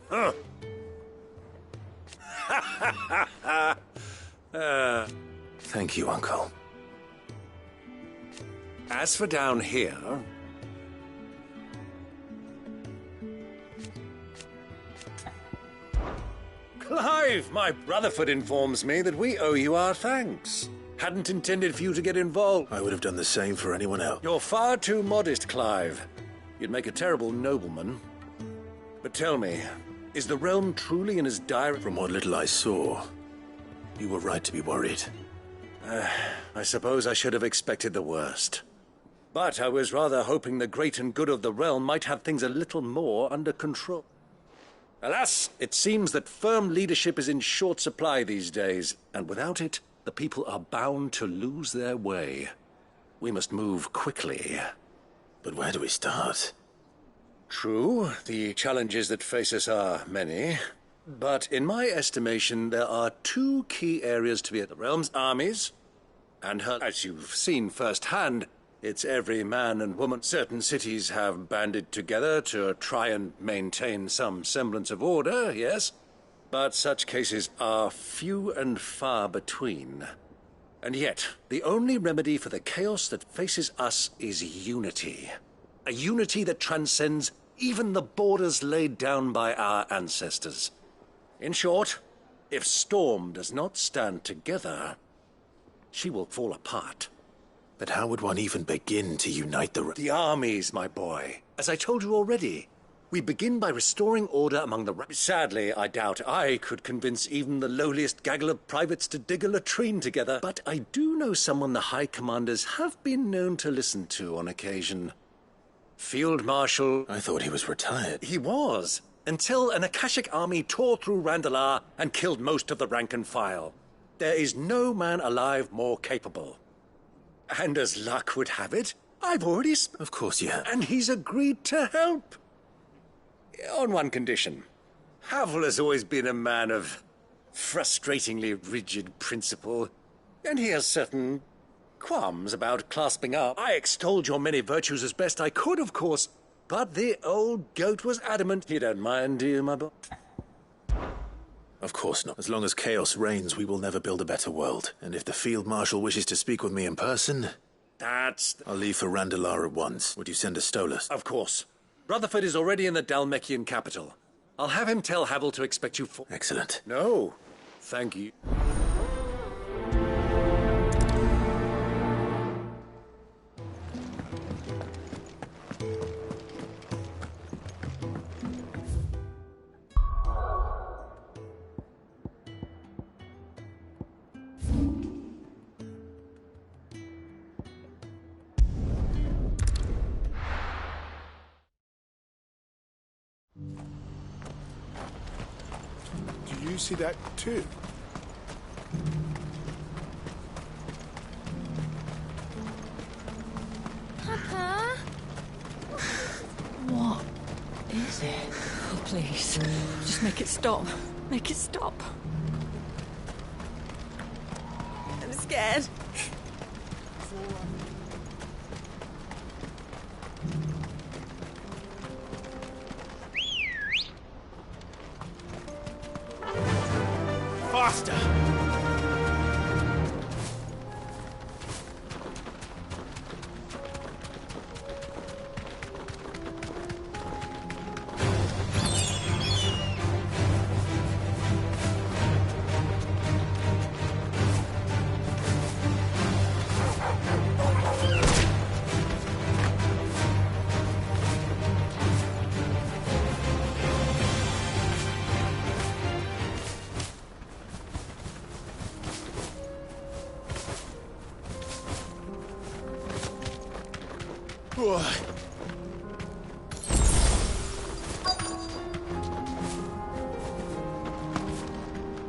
Huh. Thank you, Uncle. As for down here... Clive, my Rutherford informs me that we owe you our thanks. Hadn't intended for you to get involved. I would have done the same for anyone else. You're far too modest, Clive. You'd make a terrible nobleman. But tell me, is the realm truly in as dire... From what little I saw, you were right to be worried. I suppose I should have expected the worst. But I was rather hoping the great and good of the realm might have things a little more under control. Alas, it seems that firm leadership is in short supply these days, and without it, the people are bound to lose their way. We must move quickly. But where do we start? True, the challenges that face us are many. But in my estimation, there are two key areas to be at the realm's armies, and her, as you've seen firsthand, it's every man and woman. Certain cities have banded together to try and maintain some semblance of order, yes? But such cases are few and far between. And yet, the only remedy for the chaos that faces us is unity. A unity that transcends even the borders laid down by our ancestors. In short, if Storm does not stand together, she will fall apart. But how would one even begin to unite the armies, my boy? As I told you already, we begin by restoring order among the... Sadly, I doubt I could convince even the lowliest gaggle of privates to dig a latrine together. But I do know someone the High Commanders have been known to listen to on occasion. Field Marshal... I thought he was retired. He was, until an Akashic army tore through Randalar and killed most of the rank and file. There is no man alive more capable. And as luck would have it, I've already... Of course you have. And he's agreed to help. On one condition. Havel has always been a man of frustratingly rigid principle, and he has certain qualms about clasping up. I extolled your many virtues as best I could, of course, but the old goat was adamant. You don't mind, do you, my boy? Of course not. As long as chaos reigns, we will never build a better world. And if the Field Marshal wishes to speak with me in person... I'll leave for Randalar at once. Would you send a Stolas? Of course. Rutherford is already in the Dhalmekian capital. I'll have him tell Havel to expect you for... Excellent. No, thank you. Do you see that too? Papa? What is it? Oh, please. Just make it stop. Make it stop. I'm scared. Faster!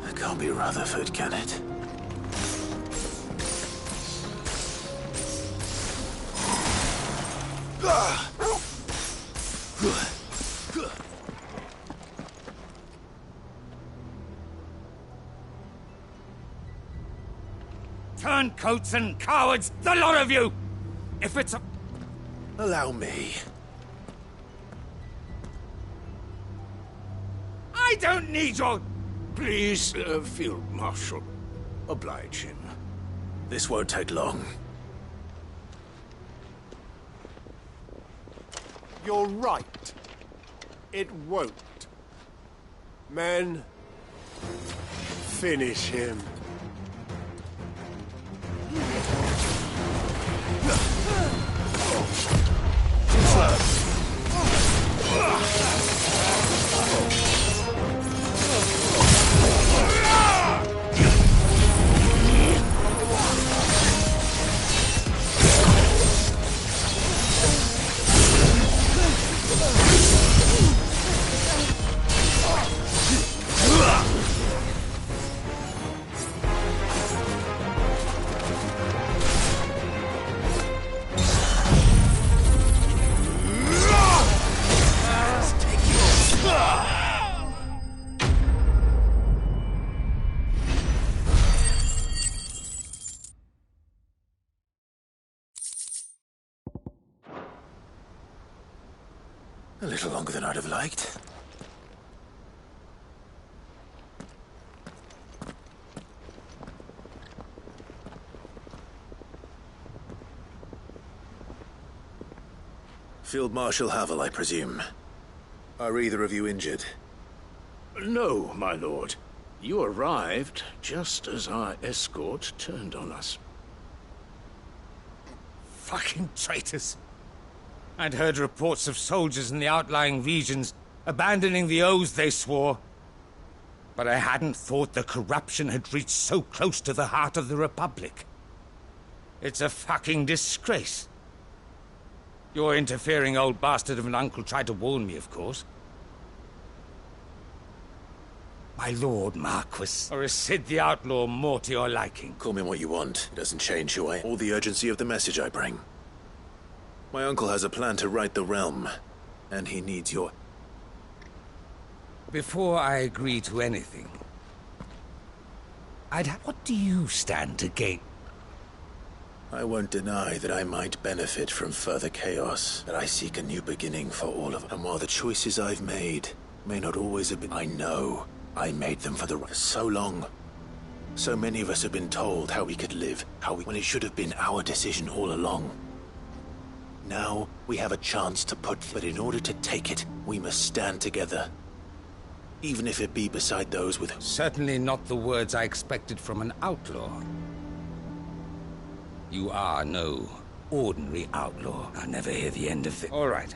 It can't be Rutherford, can it? Turncoats and cowards, the lot of you! If it's a... Allow me. I don't need your... Please, Field Marshal, oblige him. This won't take long. You're right. It won't. Men, finish him. A little longer than I'd have liked. Field Marshal Havel, I presume. Are either of you injured? No, my lord. You arrived just as our escort turned on us. Fucking traitors. I'd heard reports of soldiers in the outlying regions abandoning the oaths they swore. But I hadn't thought the corruption had reached so close to the heart of the Republic. It's a fucking disgrace. Your interfering old bastard of an uncle tried to warn me, of course. My lord Marquis, or is Sid the Outlaw more to your liking? Call me what you want. It doesn't change who I am or the urgency of the message I bring. My uncle has a plan to right the realm, and he needs your... Before I agree to anything, what do you stand to gain? I won't deny that I might benefit from further chaos, that I seek a new beginning for all of us. And while the choices I've made may not always have been... I know I made them for so long. So many of us have been told how we could live, when it should have been our decision all along. Now, we have a chance to but in order to take it, we must stand together. Even if it be beside those with... Certainly not the words I expected from an outlaw. You are no ordinary outlaw. I'll never hear the end of it. All right.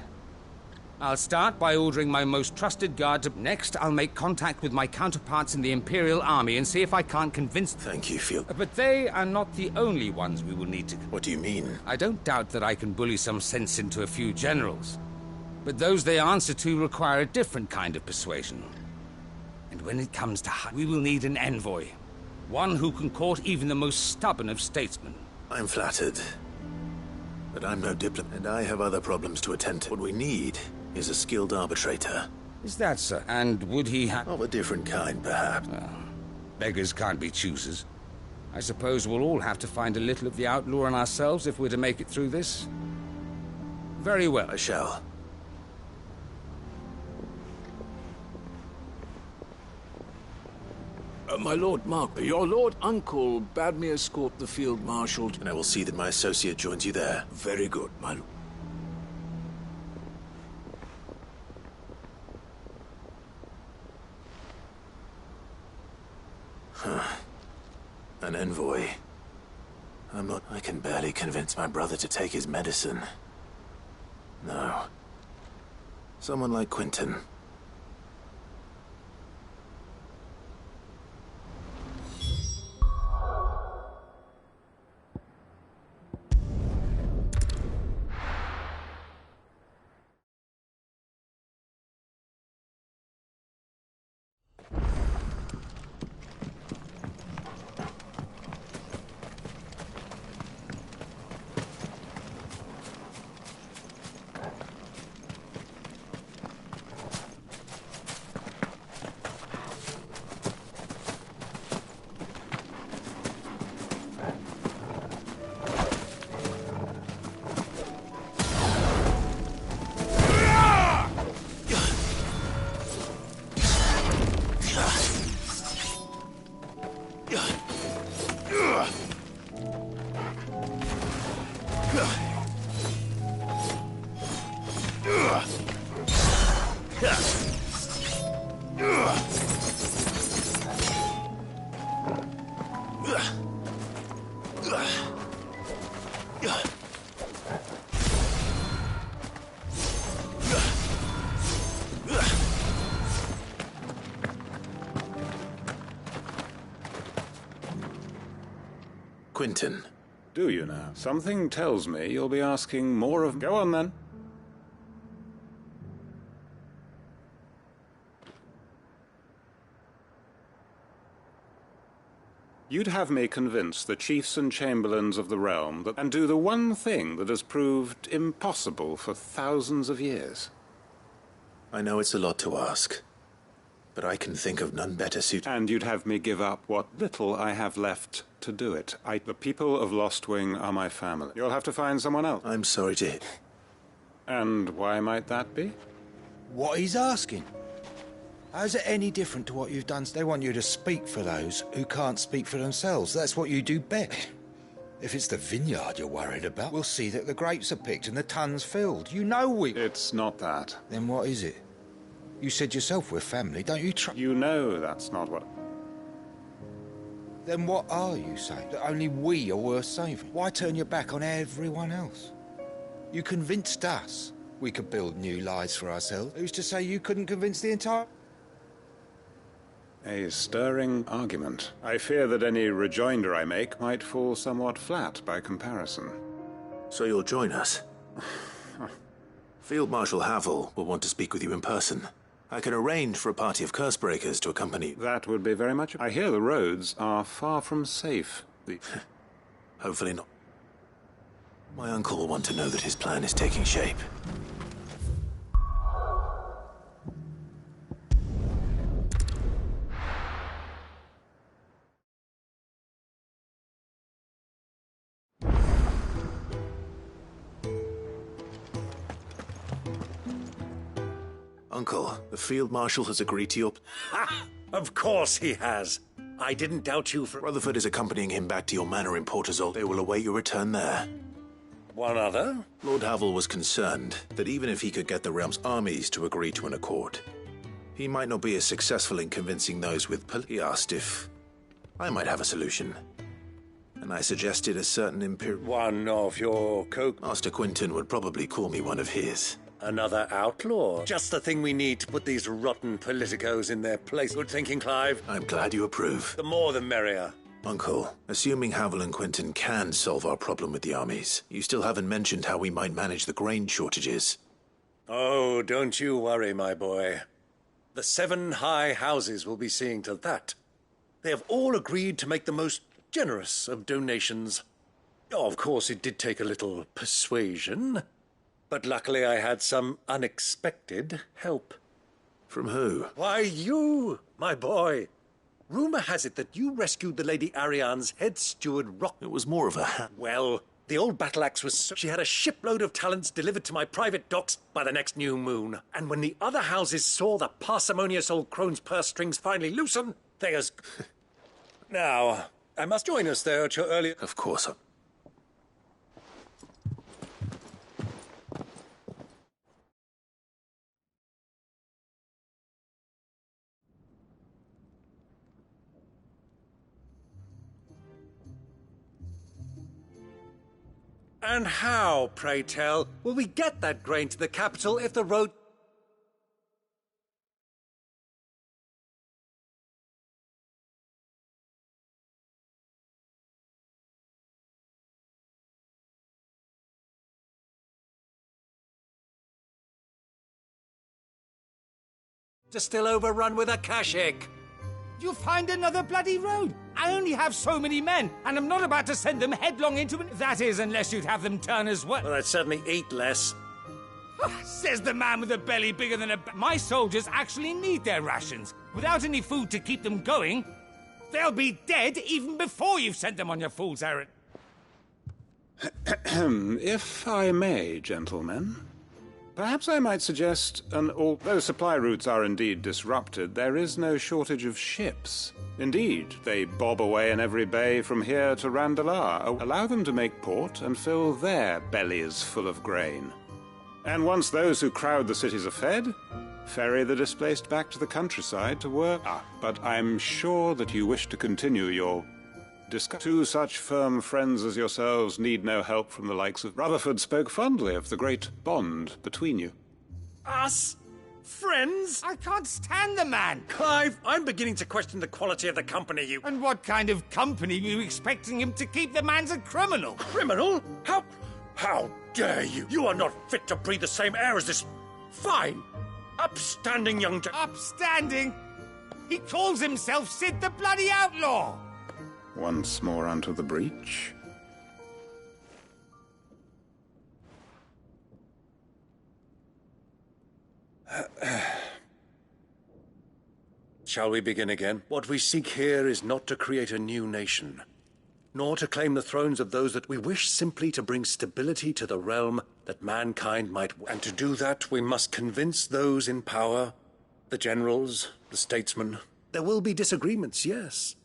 I'll start by ordering my most trusted guard to... Next, I'll make contact with my counterparts in the Imperial Army and see if I can't convince them. Thank you, Field. But they are not the only ones we will need to... What do you mean? I don't doubt that I can bully some sense into a few generals. But those they answer to require a different kind of persuasion. And when it comes to... we will need an envoy. One who can court even the most stubborn of statesmen. I'm flattered. But I'm no diplomat, and I have other problems to attend to. What we need is a skilled arbitrator. Is that so? And would he have... Of a different kind, perhaps. Beggars can't be choosers. I suppose we'll all have to find a little of the outlaw in ourselves if we're to make it through this. Very well. I shall. My lord Mark, your lord uncle bade me escort the Field Marshal And I will see that my associate joins you there. Very good, my lord. An envoy. I can barely convince my brother to take his medicine. No. Someone like Quentin. Quinton. Do you now? Something tells me you'll be asking more of... Go on, then. You'd have me convince the chiefs and chamberlains of the realm that... and do the one thing that has proved impossible for thousands of years. I know it's a lot to ask, but I can think of none better suited. And you'd have me give up what little I have left to do it. The people of Lostwing are my family. You'll have to find someone else. I'm sorry to hear. And why might that be? What he's asking. How's it any different to what you've done? They want you to speak for those who can't speak for themselves. That's what you do best. If it's the vineyard you're worried about, we'll see that the grapes are picked and the tons filled. You know we... It's not that. Then what is it? You said yourself we're family, don't you You know that's not what... Then what are you saying? That only we are worth saving? Why turn your back on everyone else? You convinced us we could build new lives for ourselves. Who's to say you couldn't convince the entire... A stirring argument. I fear that any rejoinder I make might fall somewhat flat by comparison. So you'll join us? Field Marshal Havel will want to speak with you in person. I can arrange for a party of Cursebreakers to accompany... That would be very much... I hear the roads are far from safe. Hopefully not. My uncle will want to know that his plan is taking shape. Uncle, the Field Marshal has agreed to your... Ha! Of course he has. I didn't doubt you for... Rutherford is accompanying him back to your manor in Portazol. They will await your return there. One other? Lord Havel was concerned that even if he could get the realm's armies to agree to an accord, he might not be as successful in convincing those with... He asked if I might have a solution. And I suggested a certain One of your Master Quinton would probably call me one of his. Another outlaw? Just the thing we need to put these rotten politicos in their place. Good thinking, Clive. I'm glad you approve. The more the merrier. Uncle, assuming Havel and Quinton can solve our problem with the armies, you still haven't mentioned how we might manage the grain shortages. Oh, don't you worry, my boy. The 7 high houses will be seeing to that. They have all agreed to make the most generous of donations. Oh, of course, it did take a little persuasion. But luckily I had some unexpected help. From who? Why, you, my boy. Rumor has it that you rescued the Lady Ariane's head steward, Rock. It was more of a... Well, the old battle axe was so... She had a shipload of talents delivered to my private docks by the next new moon. And when the other houses saw the parsimonious old crone's purse strings finally loosen, they as... Now, I must join us there at your earlier... Of course. And how, pray tell, will we get that grain to the capital if the road... to still overrun with a Kashik? You find another bloody road. I only have so many men, and I'm not about to send them headlong into an... That is, unless you'd have them turn as well. Well, I'd certainly eat less. Says the man with a belly bigger than a... My soldiers actually need their rations. Without any food to keep them going, they'll be dead even before you've sent them on your fool's errand. If I may, gentlemen, perhaps I might suggest although supply routes are indeed disrupted, there is no shortage of ships. Indeed, they bob away in every bay from here to Randalar. Allow them to make port and fill their bellies full of grain. And once those who crowd the cities are fed, ferry the displaced back to the countryside to work. But I'm sure that you wish to continue your discussion. Two such firm friends as yourselves need no help from the likes of... Rutherford spoke fondly of the great bond between you. Us? Friends? I can't stand the man! Clive, I'm beginning to question the quality of the company you... And what kind of company were you expecting him to keep? The man's a criminal! Criminal? How dare you? You are not fit to breathe the same air as this fine, upstanding young Upstanding? He calls himself Sid the Bloody Outlaw! Once more onto the breach. Shall we begin again? What we seek here is not to create a new nation, nor to claim the thrones of those that we wish, simply to bring stability to the realm that mankind might... And to do that, we must convince those in power, the generals, the statesmen. There will be disagreements, yes.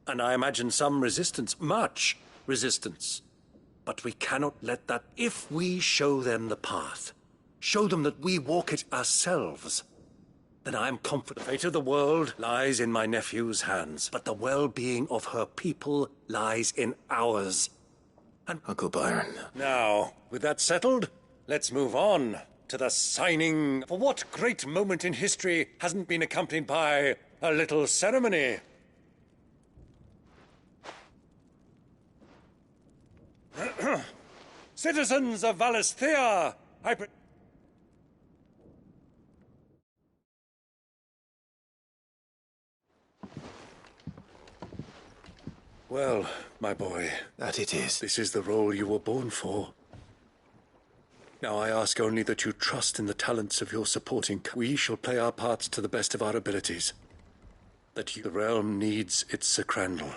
And I imagine some resistance, much resistance. But we cannot let that... If we show them the path, show them that we walk it ourselves, then I am confident the fate of the world lies in my nephew's hands, but the well-being of her people lies in ours. And Uncle Byron. now, with that settled, let's move on to the signing. For what great moment in history hasn't been accompanied by a little ceremony? Citizens of Valisthea, Well, my boy, That it is. this is the role you were born for. Now I ask only that you trust in the talents of your supporting. We shall play our parts to the best of our abilities. The realm needs its Sir Crandall.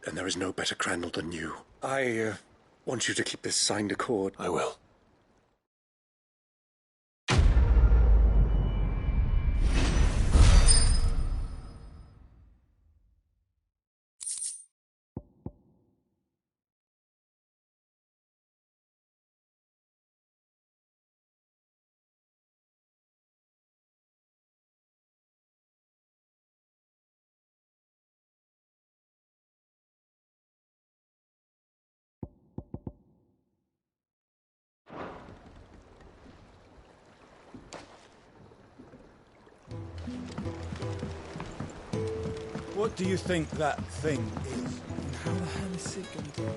And there is no better Crandall than you. I want you to keep this signed accord. I will. What do you think that thing is? How the hell is it going to...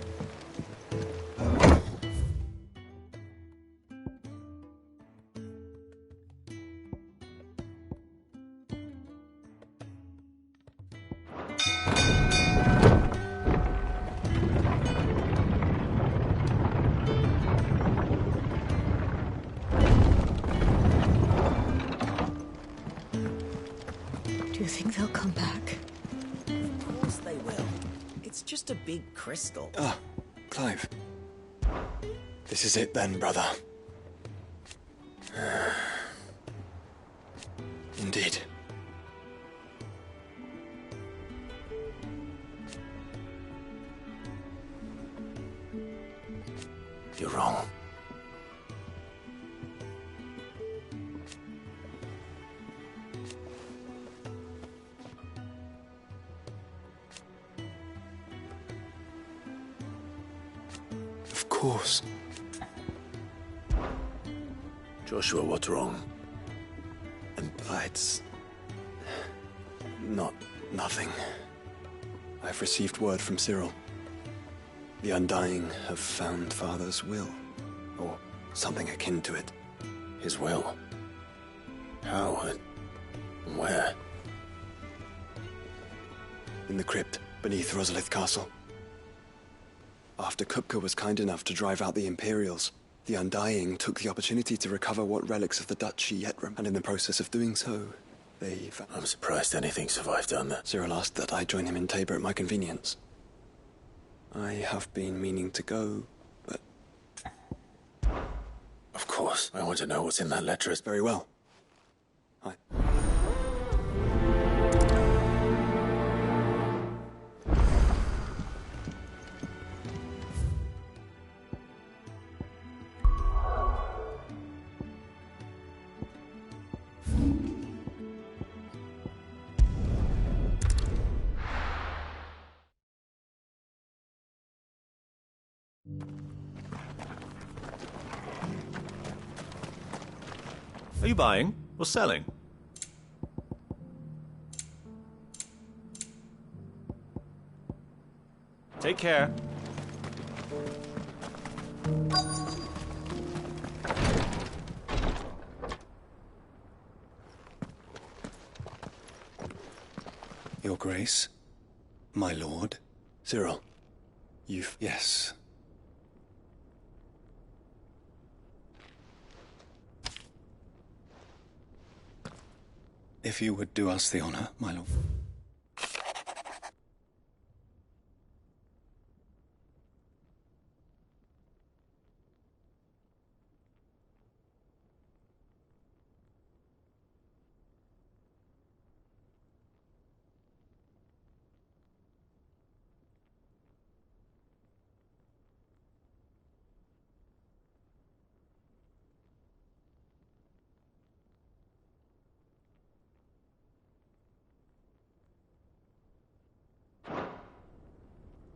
Do you think they'll come back? Of course they will. It's just a big crystal. Ah, Clive. This is it then, brother. Indeed. You're wrong. Of course. Joshua, what's wrong? It's... nothing. I've received word from Cyril. The Undying have found Father's will, or something akin to it. His will? How and where? In the crypt beneath Rosalith Castle. After Kupka was kind enough to drive out the Imperials, the Undying took the opportunity to recover what relics of the Duchy Yetram, and in the process of doing so, they... I'm surprised anything survived down there. Cyril asked that I join him in Tabor at my convenience. I have been meaning to go, but... Of course. I want to know what's in that letter. Very well. Are you buying or selling? Take care. Your Grace, my lord. Cyril, you've... Yes. If you would do us the honor, my lord.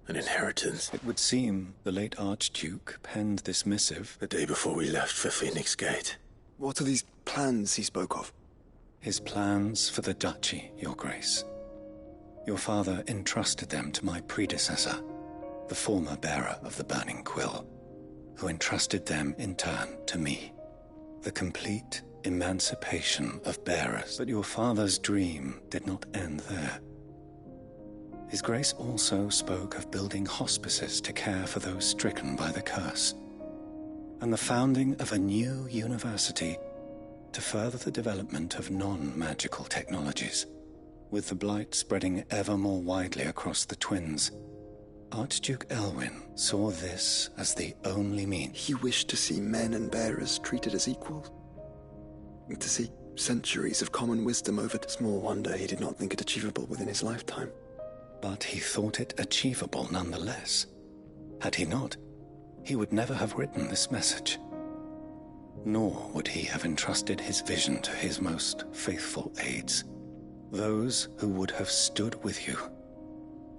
An inheritance. It would seem the late Archduke penned this missive The day before we left for Phoenix Gate. What are these plans he spoke of? His plans for the duchy, Your Grace. Your father entrusted them to my predecessor, the former bearer of the Burning Quill, who entrusted them in turn to me. The complete emancipation of bearers. But your father's dream did not end there. His Grace also spoke of building hospices to care for those stricken by the curse, and the founding of a new university to further the development of non-magical technologies. With the blight spreading ever more widely across the twins, Archduke Elwyn saw this as the only means. He wished to see men and bearers treated as equals. To see centuries of common wisdom over... Small wonder he did not think it achievable within his lifetime. But he thought it achievable nonetheless. Had he not, he would never have written this message. Nor would he have entrusted his vision to his most faithful aides, those who would have stood with you,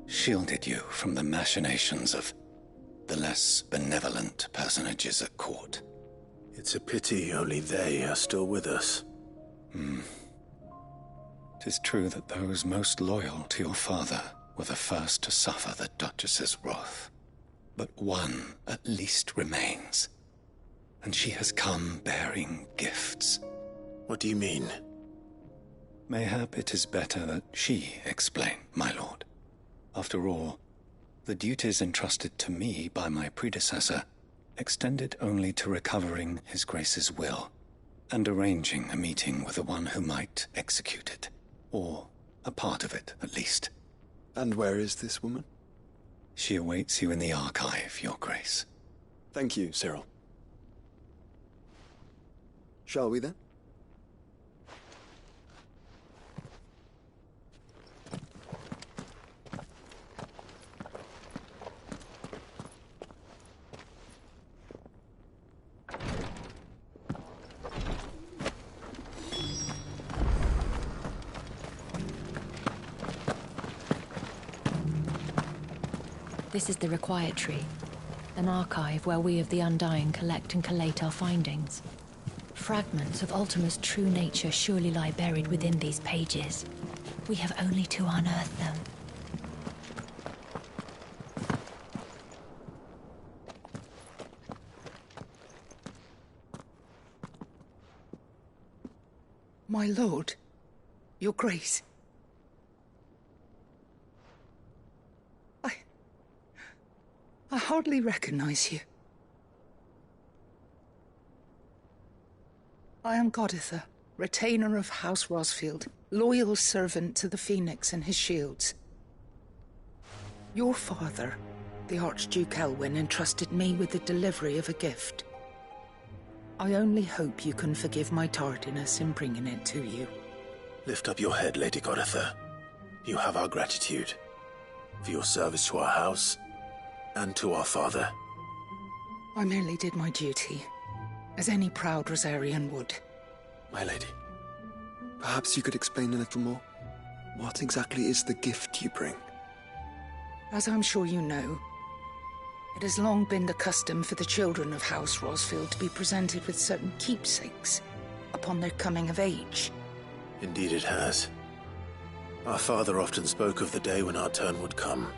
shielded you from the machinations of the less benevolent personages at court. It's a pity only they are still with us. 'Tis true that those most loyal to your father were the first to suffer the Duchess's wrath. But one at least remains, and she has come bearing gifts. What do you mean? Mayhap it is better that she explain, my lord. After all, the duties entrusted to me by my predecessor extended only to recovering His Grace's will and arranging a meeting with the one who might execute it, or a part of it at least. And where is this woman? She awaits you in the archive, Your Grace. Thank you, Cyril. Shall we then? This is the Required Tree, an archive where we of the Undying collect and collate our findings. Fragments of Ultima's true nature surely lie buried within these pages. We have only to unearth them. My lord, Your Grace. I hardly recognize you. I am Goditha, retainer of House Rosfield, loyal servant to the Phoenix and his shields. Your father, the Archduke Elwyn, entrusted me with the delivery of a gift. I only hope you can forgive my tardiness in bringing it to you. Lift up your head, Lady Goditha. You have our gratitude for your service to our house and to our father. I merely did my duty, as any proud Rosarian would. My lady, perhaps you could explain a little more? What exactly is the gift you bring? As I'm sure you know, it has long been the custom for the children of House Rosfield to be presented with certain keepsakes, a upon their coming of age. Indeed it has. Our father often spoke of the day when our turn would come.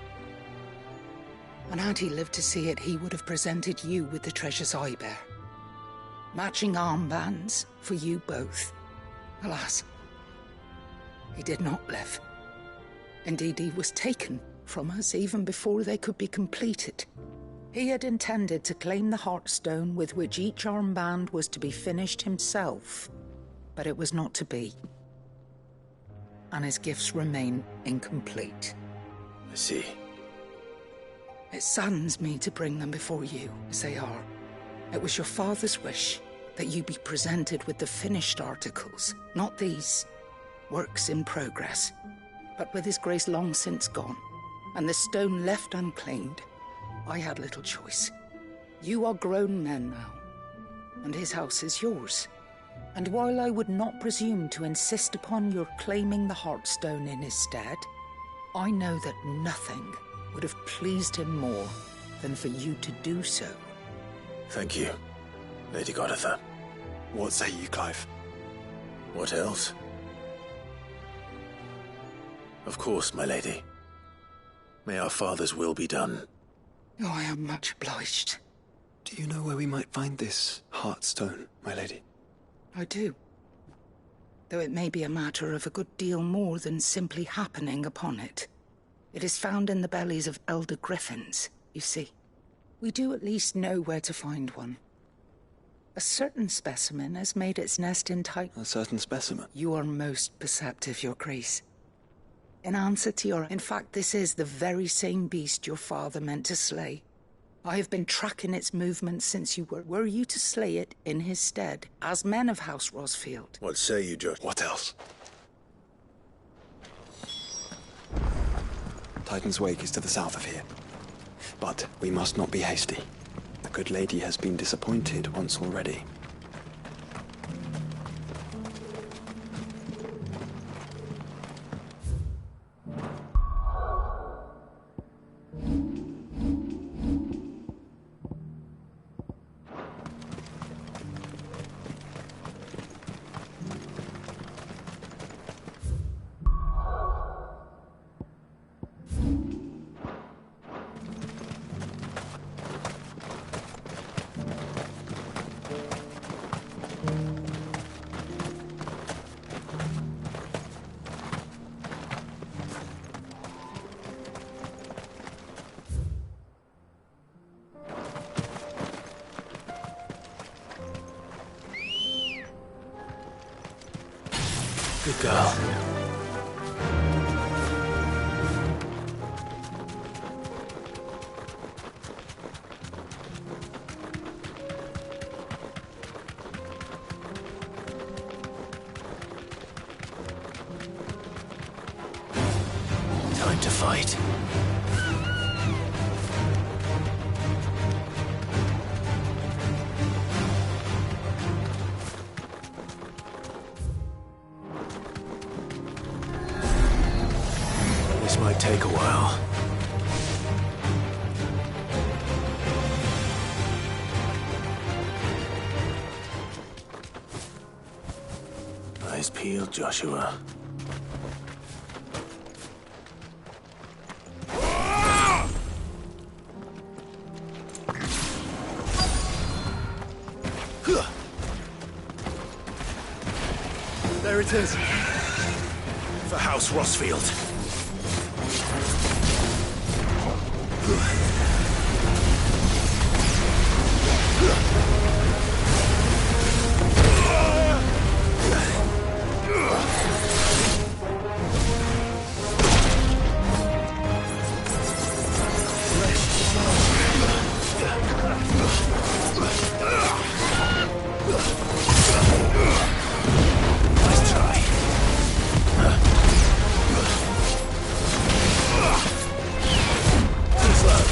And had he lived to see it, he would have presented you with the treasures I bear. Matching armbands for you both. Alas, he did not live. Indeed, he was taken from us even before they could be completed. He had intended to claim the Heartstone with which each armband was to be finished himself, but it was not to be. And his gifts remain incomplete. I see. It saddens me to bring them before you, as they are. It was your father's wish that you be presented with the finished articles, not these, works in progress. But with his grace long since gone, and the stone left unclaimed, I had little choice. You are grown men now, and his house is yours. And while I would not presume to insist upon your claiming the Heartstone in his stead, I know that nothing would have pleased him more than for you to do so. Thank you, Lady Goditha. What say you, Clive? What else? Of course, my lady. May our father's will be done. Oh, I am much obliged. Do you know where we might find this Heartstone, my lady? I do. Though it may be a matter of a good deal more than simply happening upon it. It is found in the bellies of elder griffins, you see. We do at least know where to find one. A certain specimen has made its nest in tight... A certain specimen? You are most perceptive, Your Grace. In answer to your... In fact, this is the very same beast your father meant to slay. I have been tracking its movements since you were... Were you to slay it in his stead, as men of House Rosfield? What say you, Judge? What else? Titan's Wake is to the south of here. But we must not be hasty. The good lady has been disappointed once already. Good girl. Time to fight. This might take a while. Eyes peeled, Joshua. There it is. For House Rosfield. Nice try. Too slow.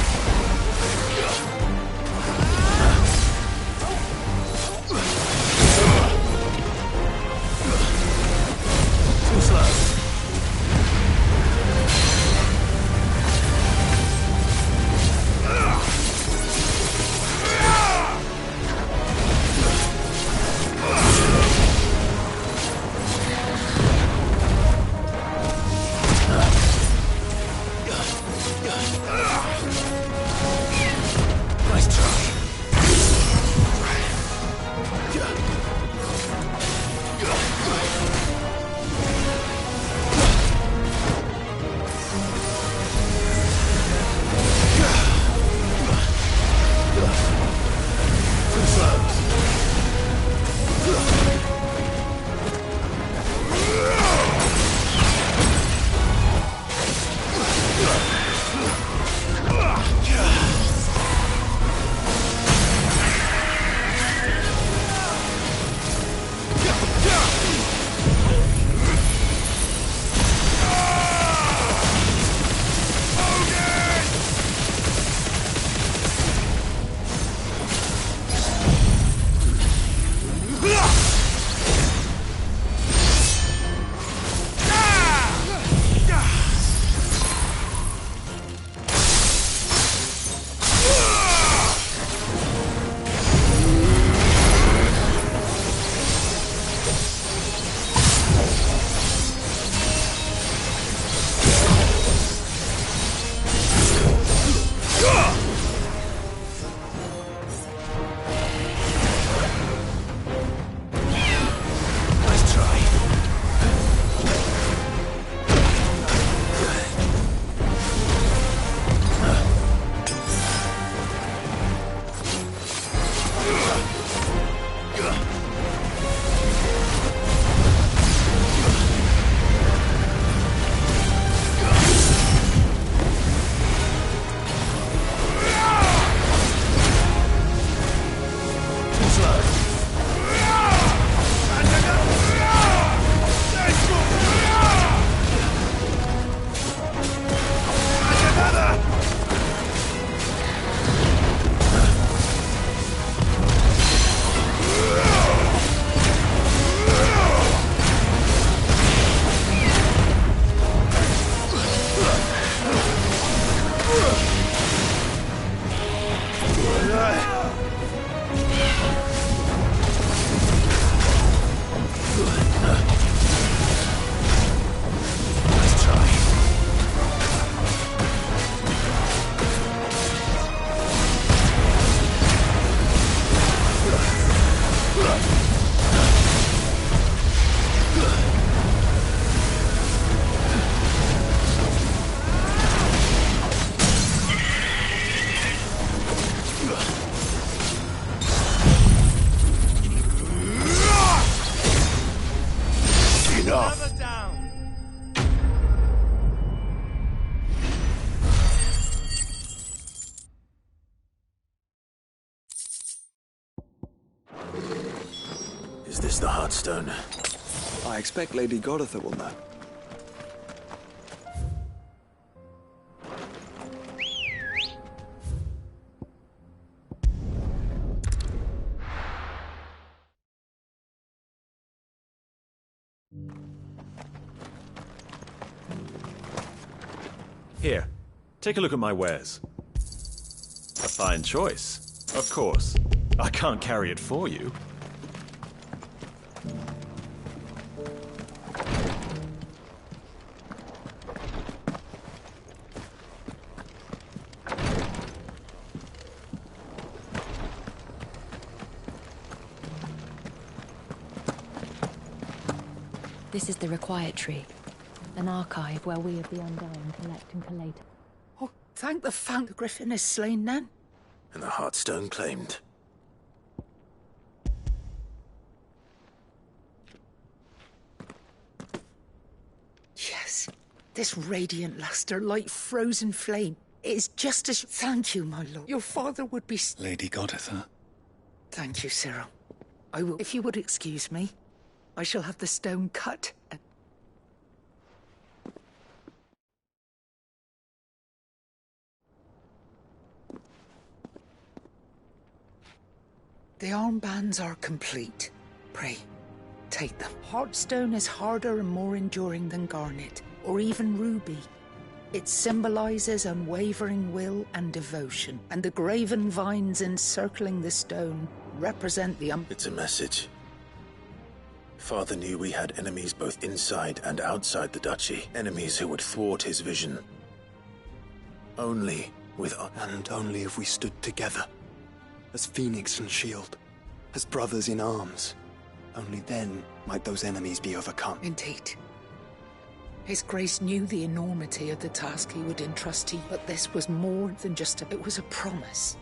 Enough! Is this the Heartstone? I expect Lady Goditha will know. Here, take a look at my wares. A fine choice. Of course. I can't carry it for you. This is the Required Tree, an archive where we of the Undying collect and collate. Oh, thank the Fount the Griffin is slain, then. And the Heartstone claimed. Yes, this radiant luster like frozen flame. It is just as... Thank you, my lord. Your father would be... Lady Goditha. Thank you, Cyril. I will... If you would excuse me, I shall have the stone cut and... The armbands are complete. Pray, take them. Heartstone is harder and more enduring than garnet, or even ruby. It symbolizes unwavering will and devotion, and the graven vines encircling the stone represent the It's a message. Father knew we had enemies both inside and outside the duchy. Enemies who would thwart his vision. Only with us. And only if we stood together. As Phoenix and Shield. As brothers in arms. Only then might those enemies be overcome. Indeed. His Grace knew the enormity of the task he would entrust to you, but this was more than just it was a promise.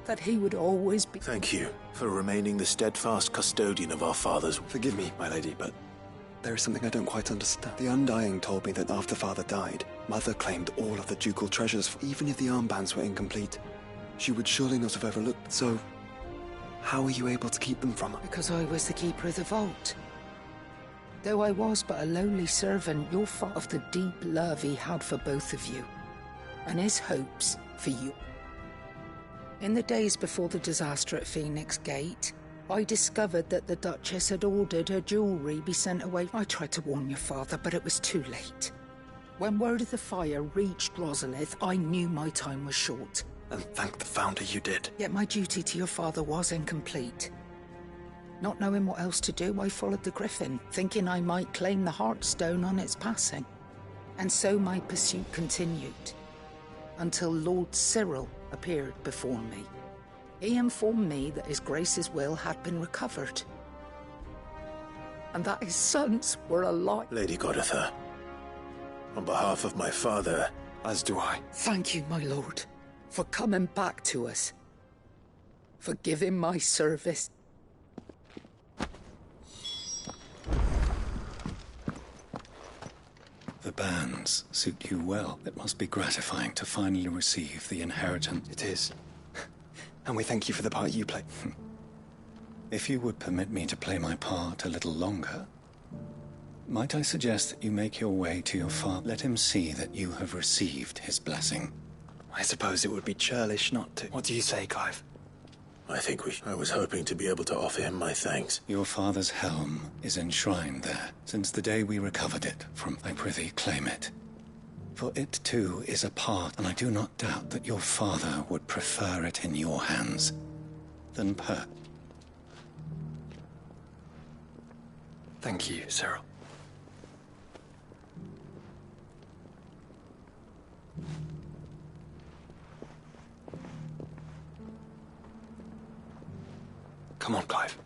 That he would always be... Thank you for remaining the steadfast custodian of our fathers. Forgive me, my lady, but there is something I don't quite understand. The Undying told me that after Father died, Mother claimed all of the ducal treasures, even if the armbands were incomplete. She would surely not have overlooked, so how were you able to keep them from her? Because I was the keeper of the vault. Though I was but a lowly servant, your father of the deep love he had for both of you, and his hopes for you. In the days before the disaster at Phoenix Gate, I discovered that the Duchess had ordered her jewellery be sent away. I tried to warn your father, but it was too late. When word of the fire reached Rosalith, I knew my time was short. And thank the Founder you did. Yet my duty to your father was incomplete. Not knowing what else to do, I followed the Griffin, thinking I might claim the Heartstone on its passing. And so my pursuit continued, until Lord Cyril appeared before me. He informed me that His Grace's will had been recovered, and that his sons were alive. Lady Goditha, on behalf of my father... As do I. Thank you, my lord, for coming back to us. For giving my service. The bands suit you well. It must be gratifying to finally receive the inheritance. It is. And we thank you for the part you play. If you would permit me to play my part a little longer, might I suggest that you make your way to your father? Let him see that you have received his blessing. I suppose it would be churlish not to. What do you say, Clive? I think I was hoping to be able to offer him my thanks. Your father's helm is enshrined there. Since the day we recovered it from, I prithee claim it. For it too is a part, and I do not doubt that your father would prefer it in your hands than per. Thank you, Cyril. Come on, Clive.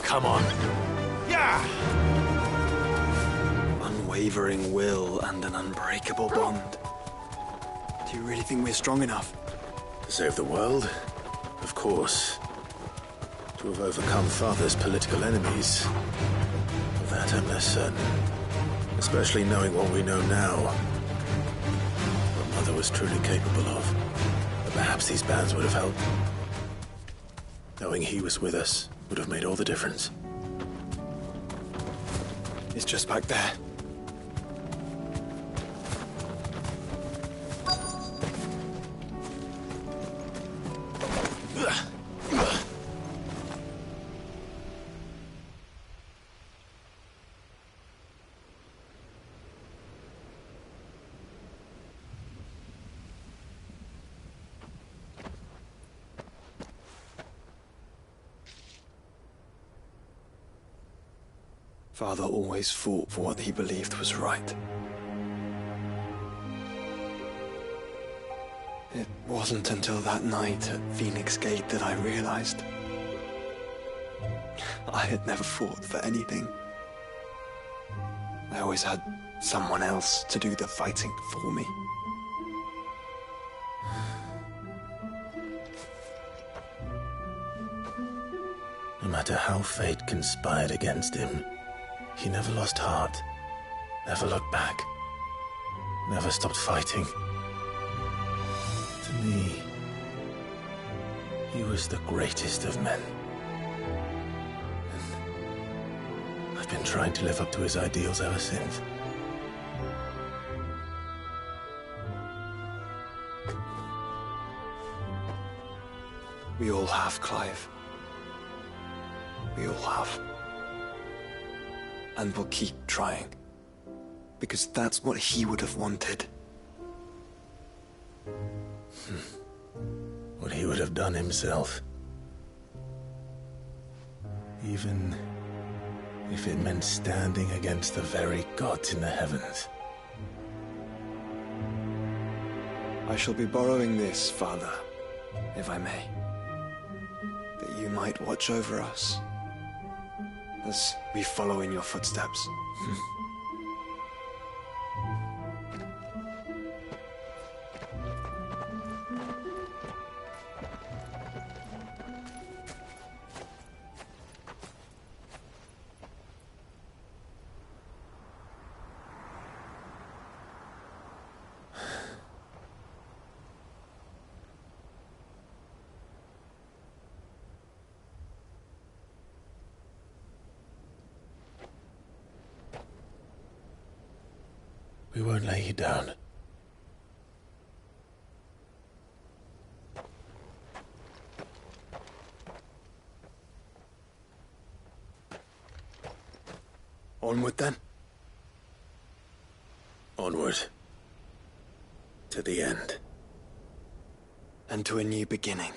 come on. Yeah! Unwavering will and an unbreakable bond. Do you really think we're strong enough? To save the world? Of course. To have overcome Father's political enemies? Of that I'm less certain. Especially knowing what we know now. What Mother was truly capable of. But perhaps these bands would have helped. Knowing he was with us would have made all the difference. It's just back there. Father always fought for what he believed was right. It wasn't until that night at Phoenix Gate that I realized I had never fought for anything. I always had someone else to do the fighting for me. No matter how fate conspired against him, he never lost heart, never looked back, never stopped fighting. To me, he was the greatest of men. And I've been trying to live up to his ideals ever since. We all have, Clive. We all have. And we'll keep trying. Because that's what he would have wanted. What he would have done himself. Even if it meant standing against the very gods in the heavens. I shall be borrowing this, Father, if I may. That you might watch over us as we follow in your footsteps. We won't lay you down. Onward then. Onward. To the end. And to a new beginning.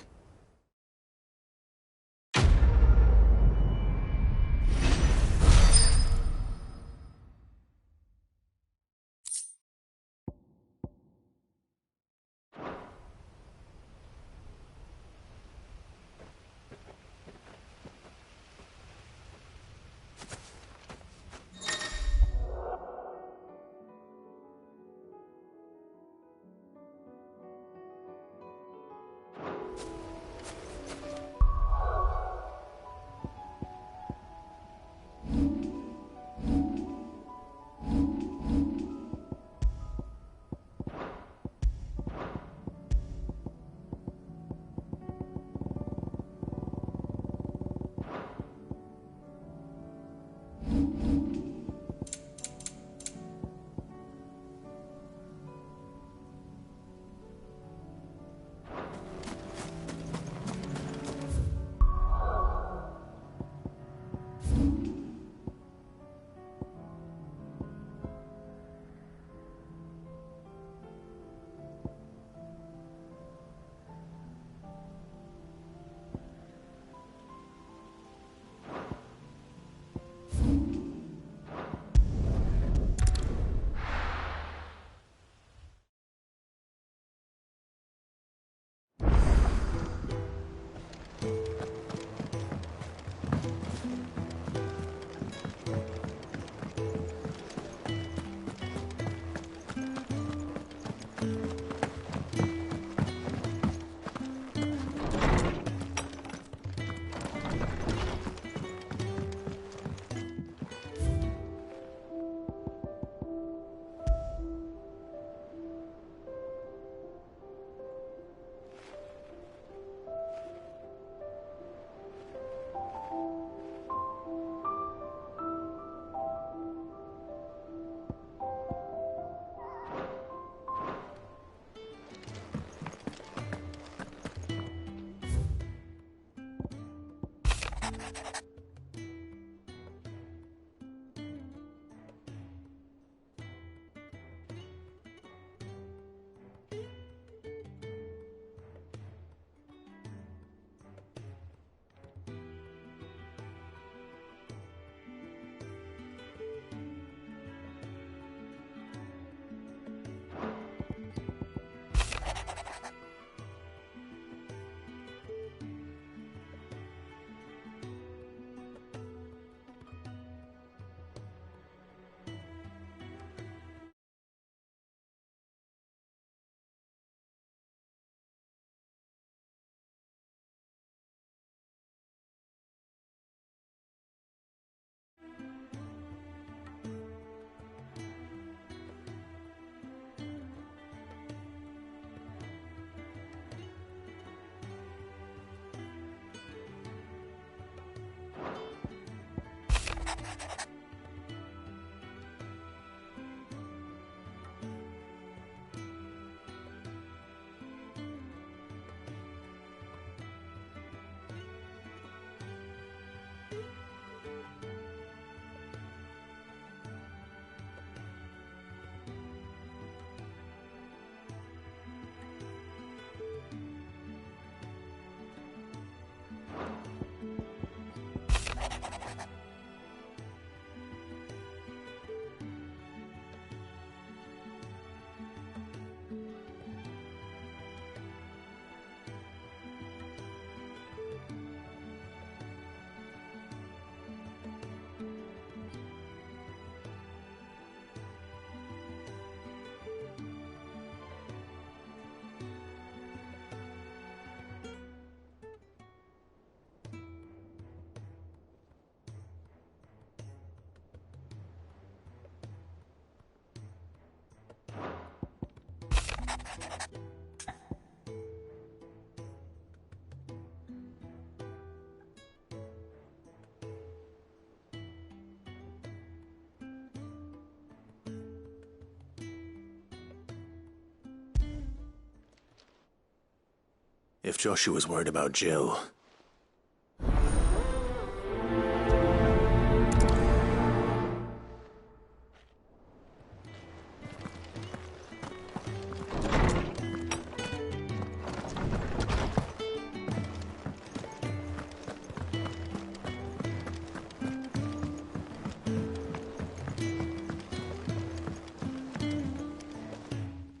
If Joshua's worried about Jill...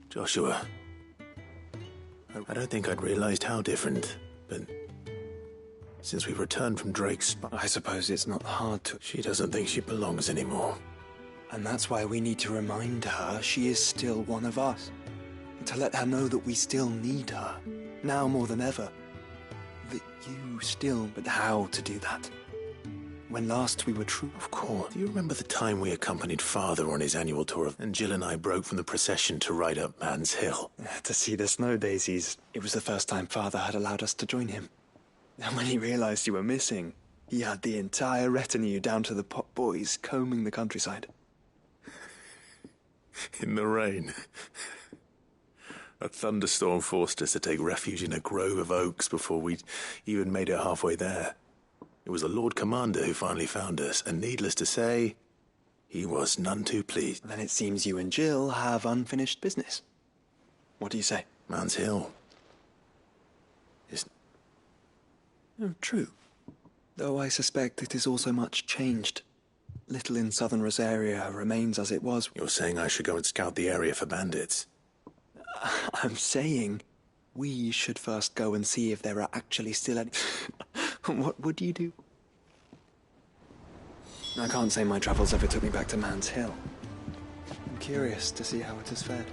Joshua... I don't think I'd realized how different, but since we returned from Drake's... I suppose it's not hard to... She doesn't think she belongs anymore. And that's why we need to remind her she is still one of us. To let her know that we still need her, now more than ever. That you still... But how to do that? When last we were true... Of course. Do you remember the time we accompanied Father on his annual tour and Jill and I broke from the procession to ride up Man's Hill? To see the snow daisies. It was the first time Father had allowed us to join him. And when he realized you were missing, he had the entire retinue down to the pot boys combing the countryside. In the rain. A thunderstorm forced us to take refuge in a grove of oaks before we'd even made it halfway there. It was the Lord Commander who finally found us, and needless to say, he was none too pleased. Then it seems you and Jill have unfinished business. What do you say? Man's Hill is... True. Though I suspect it is also much changed. Little in southern Rosaria remains as it was. You're saying I should go and scout the area for bandits? I'm saying we should first go and see if there are actually still any... What would you do? I can't say my travels ever took me back to Man's Hill. I'm curious to see how it has fared.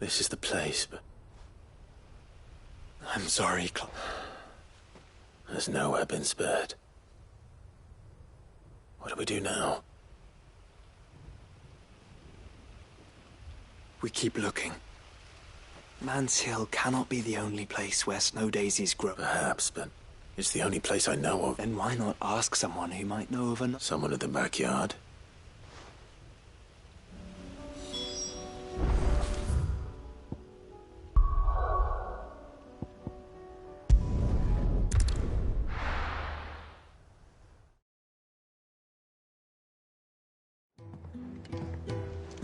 This is the place, but I'm sorry, there's nowhere been spared. What do we do now? We keep looking. Man's Hill cannot be the only place where snow daisies grow. Perhaps, but it's the only place I know of. Then why not ask someone who might know of someone in the backyard?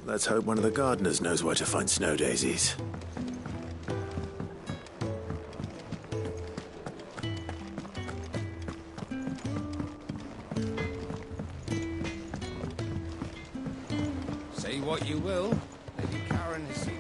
Let's hope one of the gardeners knows where to find snow daisies. Say what you will, Lady Karen has seen.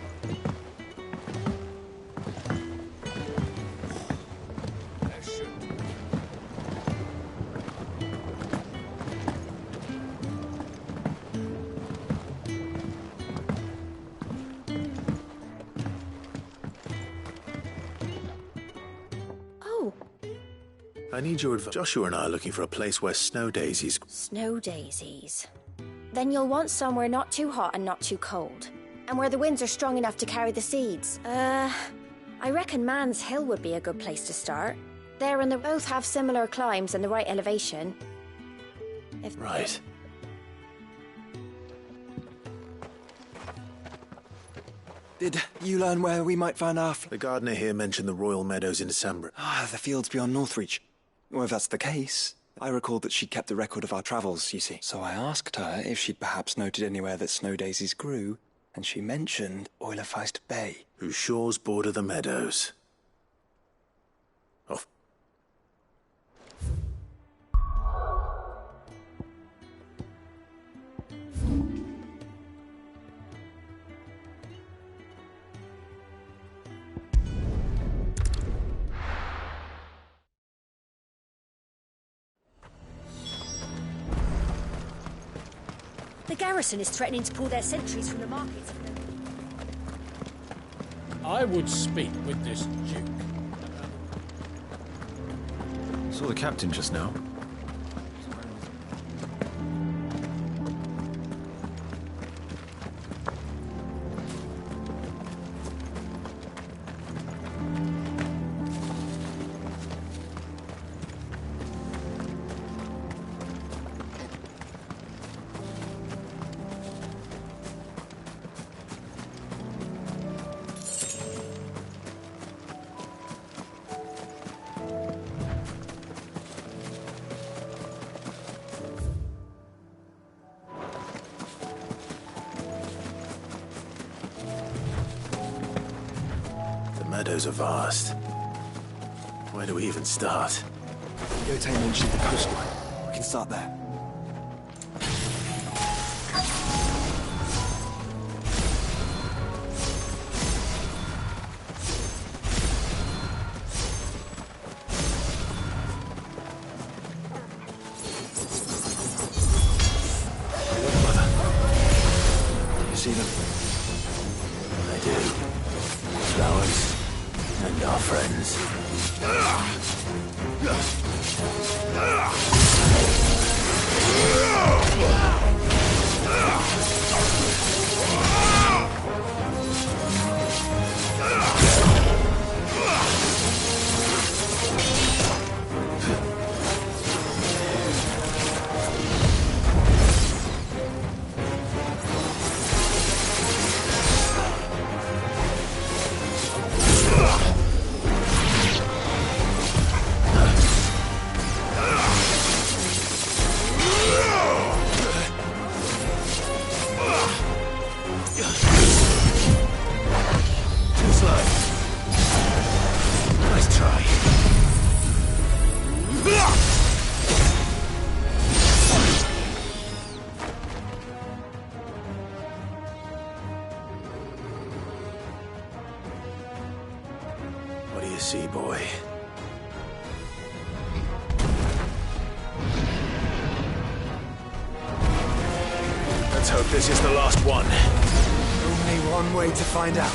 I need your advice. Joshua and I are looking for a place where snow daisies... Snow daisies. Then you'll want somewhere not too hot and not too cold. And where the winds are strong enough to carry the seeds. I reckon Man's Hill would be a good place to start. There and they both have similar climbs and the right elevation. Right. Did you learn where we might find our... The gardener here mentioned the Royal Meadows in December. The fields beyond Northreach. Well, if that's the case, I recalled that she kept a record of our travels, you see. So I asked her if she'd perhaps noted anywhere that snow daisies grew, and she mentioned Oilafeist Bay. Whose shores border the meadows. Oh. The garrison is threatening to pull their sentries from the markets. I would speak with this duke. Saw the captain just now. Meadows are vast. Where do we even start? Yotei mentioned the coastline. We can start there. Do you see them? I do. Flowers. And our friends. What do you see, boy? Let's hope this is the last one. Only one way to find out.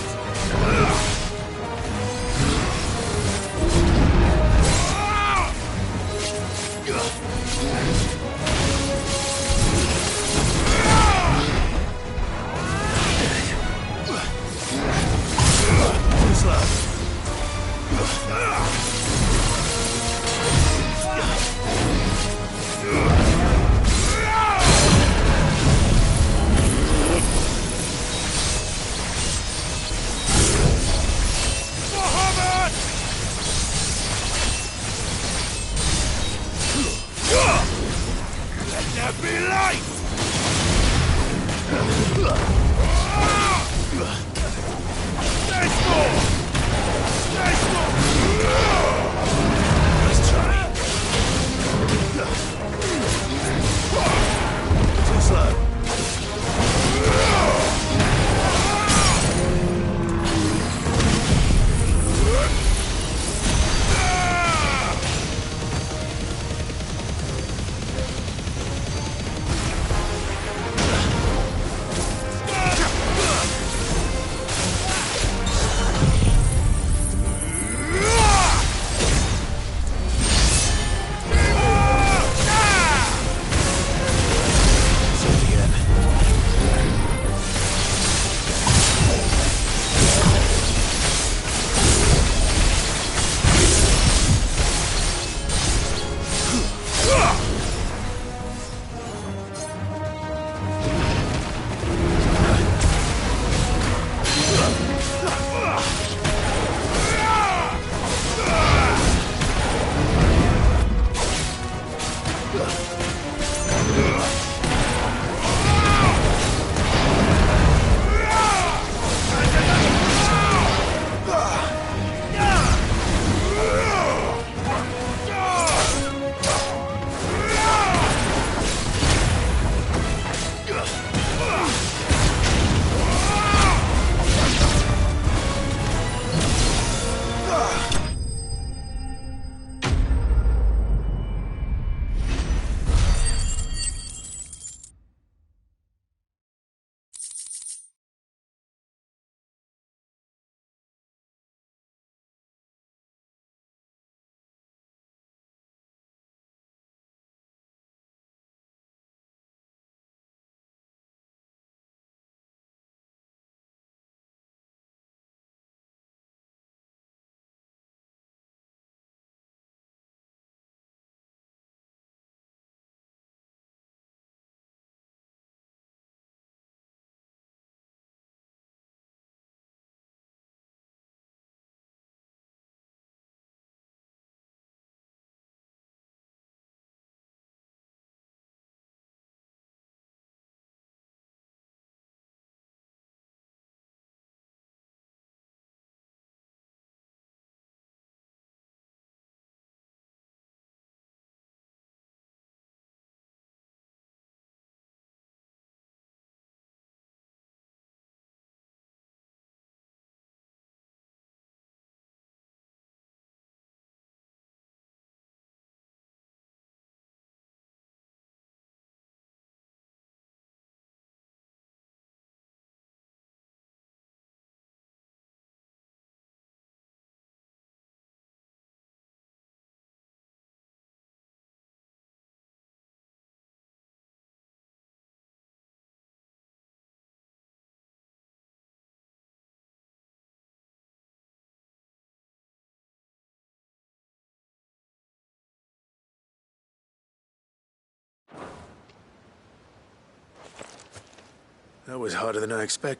That was harder than I expected.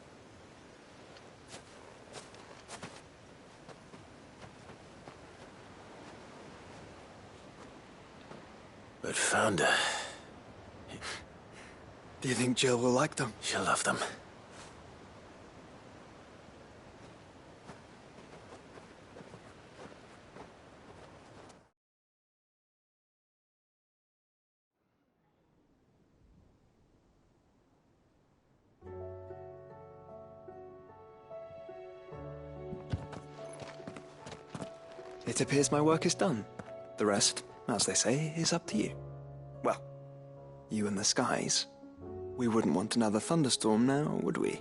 But found her. Do you think Jill will like them? She'll love them. It appears my work is done. The rest, as they say, is up to you. Well, you and the skies. We wouldn't want another thunderstorm now, would we?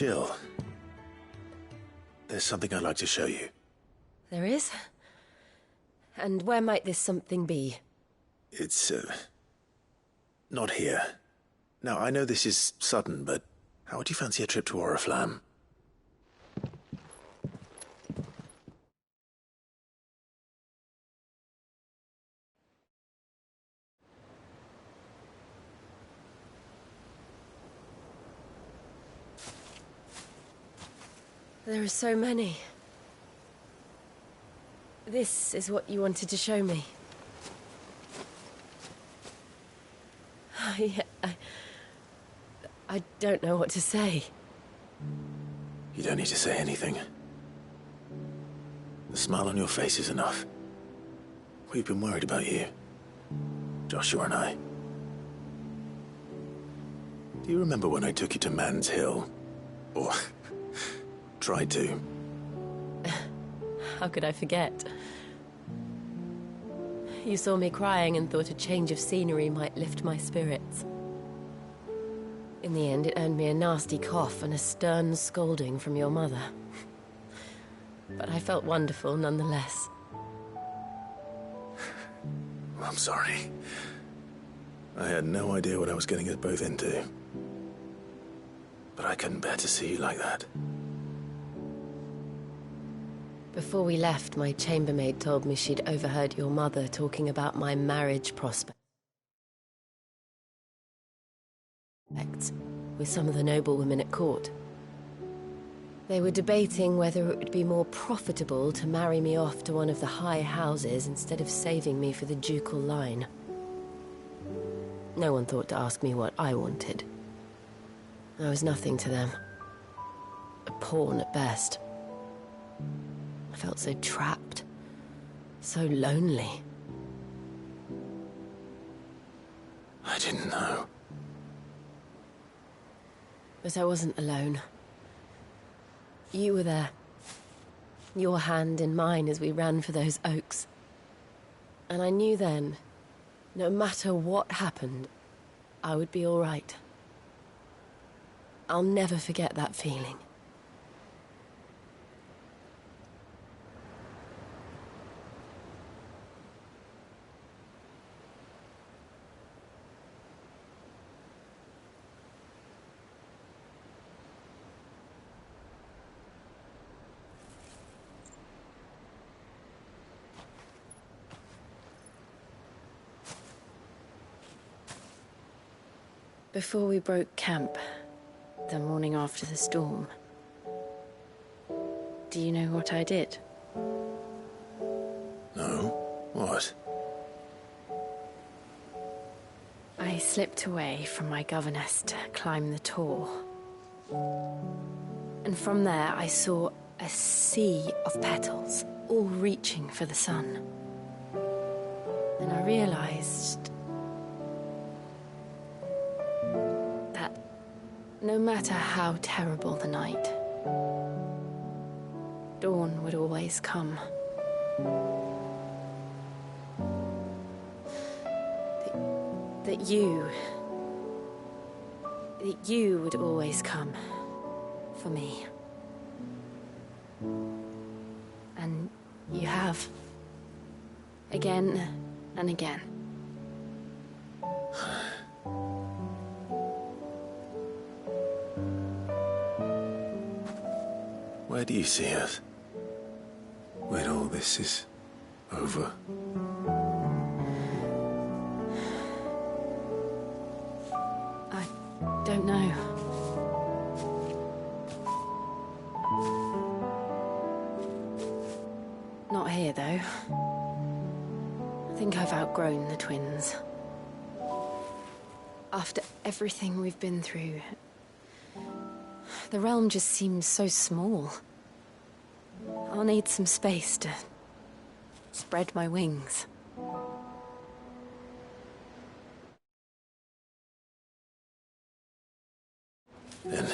Jill, there's something I'd like to show you. There is? And where might this something be? It's, not here. Now, I know this is sudden, but how would you fancy a trip to Oriflamme? There are so many. This is what you wanted to show me. I don't know what to say. You don't need to say anything. The smile on your face is enough. We've been worried about you, Joshua and I. Do you remember when I took you to Man's Hill? Or tried to? How could I forget? You saw me crying and thought a change of scenery might lift my spirits. In the end, it earned me a nasty cough and a stern scolding from your mother. But I felt wonderful nonetheless. I'm sorry. I had no idea what I was getting us both into. But I couldn't bear to see you like that. Before we left, my chambermaid told me she'd overheard your mother talking about my marriage prospects with some of the noblewomen at court. They were debating whether it would be more profitable to marry me off to one of the high houses instead of saving me for the ducal line. No one thought to ask me what I wanted. I was nothing to them. A pawn at best. I felt so trapped, so lonely. I didn't know. But I wasn't alone. You were there. Your hand in mine as we ran for those oaks. And I knew then, no matter what happened, I would be all right. I'll never forget that feeling. Before we broke camp, the morning after the storm, do you know what I did? No? What? I slipped away from my governess to climb the Tor. And from there I saw a sea of petals, all reaching for the sun. And I realized that no matter how terrible the night, dawn would always come. That you would always come for me. And you have. Again and again. Where do you see us? When all this is over? I don't know. Not here, though. I think I've outgrown the twins. After everything we've been through, the realm just seems so small. I'll need some space to spread my wings. Then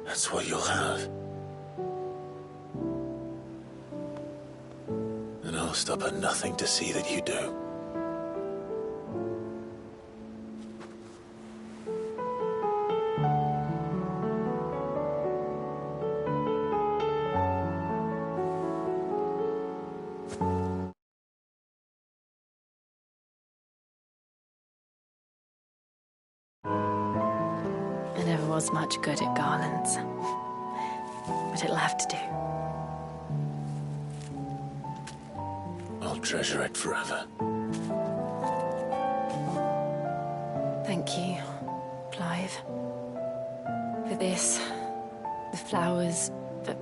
that's what you'll have. And I'll stop at nothing to see that you do. was much good at garlands, but it'll have to do. I'll treasure it forever. Thank you, Clive. For this, the flowers, for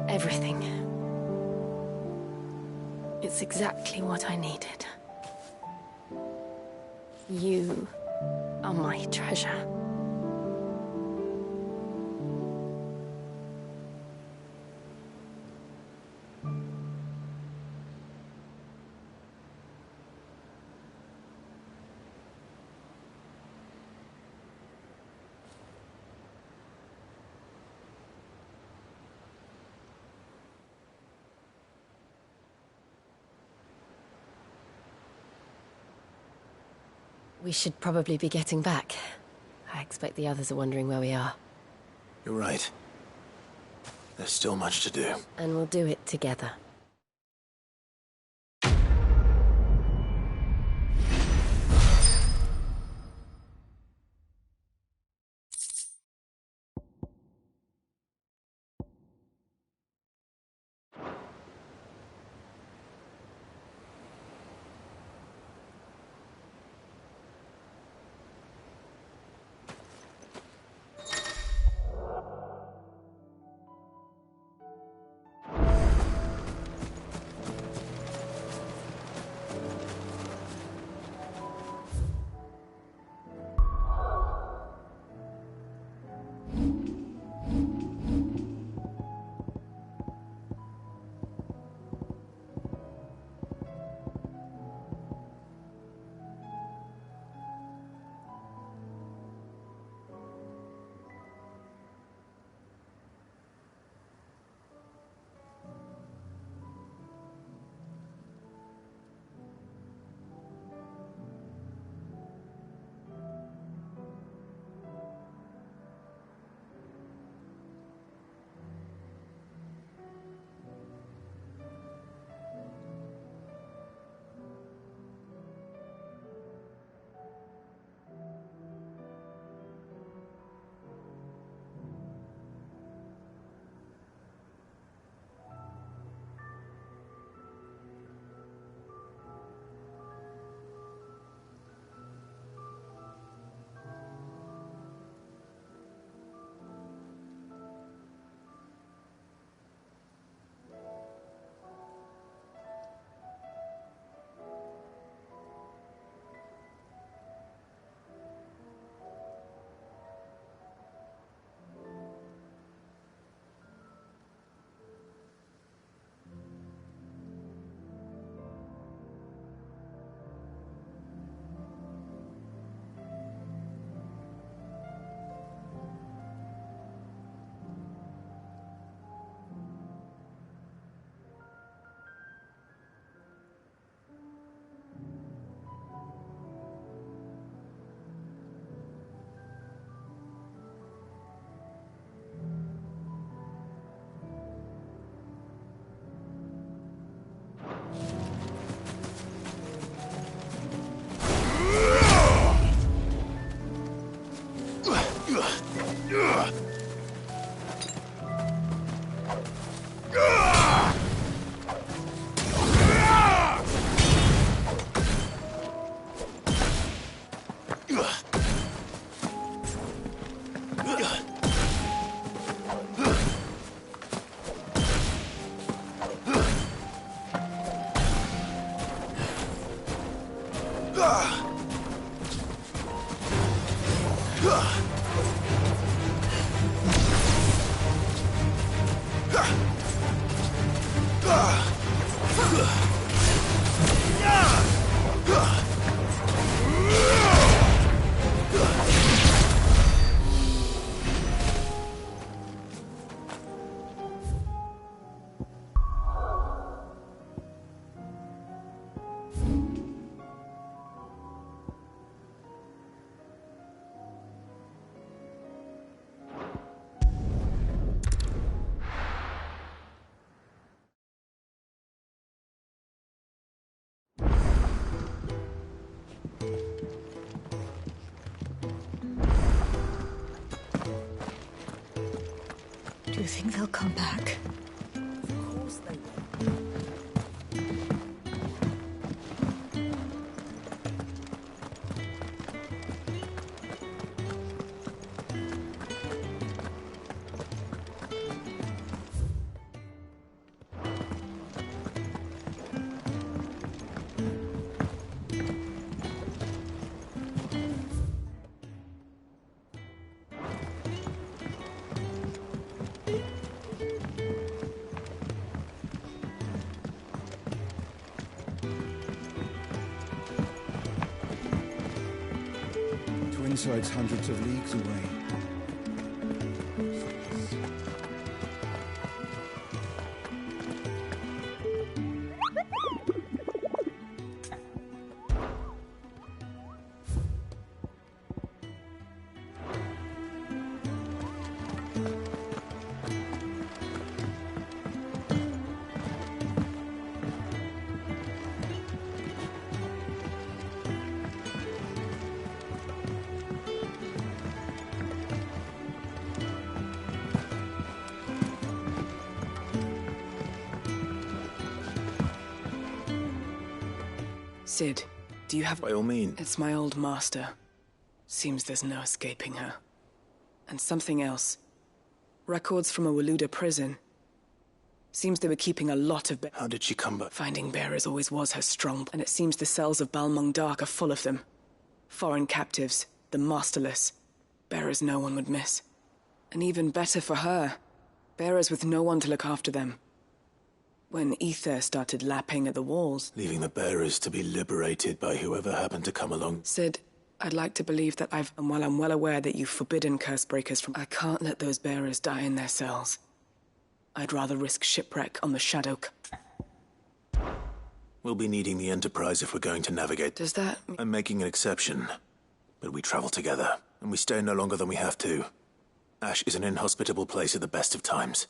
everything. It's exactly what I needed. You are my treasure. We should probably be getting back. I expect the others are wondering where we are. You're right. There's still much to do. And we'll do it together. Do you think they'll come back? Of course they will. Twinside's hundreds of leagues away. Sid, do you have... By all means. It's my old master. Seems there's no escaping her. And something else. Records from a Waluda prison. Seems they were keeping a lot of... How did she come back? Finding bearers always was her strong... And it seems the cells of Balmung Dark are full of them. Foreign captives, the masterless. Bearers no one would miss. And even better for her. Bearers with no one to look after them. When ether started lapping at the walls... Leaving the bearers to be liberated by whoever happened to come along. Sid, I'd like to believe that and while I'm well aware that you've forbidden curse breakers from... I can't let those bearers die in their cells. I'd rather risk shipwreck on the Shadow... We'll be needing the Enterprise if we're going to navigate. Does that... I'm making an exception. But we travel together, and we stay no longer than we have to. Ash is an inhospitable place at the best of times.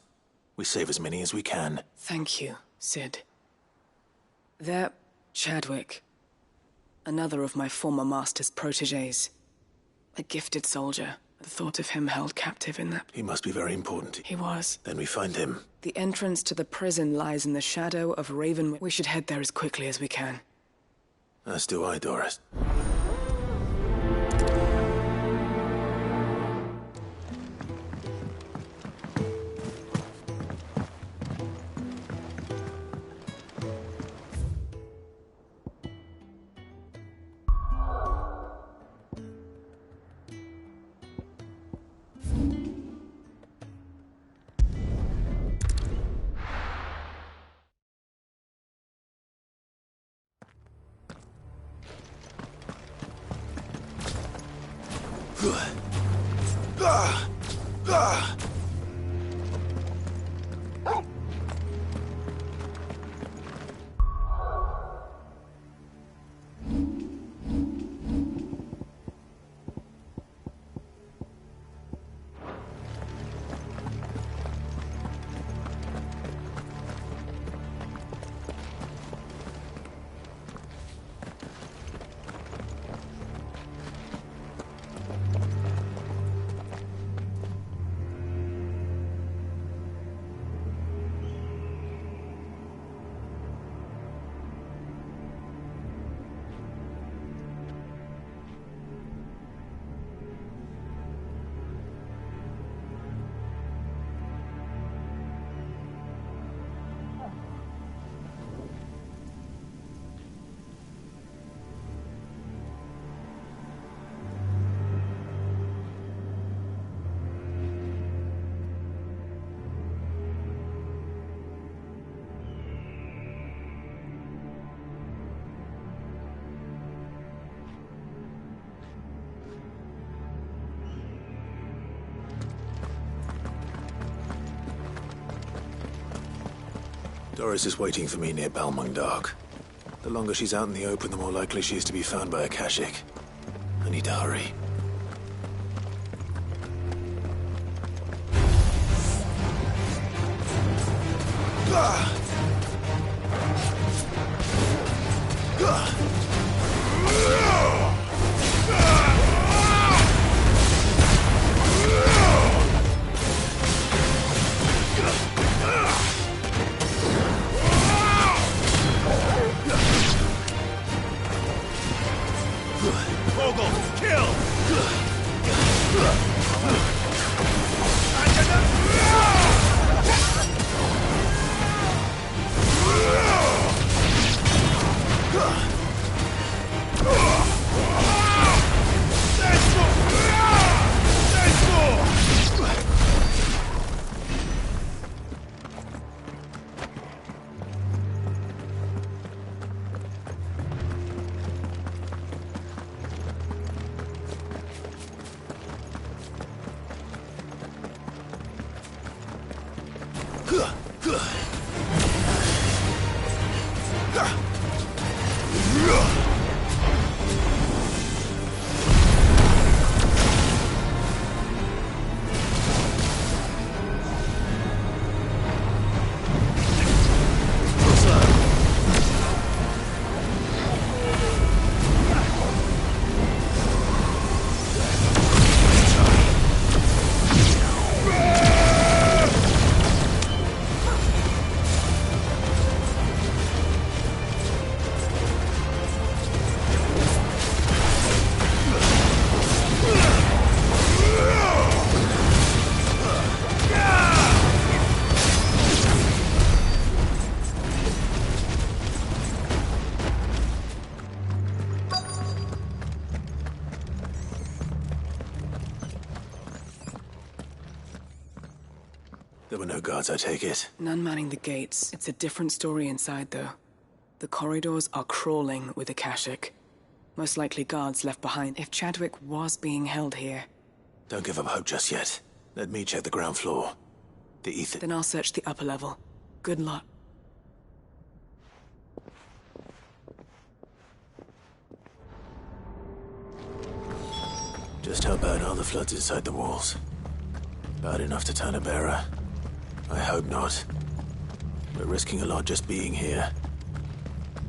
We save as many as we can. Thank you, Sid. There, Chadwick. Another of my former master's protégés. A gifted soldier. The thought of him held captive in that... He must be very important. He was. Then we find him. The entrance to the prison lies in the shadow of Ravenwood. We should head there as quickly as we can. As do I, Doris. Doris is waiting for me near Balmung Dark. The longer she's out in the open, the more likely she is to be found by Akashic. I need to hurry. There were no guards, I take it. None manning the gates. It's a different story inside, though. The corridors are crawling with Akashic. Most likely guards left behind if Chadwick was being held here. Don't give up hope just yet. Let me check the ground floor. The ether... Then I'll search the upper level. Good luck. Just how bad are the floods inside the walls? Bad enough to turn a bearer? I hope not. We're risking a lot just being here.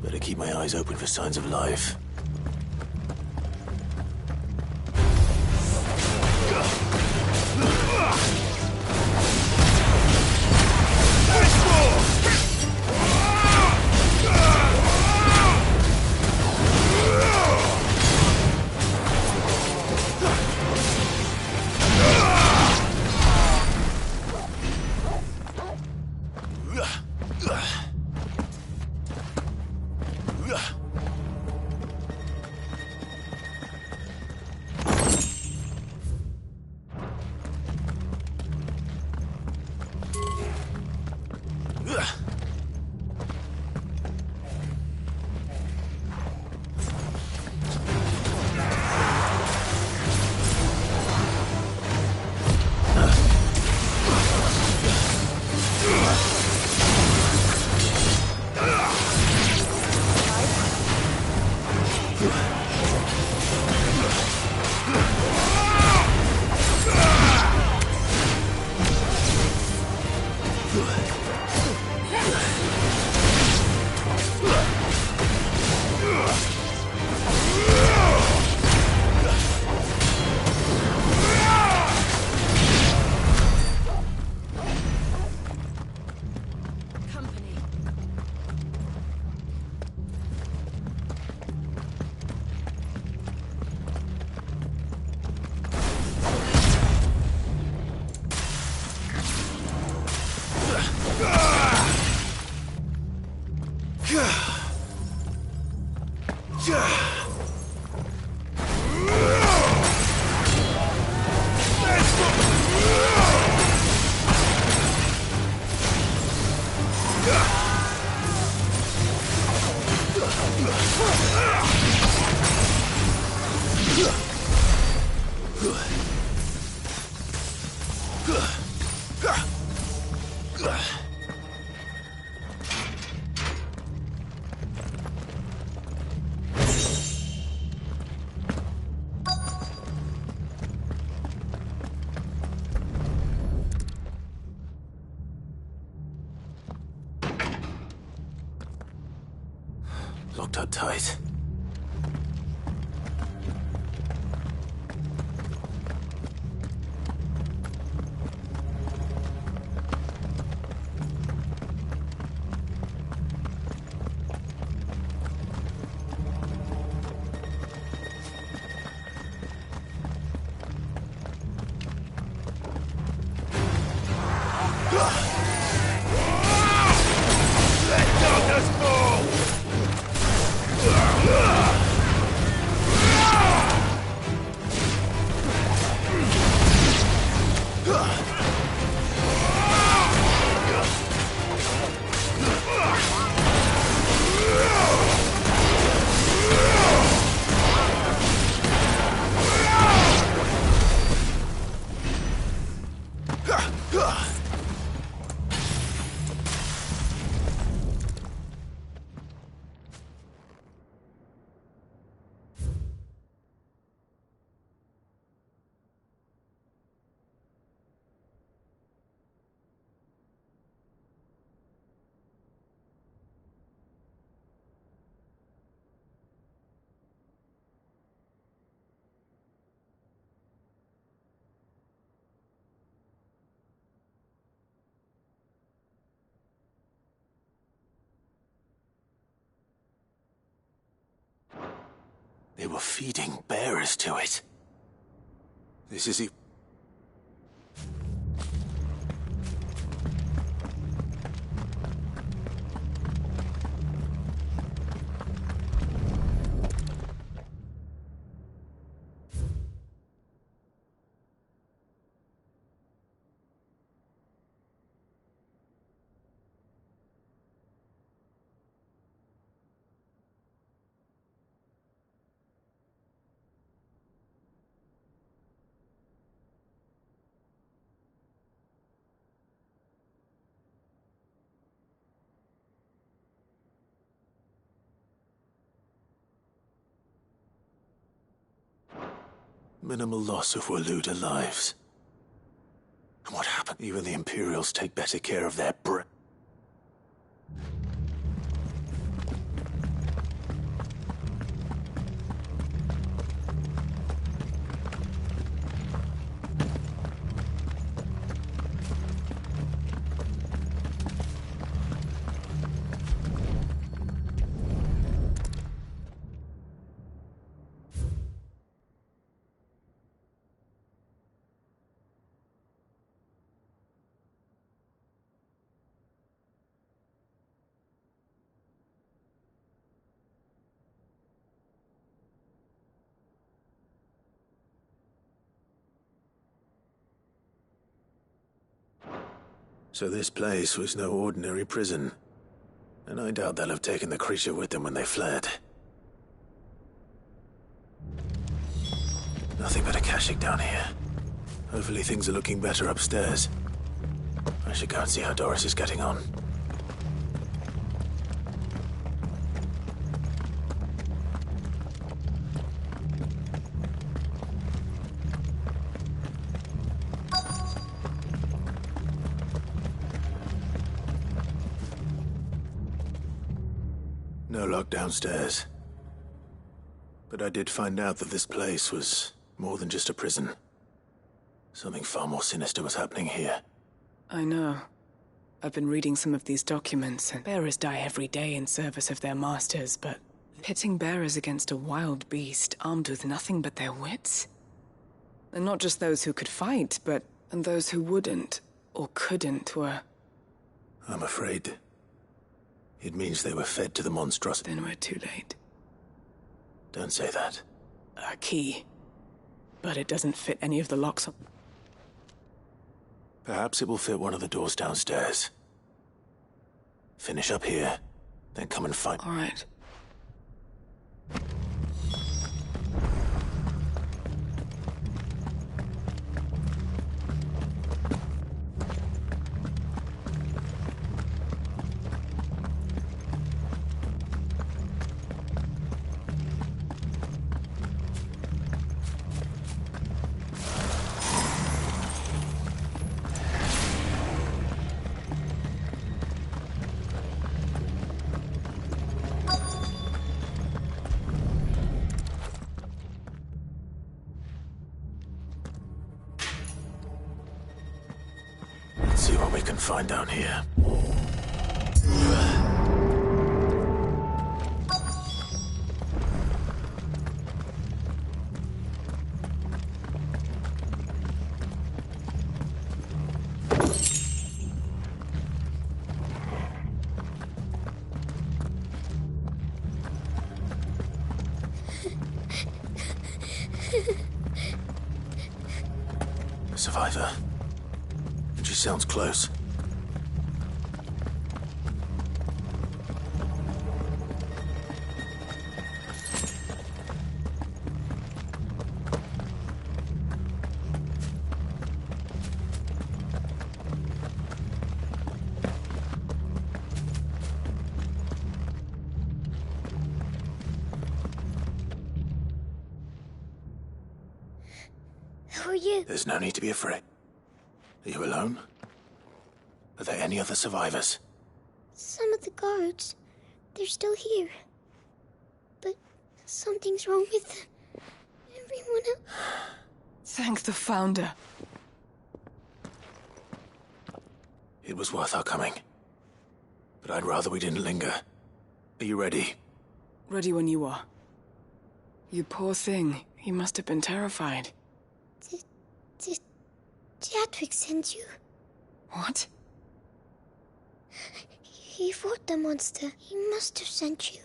Better keep my eyes open for signs of life. Locked up tight. Let darkness fall! They were feeding bearers to it. This is it. Minimal loss of Waluda lives. And what happened? Even the Imperials take better care of their So this place was no ordinary prison. And I doubt they'll have taken the creature with them when they fled. Nothing but a Kashyyyk down here. Hopefully things are looking better upstairs. I should go and see how Doris is getting on. No lock downstairs. But I did find out that this place was more than just a prison. Something far more sinister was happening here. I know. I've been reading some of these documents, and bearers die every day in service of their masters, but pitting bearers against a wild beast armed with nothing but their wits? And not just those who could fight, but and those who wouldn't, or couldn't, were... I'm afraid it means they were fed to the monstrosity. Then we're too late. Don't say that. A key. But it doesn't fit any of the locks on... Perhaps it will fit one of the doors downstairs. Finish up here, then come and find... All right. See what we can find down here. A survivor. She sounds close. Who are you? There's no need to be afraid. Are you alone? Are there any other survivors? Some of the guards. They're still here. But something's wrong with them. Everyone else... Thank the Founder. It was worth our coming. But I'd rather we didn't linger. Are you ready? Ready when you are. You poor thing. He must have been terrified. Did Chadwick send you? What? He fought the monster. He must have sent you.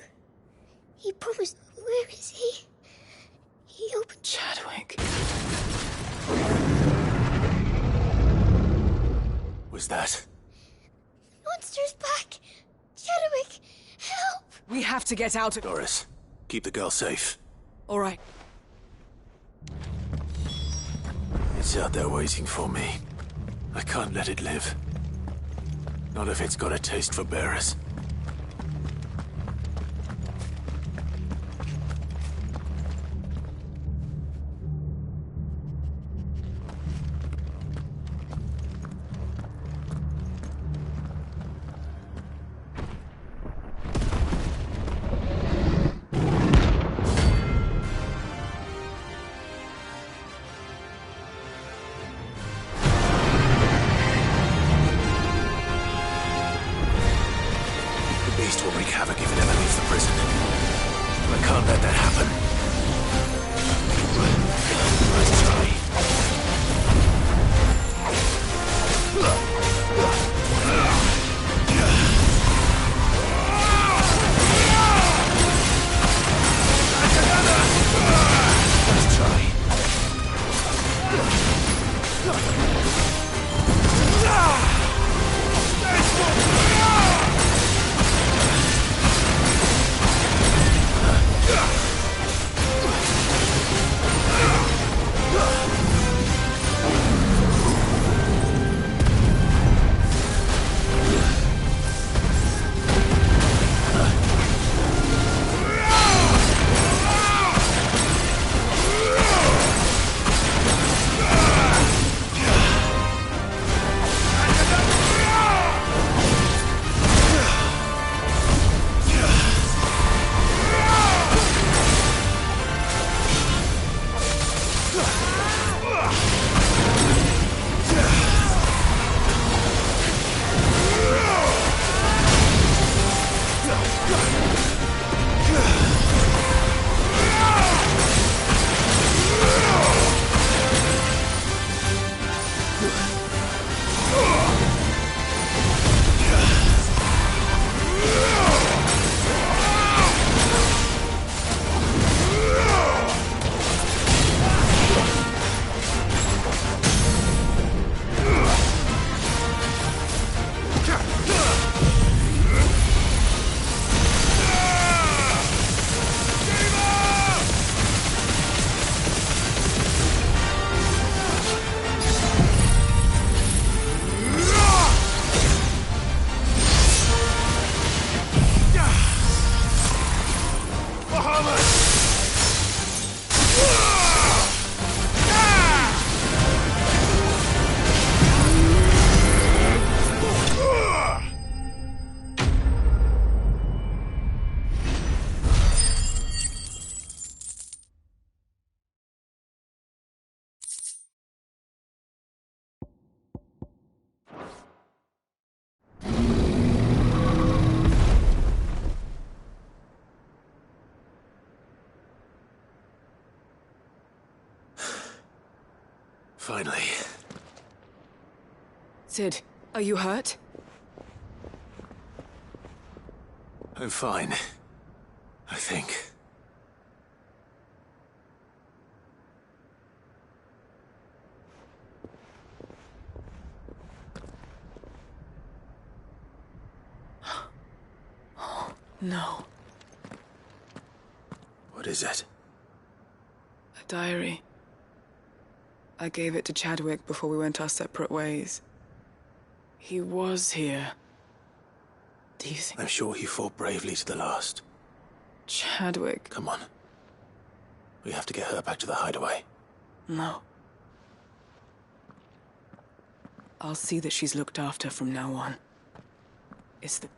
He promised. Where is he? He opened... Chadwick. Was that? Monster's back! Chadwick, help! We have to get out of... Doris, keep the girl safe. All right. It's out there waiting for me. I can't let it live. Not if it's got a taste for bearers. Finally. Cid, are you hurt? I'm fine. I think. No. What is it? A diary. I gave it to Chadwick before we went our separate ways. He was here. Do you think... I'm sure he fought bravely to the last. Chadwick... Come on. We have to get her back to the hideaway. No. I'll see that she's looked after from now on. It's the...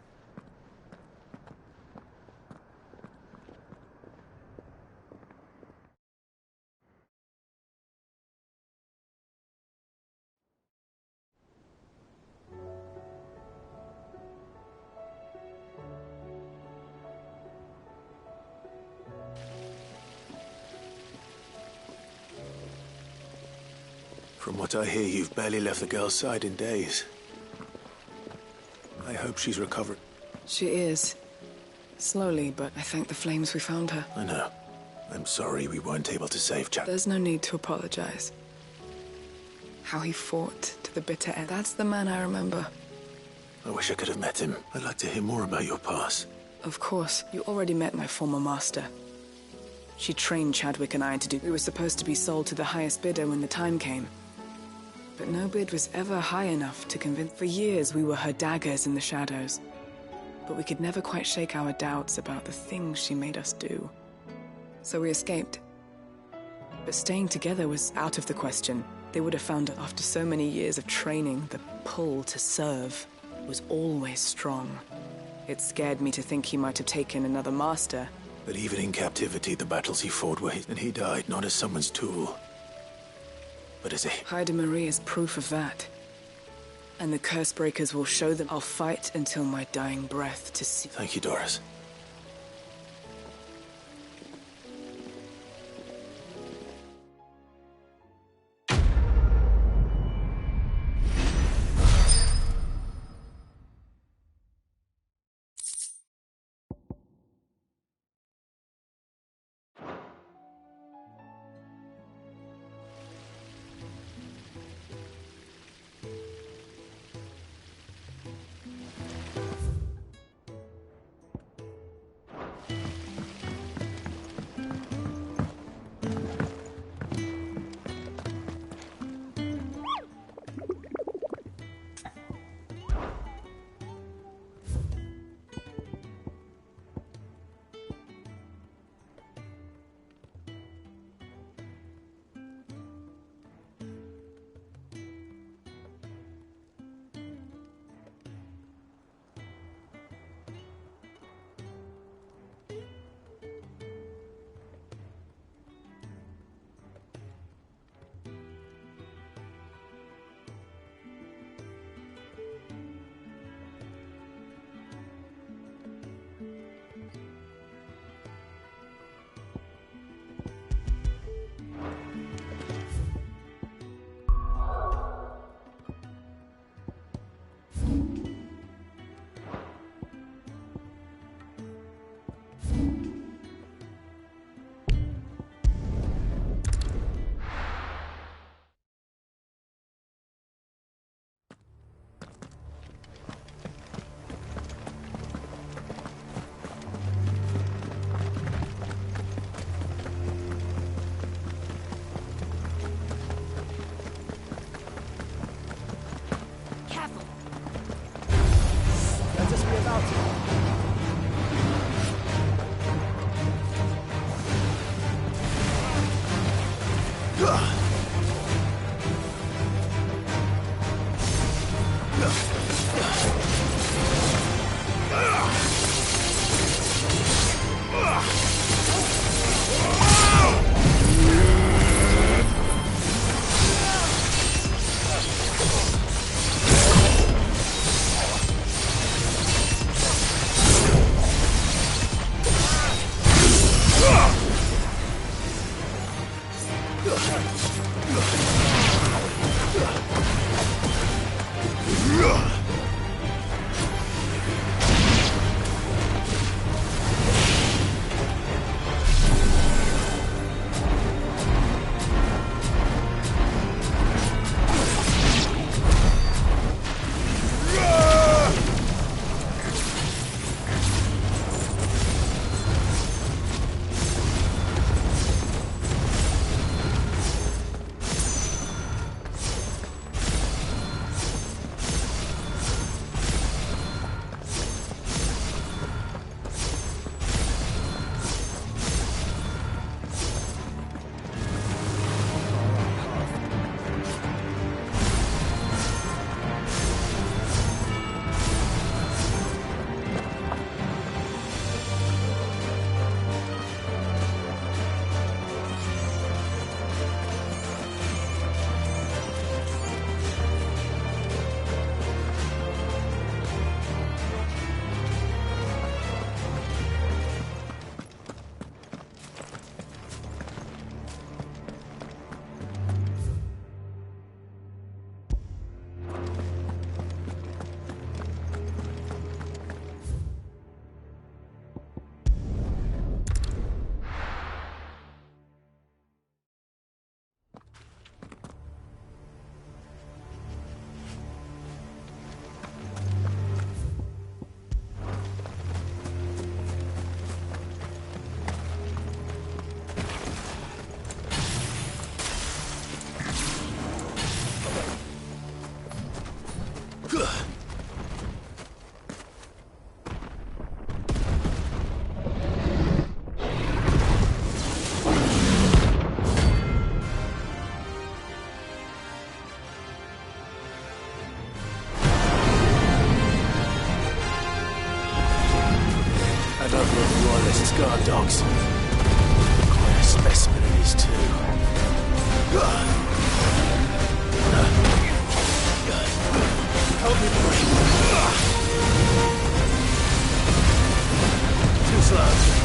From what I hear, you've barely left the girl's side in days. I hope she's recovered. She is. Slowly, but I thank the flames we found her. I know. I'm sorry we weren't able to save Jack. There's no need to apologize. How he fought to the bitter end. That's the man I remember. I wish I could have met him. I'd like to hear more about your past. Of course. You already met my former master. She trained Chadwick and I to do... We were supposed to be sold to the highest bidder when the time came. But no bid was ever high enough to convince... For years, we were her daggers in the shadows. But we could never quite shake our doubts about the things she made us do. So we escaped. But staying together was out of the question. They would have found after so many years of training, the pull to serve was always strong. It scared me to think he might have taken another master. But even in captivity, the battles he fought were his, and he died not as someone's tool, but as a... Hyde Marie is proof of that. And the Cursebreakers will show them. I'll fight until my dying breath to see... Thank you, Doris. Precious guard dogs. Quite a specimen it is, too. Help me breathe. Too slow.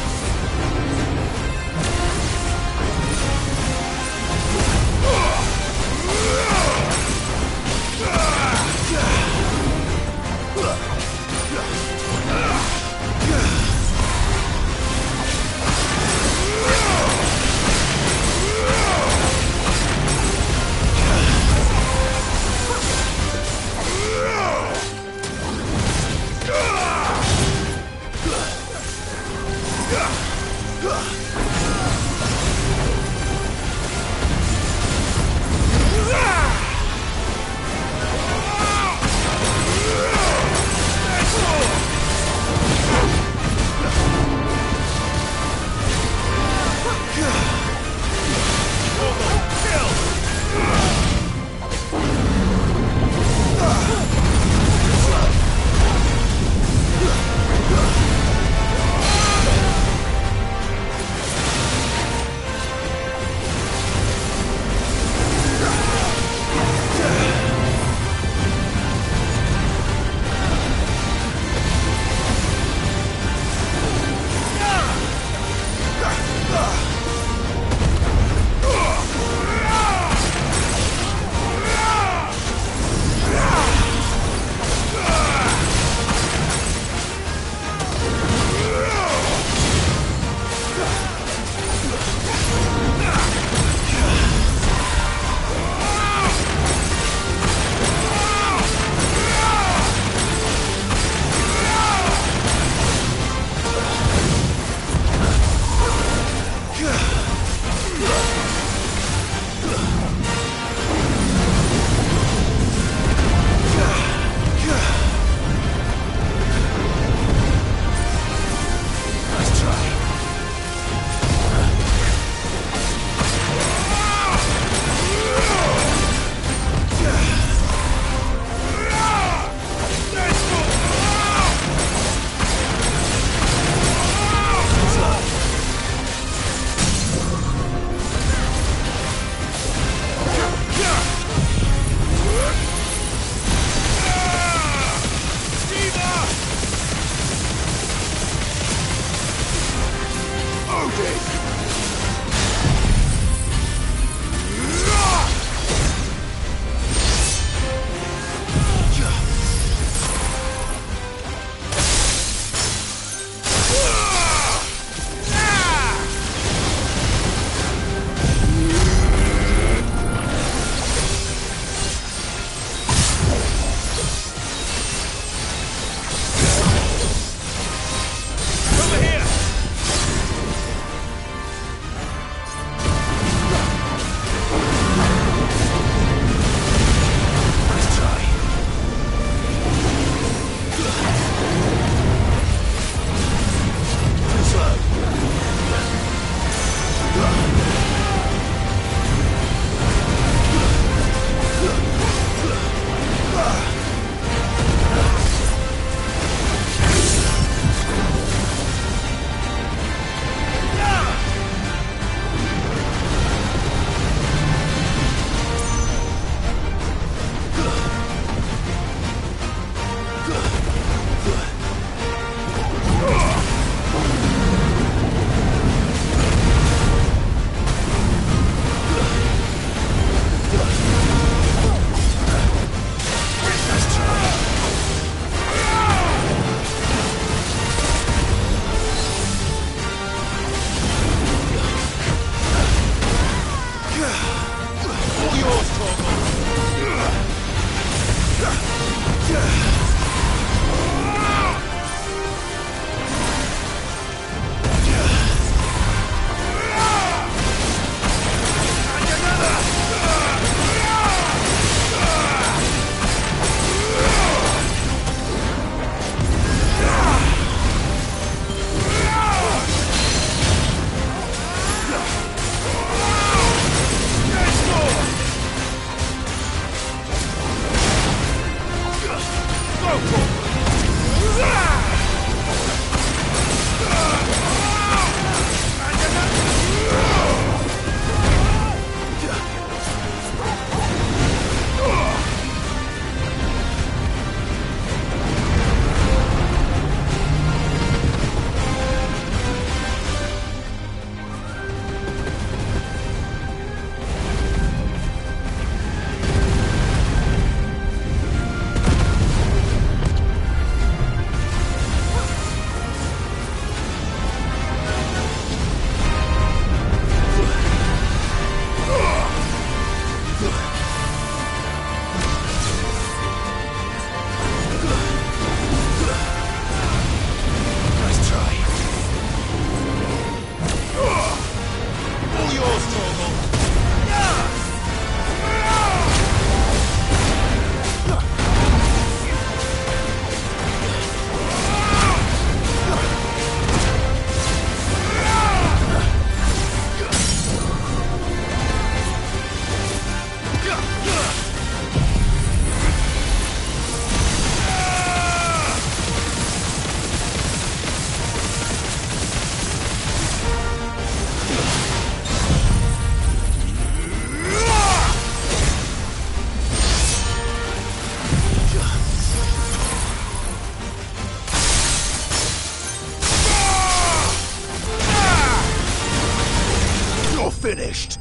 finished.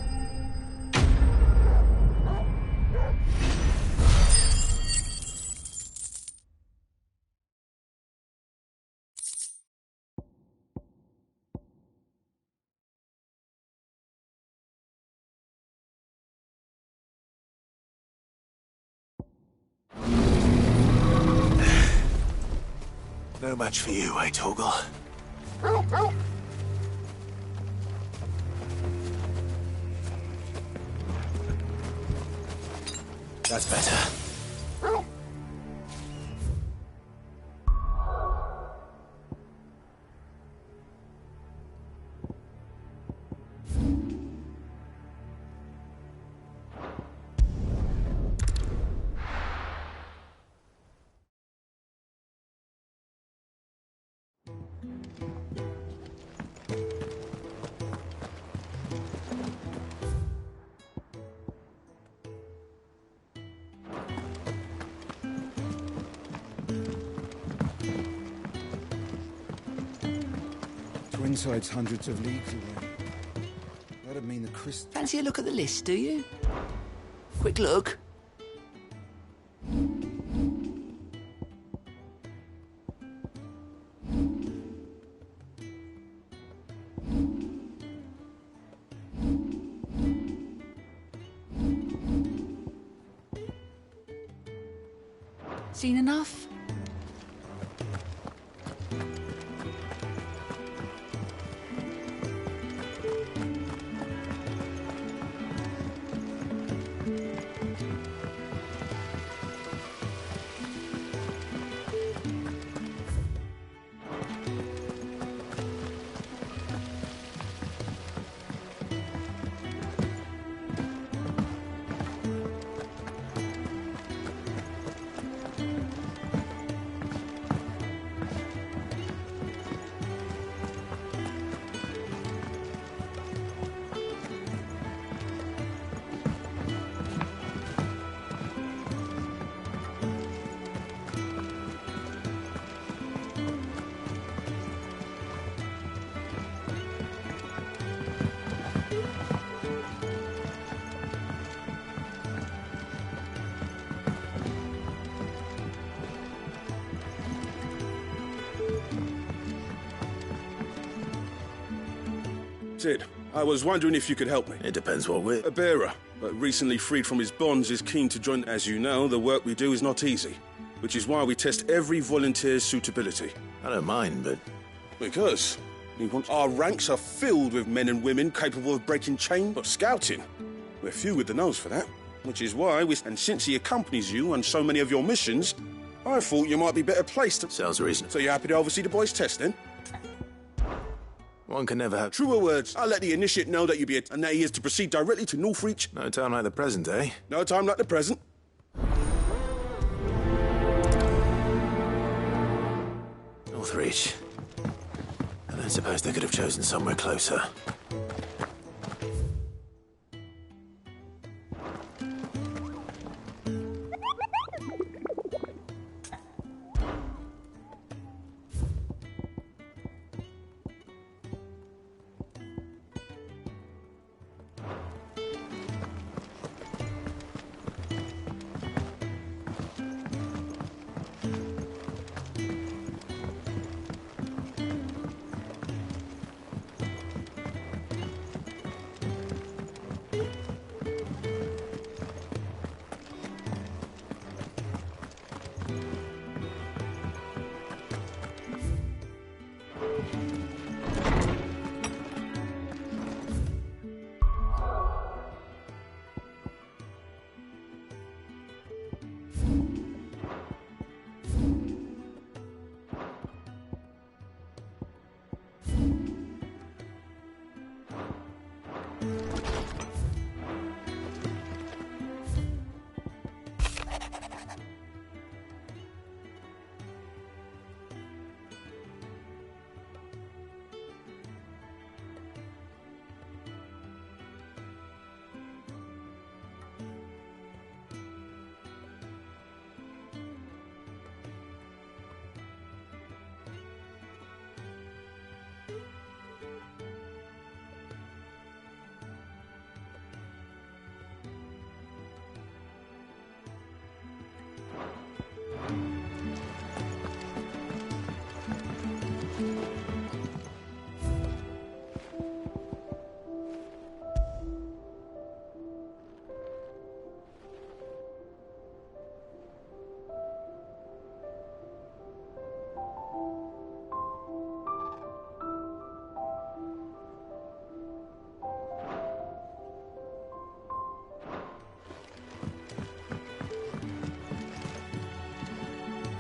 No match for you, eh, Torgal? That's better. Twinside's hundreds of leagues away. That'd mean the crystal... Fancy a look at the list, do you? Quick look. Seen enough? Sid, I was wondering if you could help me. It depends what we're... A bearer, but recently freed from his bonds, is keen to join. As you know, the work we do is not easy, which is why we test every volunteer's suitability. I don't mind, but... Because our ranks are filled with men and women capable of breaking chain, but scouting. We're few with the nose for that, which is why and since he accompanies you on so many of your missions, I thought you might be better placed to... Sounds reasonable. So you're happy to oversee the boys' test, then? One can never have... Truer words. I'll let the initiate know that and that he is to proceed directly to Northreach. No time like the present, eh? No time like the present. Northreach. I don't suppose they could have chosen somewhere closer.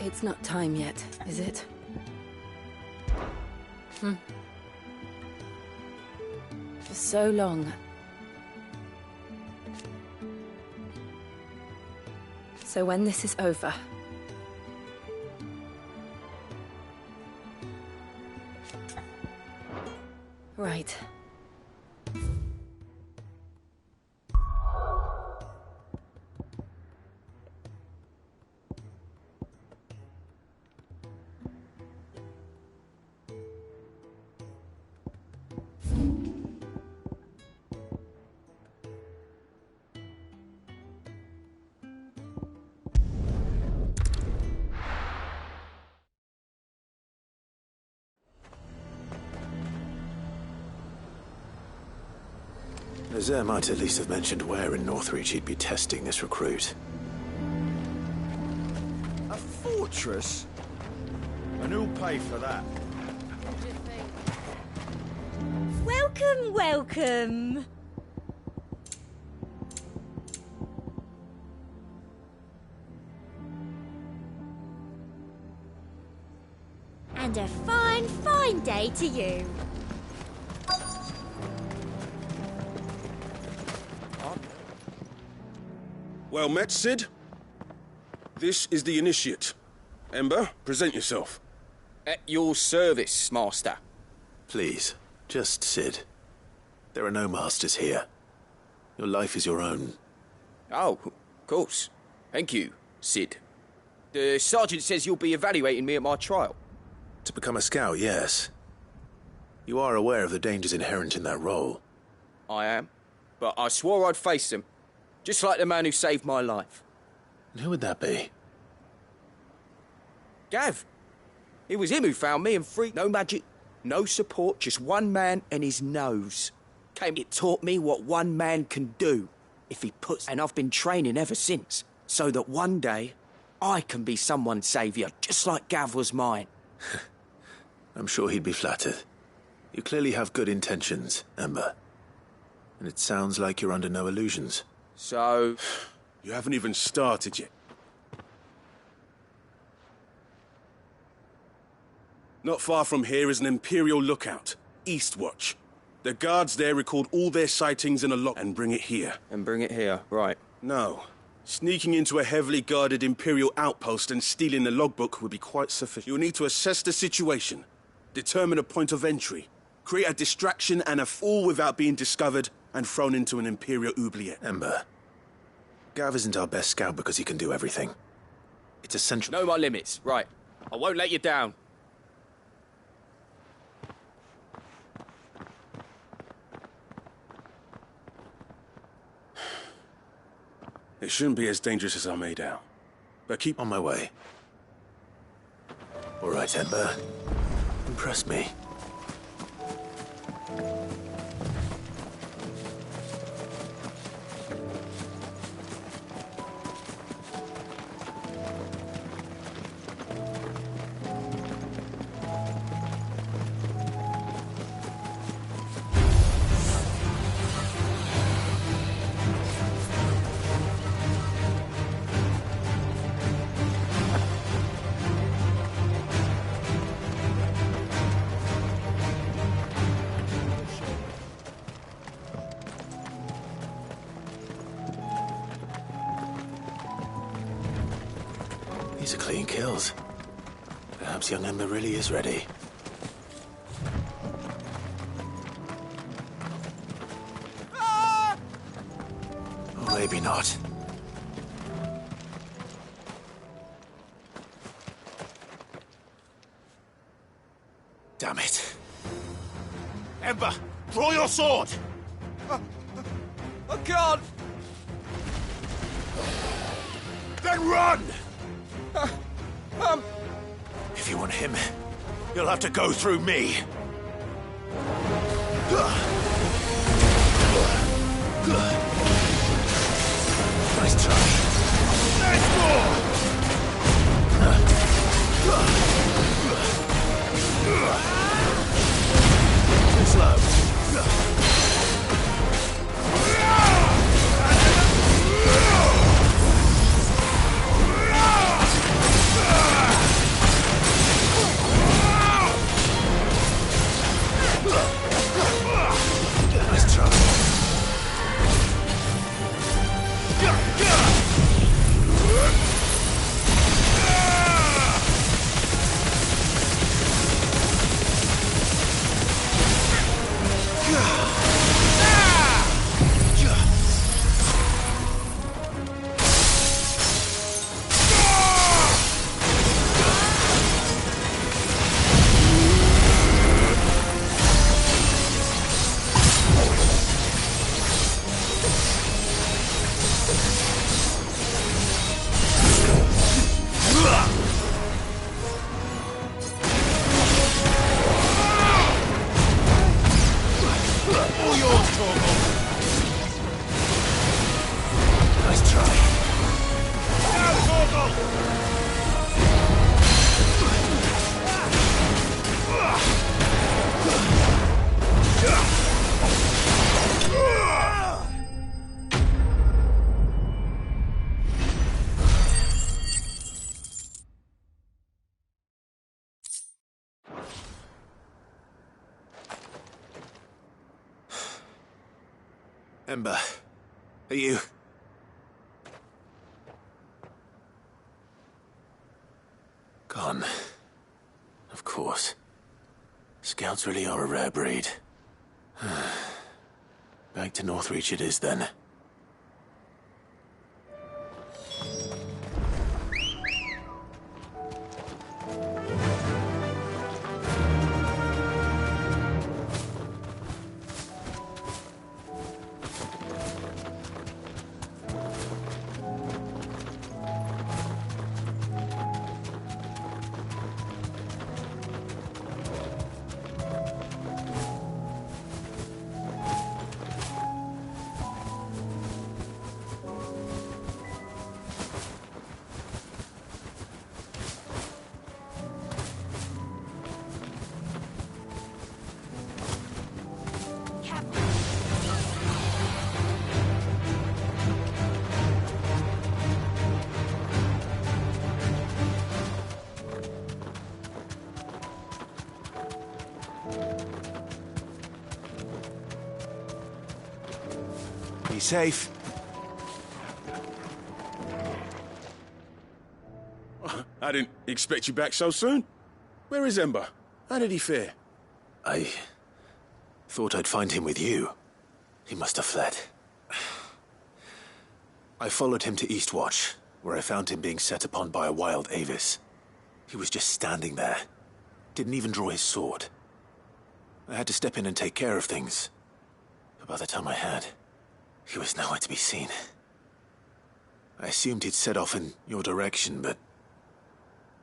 It's not time yet, is it? For so long. So when this is over... Right. Nazaire might at least have mentioned where in Northreach he'd be testing this recruit. A fortress? And who'll pay for that? Welcome, welcome. And a fine, fine day to you. Well met, Cid. This is the Initiate. Ember, present yourself. At your service, Master. Please, just Cid. There are no masters here. Your life is your own. Oh, of course. Thank you, Cid. The Sergeant says you'll be evaluating me at my trial. To become a scout, yes. You are aware of the dangers inherent in that role. I am. But I swore I'd face them. Just like the man who saved my life. And who would that be? Gav. It was him who found me and freed. No magic, no support, just one man and his nose. It taught me what one man can do if he puts... And I've been training ever since, so that one day I can be someone's saviour, just like Gav was mine. I'm sure he'd be flattered. You clearly have good intentions, Ember. And it sounds like you're under no illusions. So... You haven't even started yet. Not far from here is an Imperial lookout, Eastwatch. The guards there record all their sightings in a log and bring it here. And bring it here, right. No. Sneaking into a heavily guarded Imperial outpost and stealing the logbook would be quite sufficient. You'll need to assess the situation, determine a point of entry, create a distraction and a fall without being discovered and thrown into an Imperial oubliette. Ember, Gav isn't our best scout because he can do everything. It's essential... Know my limits, right. I won't let you down. It shouldn't be as dangerous as I made out. But keep on my way. All right, Ember. Impress me. These are clean kills. Perhaps young Ember really is ready. Or maybe not. Damn it. Ember, draw your sword! I can't! Then run! If you want him, you'll have to go through me. Nice try. There's more! Too slow. Ember, are you... Gone. Of course. Scouts really are a rare breed. Back to Northreach it is, then. Be safe. I didn't expect you back so soon. Where is Ember? How did he fare? I thought I'd find him with you. He must have fled. I followed him to Eastwatch, where I found him being set upon by a wild Avis. He was just standing there. Didn't even draw his sword. I had to step in and take care of things. But by the time I had, he was nowhere to be seen. I assumed he'd set off in your direction, but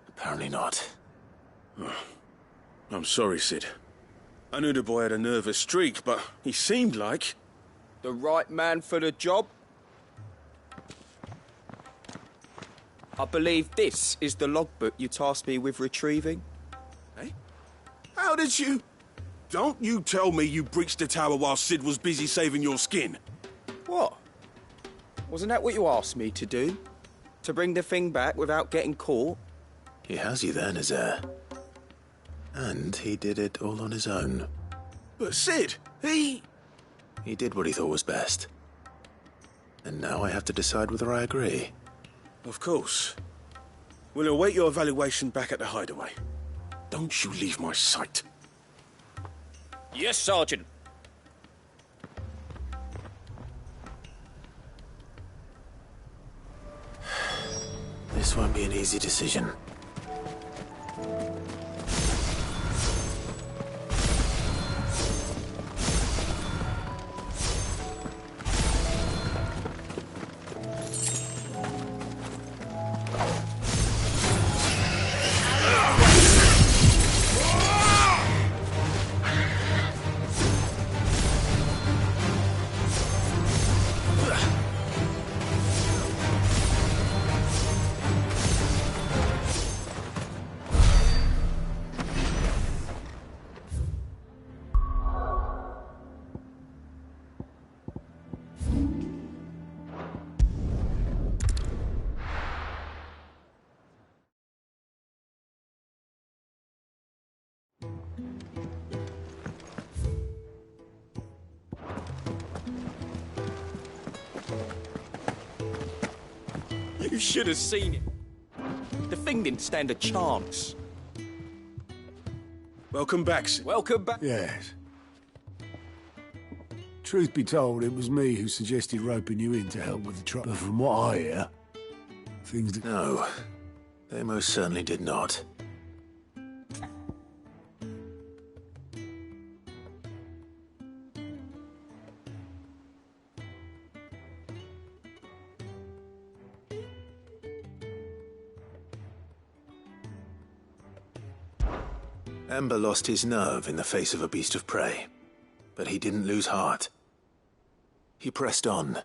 apparently not. I'm sorry, Sid. I knew the boy had a nervous streak, but he seemed like... The right man for the job? I believe this is the logbook you tasked me with retrieving. Eh? How did you... Don't you tell me you breached the tower while Sid was busy saving your skin. What? Wasn't that what you asked me to do? To bring the thing back without getting caught? He has you there, Nazair. And he did it all on his own. But Sid, he did what he thought was best. And now I have to decide whether I agree. Of course. We'll await your evaluation back at the hideaway. Don't you leave my sight. Yes, Sergeant. This won't be an easy decision. You should have seen it. The thing didn't stand a chance. Welcome back, Sid. Welcome back. Yes. Truth be told, it was me who suggested roping you in to help with the trouble. But from what I hear, things... No, they most certainly did not. Ember lost his nerve in the face of a beast of prey, but he didn't lose heart. He pressed on,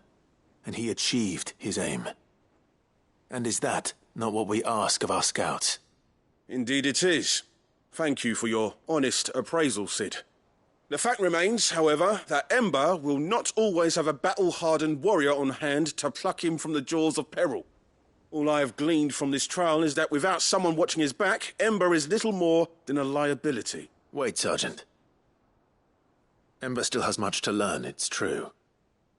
and he achieved his aim. And is that not what we ask of our scouts? Indeed it is. Thank you for your honest appraisal, Sid. The fact remains, however, that Ember will not always have a battle-hardened warrior on hand to pluck him from the jaws of peril. All I have gleaned from this trial is that without someone watching his back, Ember is little more than a liability. Wait, Sergeant. Ember still has much to learn, it's true.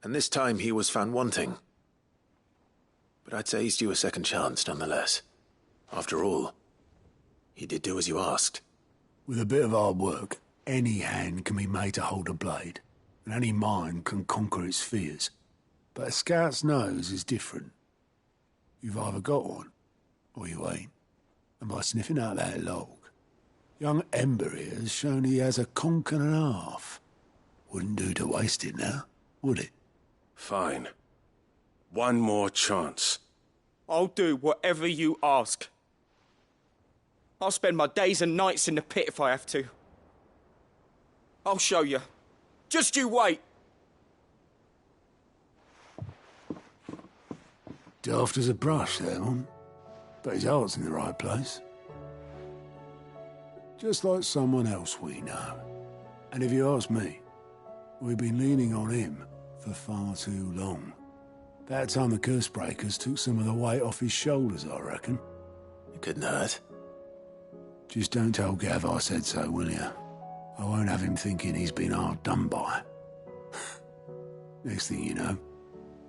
And this time he was found wanting. But I'd say he's due a second chance, nonetheless. After all, he did do as you asked. With a bit of hard work, any hand can be made to hold a blade, and any mind can conquer its fears. But a scout's nose is different. You've either got one, or you ain't. And by sniffing out that log, young Ember here has shown he has a conch and a half. Wouldn't do to waste it now, would it? Fine. One more chance. I'll do whatever you ask. I'll spend my days and nights in the pit if I have to. I'll show you. Just you wait. Daft as a brush, that one. But his heart's in the right place. Just like someone else we know. And if you ask me, we've been leaning on him for far too long. That time the curse breakers took some of the weight off his shoulders, I reckon. It couldn't hurt. Just don't tell Gav I said so, will you? I won't have him thinking he's been hard done by. Next thing you know,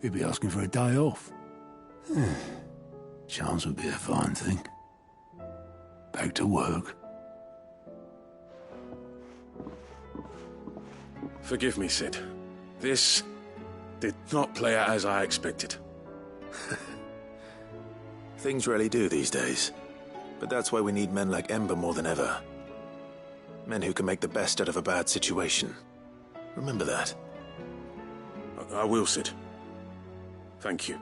he'll be asking for a day off. Chance would be a fine thing. Back to work. Forgive me, Sid. This did not play out as I expected. Things rarely do these days. But that's why we need men like Ember more than ever. Men who can make the best out of a bad situation. Remember that. I will, Sid. Thank you.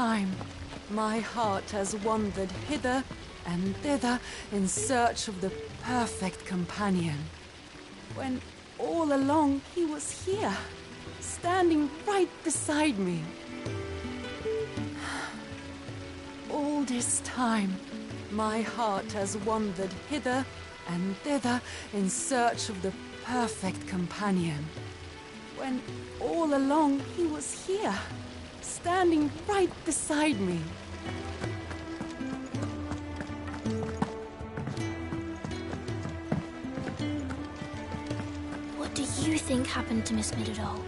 time, my heart has wandered hither and thither in search of the perfect companion. When all along he was here, standing right beside me. All this time, my heart has wandered hither and thither in search of the perfect companion. When all along he was here, standing right beside me. What do you think happened to Miss Middledall?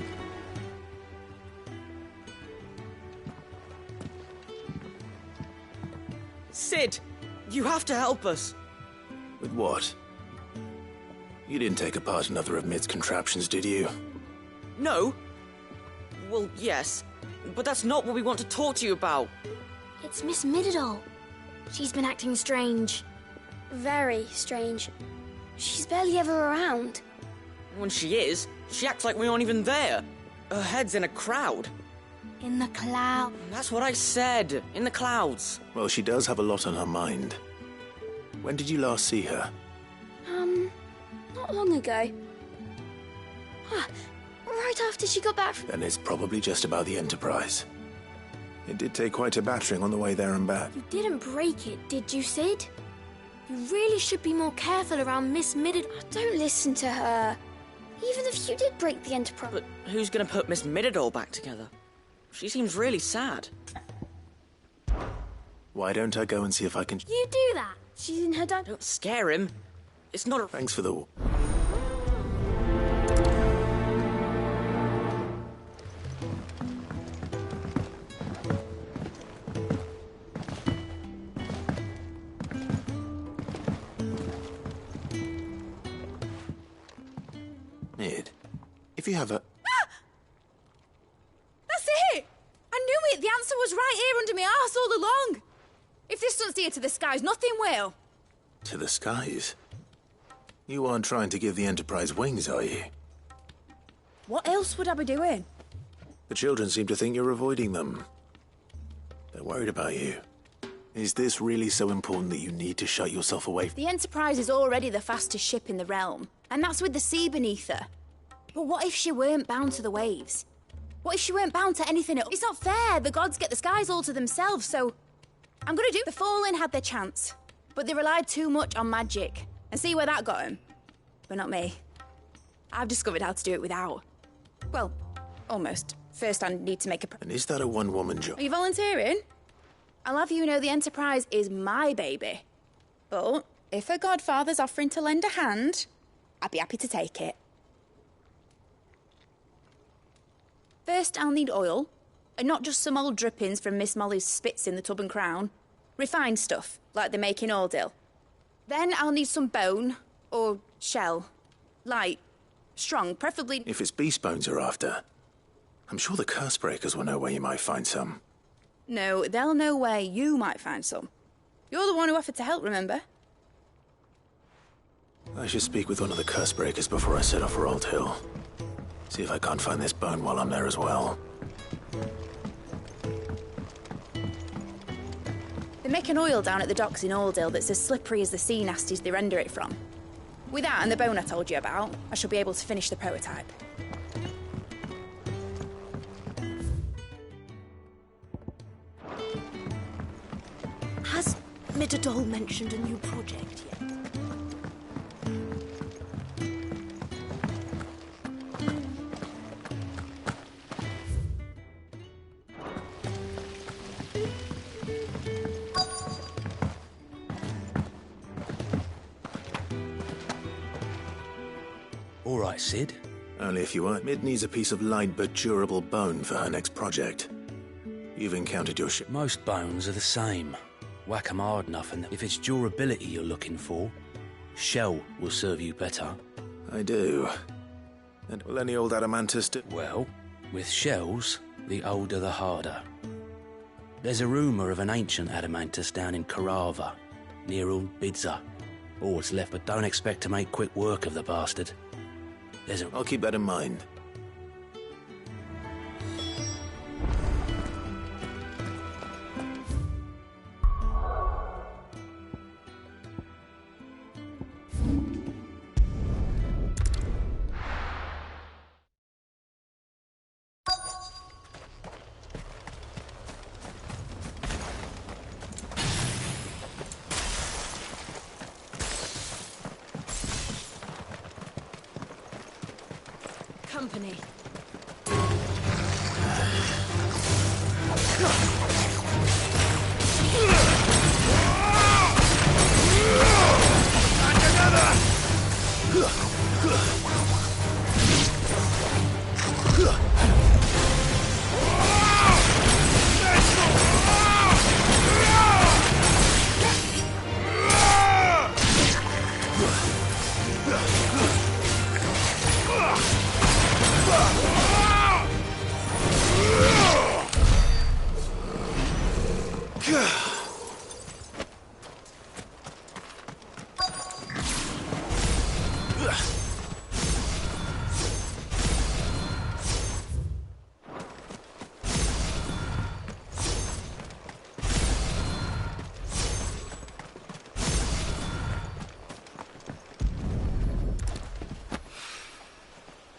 Sid, you have to help us. With what? You didn't take apart another of Mid's contraptions, did you? No. Well, yes. But that's not what we want to talk to you about. It's Miss Middledall. She's been acting strange. Very strange. She's barely ever around. When she is, she acts like we aren't even there. Her head's in a crowd. In the cloud. That's what I said. In the clouds. Well, she does have a lot on her mind. When did you last see her? Not long ago. Right after she got back from... Then it's probably just about the Enterprise. It did take quite a battering on the way there and back. You didn't break it, did you, Sid? You really should be more careful around Miss Middledall. Don't listen to her. Even if you did break the Enterprise. But who's going to put Miss Middledall back together? She seems really sad. Why don't I go and see if I can... You do that. She's in her dad... Don't scare him. It's not a... Thanks for the... Mid, if you have a... That's it! I knew it! The answer was right here under my arse all along! If this doesn't steer to the skies, nothing will. To the skies? You aren't trying to give the Enterprise wings, are you? What else would I be doing? The children seem to think you're avoiding them. They're worried about you. Is this really so important that you need to shut yourself away? The Enterprise is already the fastest ship in the realm, and that's with the sea beneath her. But what if she weren't bound to the waves? What if she weren't bound to anything else? It's not fair. The gods get the skies all to themselves, so... I'm gonna do... The Fallen had their chance, but they relied too much on magic. And see where that got them? But not me. I've discovered how to do it without. Well, almost. First, I need to make a... And is that a one-woman job? Are you volunteering? I'll have you know the Enterprise is my baby. But if her godfather's offering to lend a hand, I'd be happy to take it. First, I'll need oil, and not just some old drippings from Miss Molly's spits in the Tub and Crown. Refined stuff, like they make in Ordill. Then I'll need some bone, or shell. Light, strong, preferably... If it's beast bones you're after, I'm sure the Curse Breakers will know where you might find some. No, they'll know where you might find some. You're the one who offered to help, remember? I should speak with one of the Curse Breakers before I set off for Old Hill. See if I can't find this bone while I'm there as well. They make an oil down at the docks in Ordill that's as slippery as the sea nasties they render it from. With that and the bone I told you about, I shall be able to finish the prototype. Has Middledall mentioned a new project yet? All right, Sid. Only if you want. Mid needs a piece of light but durable bone for her next project. You've encountered your ship. Most bones are the same. Whack 'em hard enough, and if it's durability you're looking for, shell will serve you better. I do. And will any old adamantus do? Well, with shells, the older the harder. There's a rumour of an ancient adamantus down in Karava, near Old Bidza. All what's left, but don't expect to make quick work of the bastard. I'll keep that in mind. company.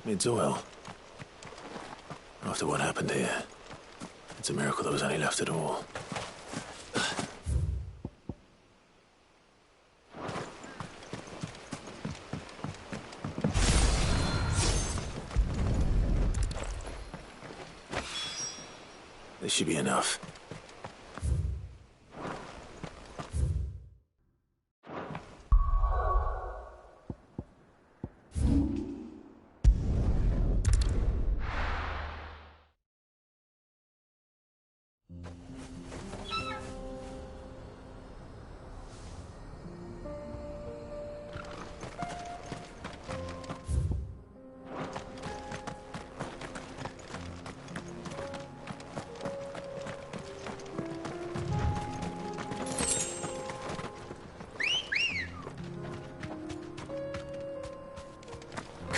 It's oil. After what happened here, it's a miracle there was any left at all. This should be enough.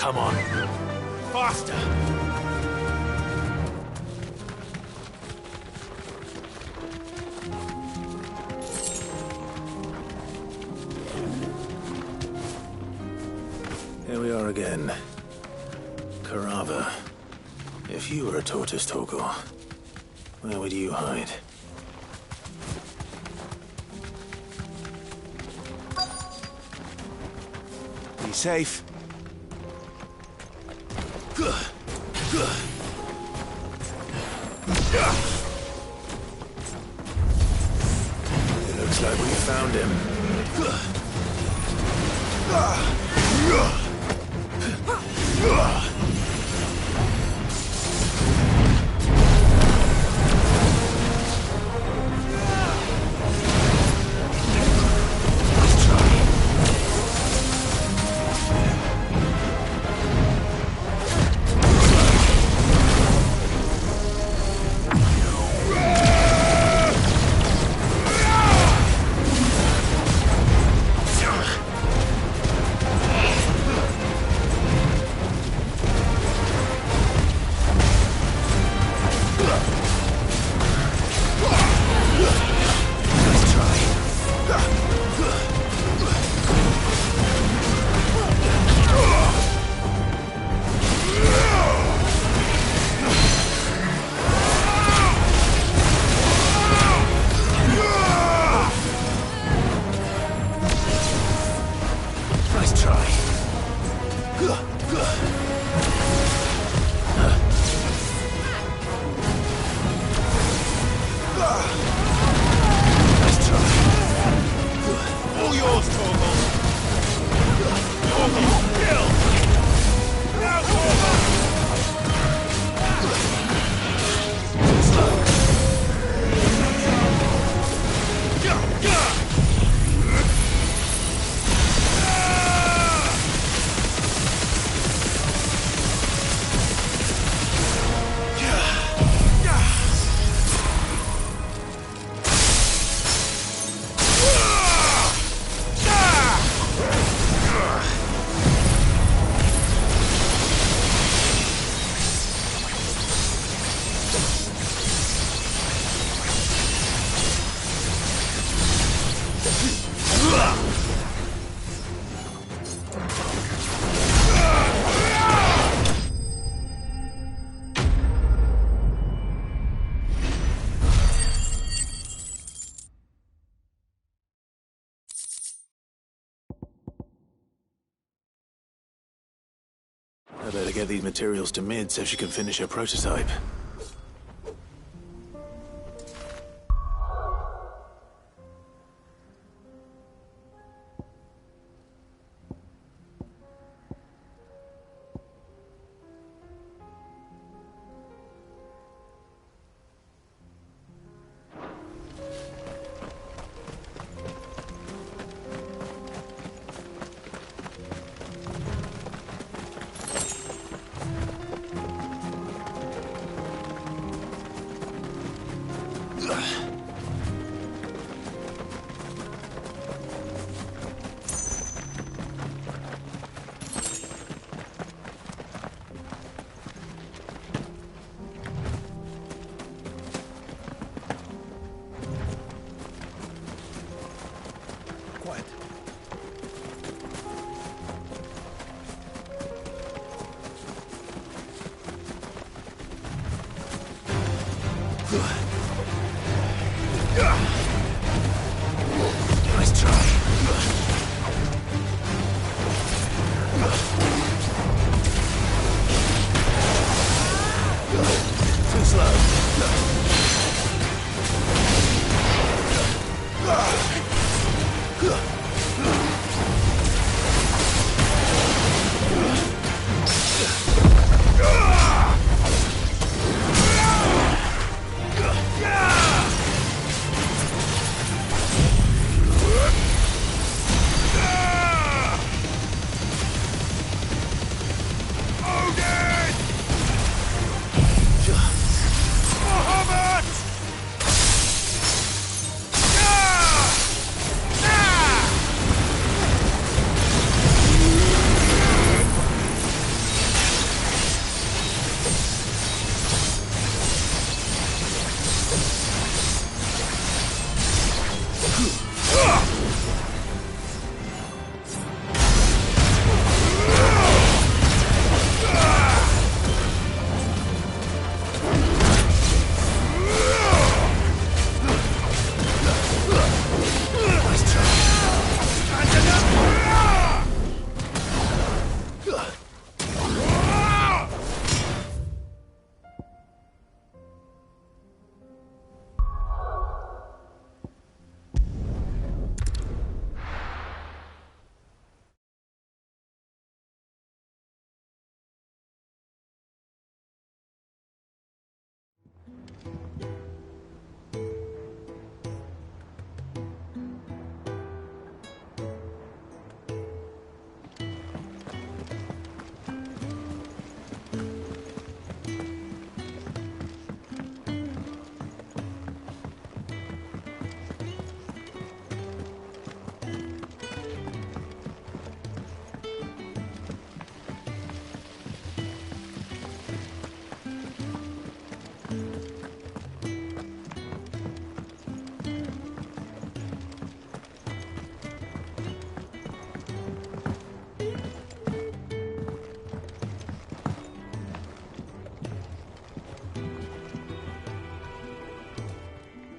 Come on. Faster! Here we are again. Carava. If you were a tortoise, Torgor, where would you hide? Be safe. It looks like we found him. I better get these materials to Mid so she can finish her prototype. Nice try. Too slow.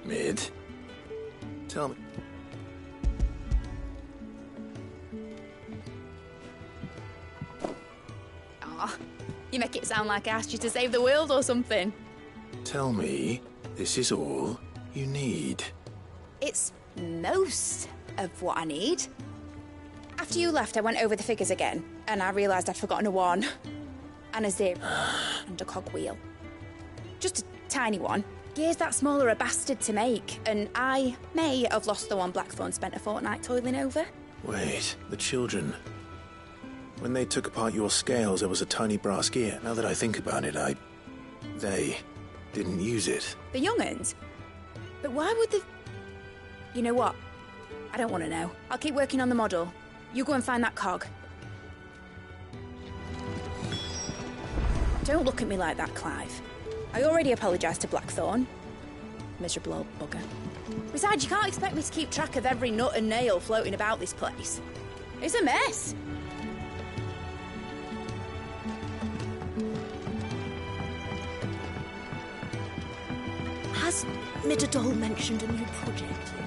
Mid, tell me. Aw, you make it sound like I asked you to save the world or something. Tell me, this is all you need. It's most of what I need. After you left, I went over the figures again, and I realised I'd forgotten a 1, and a 0, and a cogwheel. Just a tiny one. Gears that small are a bastard to make, and I may have lost the one Blackthorn spent a fortnight toiling over. Wait, the children. When they took apart your scales, there was a tiny brass gear. Now that I think about it, they didn't use it. The young'uns? But why would the... You know what? I don't want to know. I'll keep working on the model. You go and find that cog. Don't look at me like that, Clive. I already apologised to Blackthorn. Miserable old bugger. Besides, you can't expect me to keep track of every nut and nail floating about this place. It's a mess. Has Midadol mentioned a new project yet?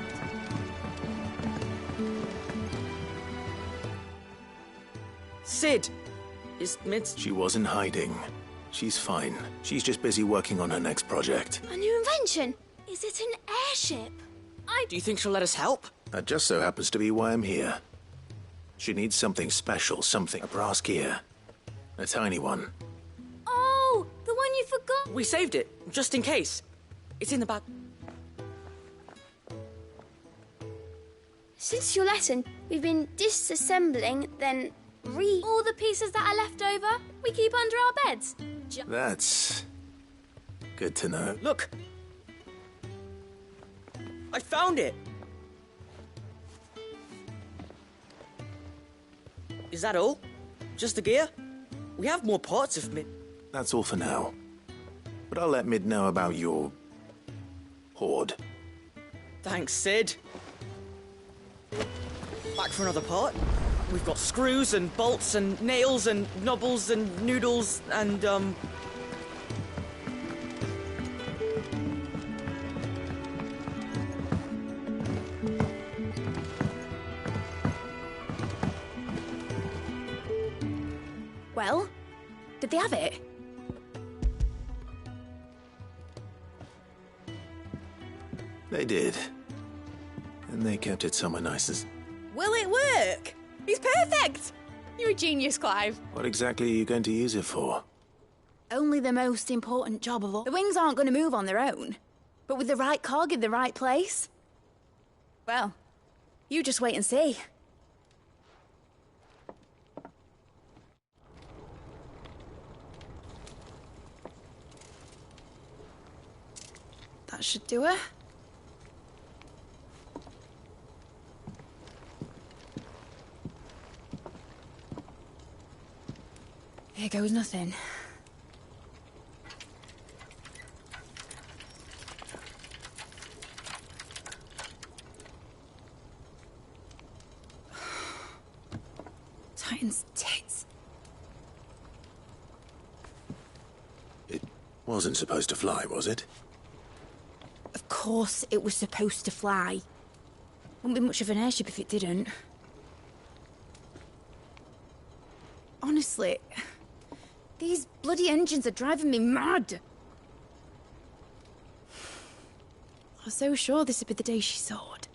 Sid! Is Mid's... She wasn't hiding. She's fine. She's just busy working on her next project. A new invention? Is it an airship? Do you think she'll let us help? That just so happens to be why I'm here. She needs something special, a brass gear. A tiny one. Oh, the one you forgot. We saved it, just in case. It's in the bag. Since your lesson, we've been disassembling, then all the pieces that are left over, we keep under our beds. That's good to know. Look! I found it! Is that all? Just the gear? We have more parts of Mid. That's all for now. But I'll let Mid know about your hoard. Thanks, Sid. Back for another part. We've got screws and bolts and nails and knobbles and noodles and, Well, did they have it? They did. And they kept it somewhere nice as... Will it work? He's perfect! You're a genius, Clive. What exactly are you going to use it for? Only the most important job of all. The wings aren't going to move on their own. But with the right cog in the right place... Well, you just wait and see. That should do it. Here goes nothing. Titan's tits. It wasn't supposed to fly, was it? Of course it was supposed to fly. Wouldn't be much of an airship if it didn't. Honestly, these bloody engines are driving me mad. I was so sure this would be the day she soared.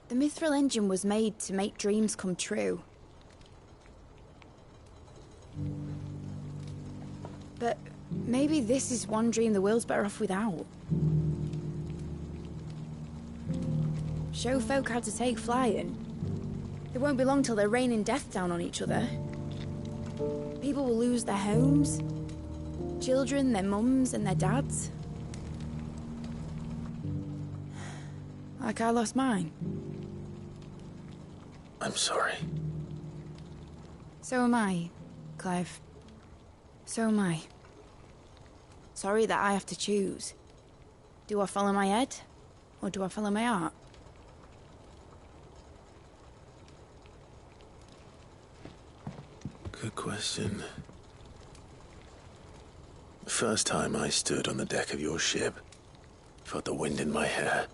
The Mithril engine was made to make dreams come true. But maybe this is one dream the world's better off without. Show folk how to take flying. It won't be long till they're raining death down on each other. People will lose their homes. Children, their mums and their dads. Like I lost mine. I'm sorry. So am I, Clive. So am I. Sorry that I have to choose. Do I follow my head, or do I follow my heart? Good question. The first time I stood on the deck of your ship, felt the wind in my hair.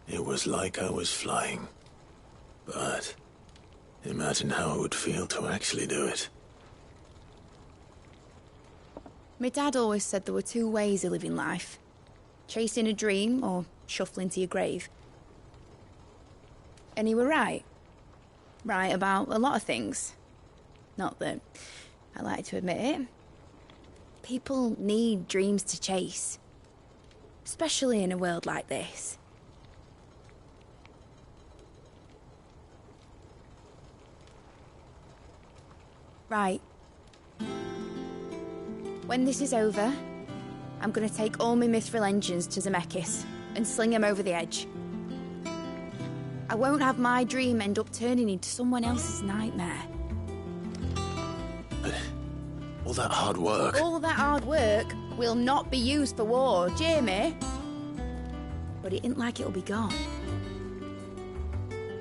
It was like I was flying. But imagine how it would feel to actually do it. My dad always said there were two ways of living life. Chasing a dream or shuffling to your grave. And he were right. Right about a lot of things. Not that I like to admit it. People need dreams to chase. Especially in a world like this. Right. When this is over, I'm gonna take all my Mithril engines to Zemeckis and sling them over the edge. I won't have my dream end up turning into someone else's nightmare. But all that hard work... All that hard work will not be used for war, Jamie. But it ain't like it'll be gone.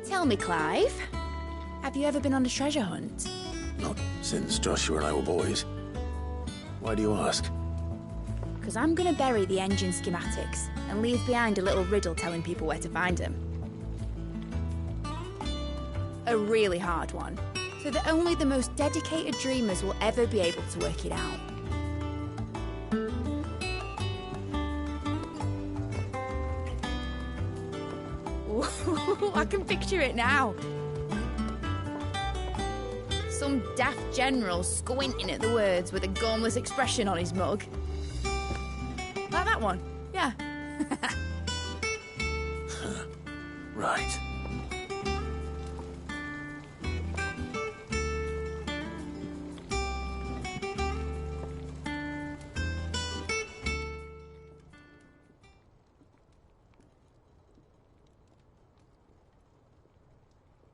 Tell me, Clive, have you ever been on a treasure hunt? Not since Joshua and I were boys. Why do you ask? Because I'm gonna bury the engine schematics and leave behind a little riddle telling people where to find them. A really hard one. So that only the most dedicated dreamers will ever be able to work it out. Ooh, I can picture it now. Some daft general squinting at the words with a gormless expression on his mug. Like that one, yeah. Right.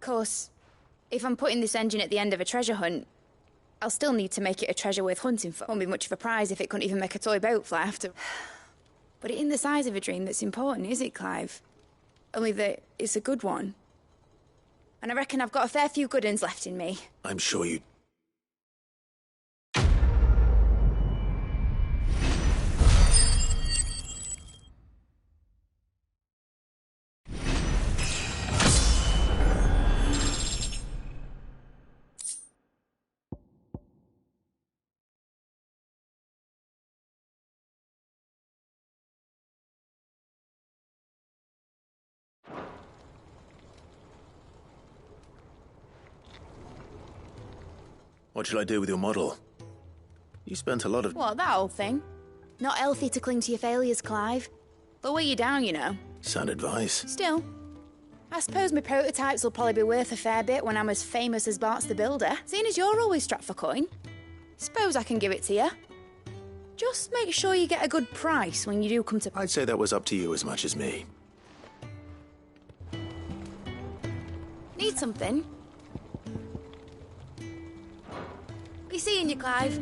Of course, if I'm putting this engine at the end of a treasure hunt, I'll still need to make it a treasure worth hunting for. Won't be much of a prize if it couldn't even make a toy boat fly after. But it ain't the size of a dream that's important, is it, Clive? Only that it's a good one. And I reckon I've got a fair few good uns left in me. I'm sure you... What shall I do with your model? You spent a lot of... What, that old thing? Not healthy to cling to your failures, Clive. They'll weigh you down, you know. Sound advice. Still, I suppose my prototypes will probably be worth a fair bit when I'm as famous as Bart's the Builder. Seeing as you're always strapped for coin, suppose I can give it to you. Just make sure you get a good price when you do come to... I'd say that was up to you as much as me. Need something? Be seeing you, Clive.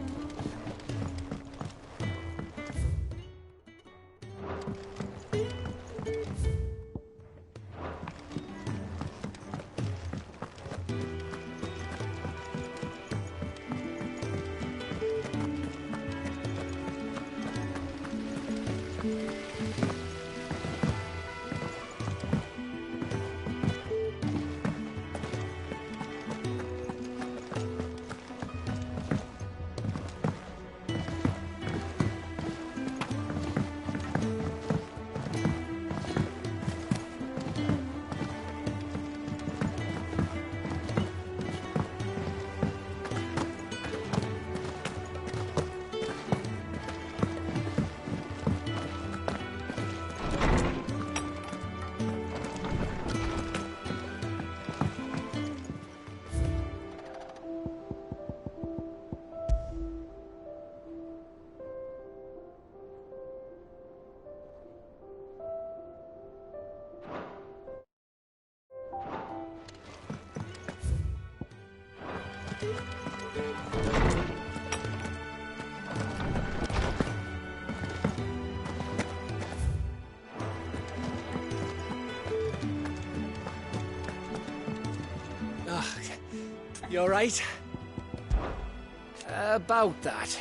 You all right? About that.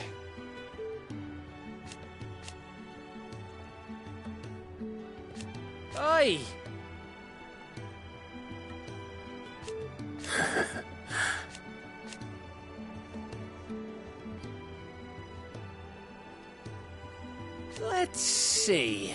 Oi! Let's see.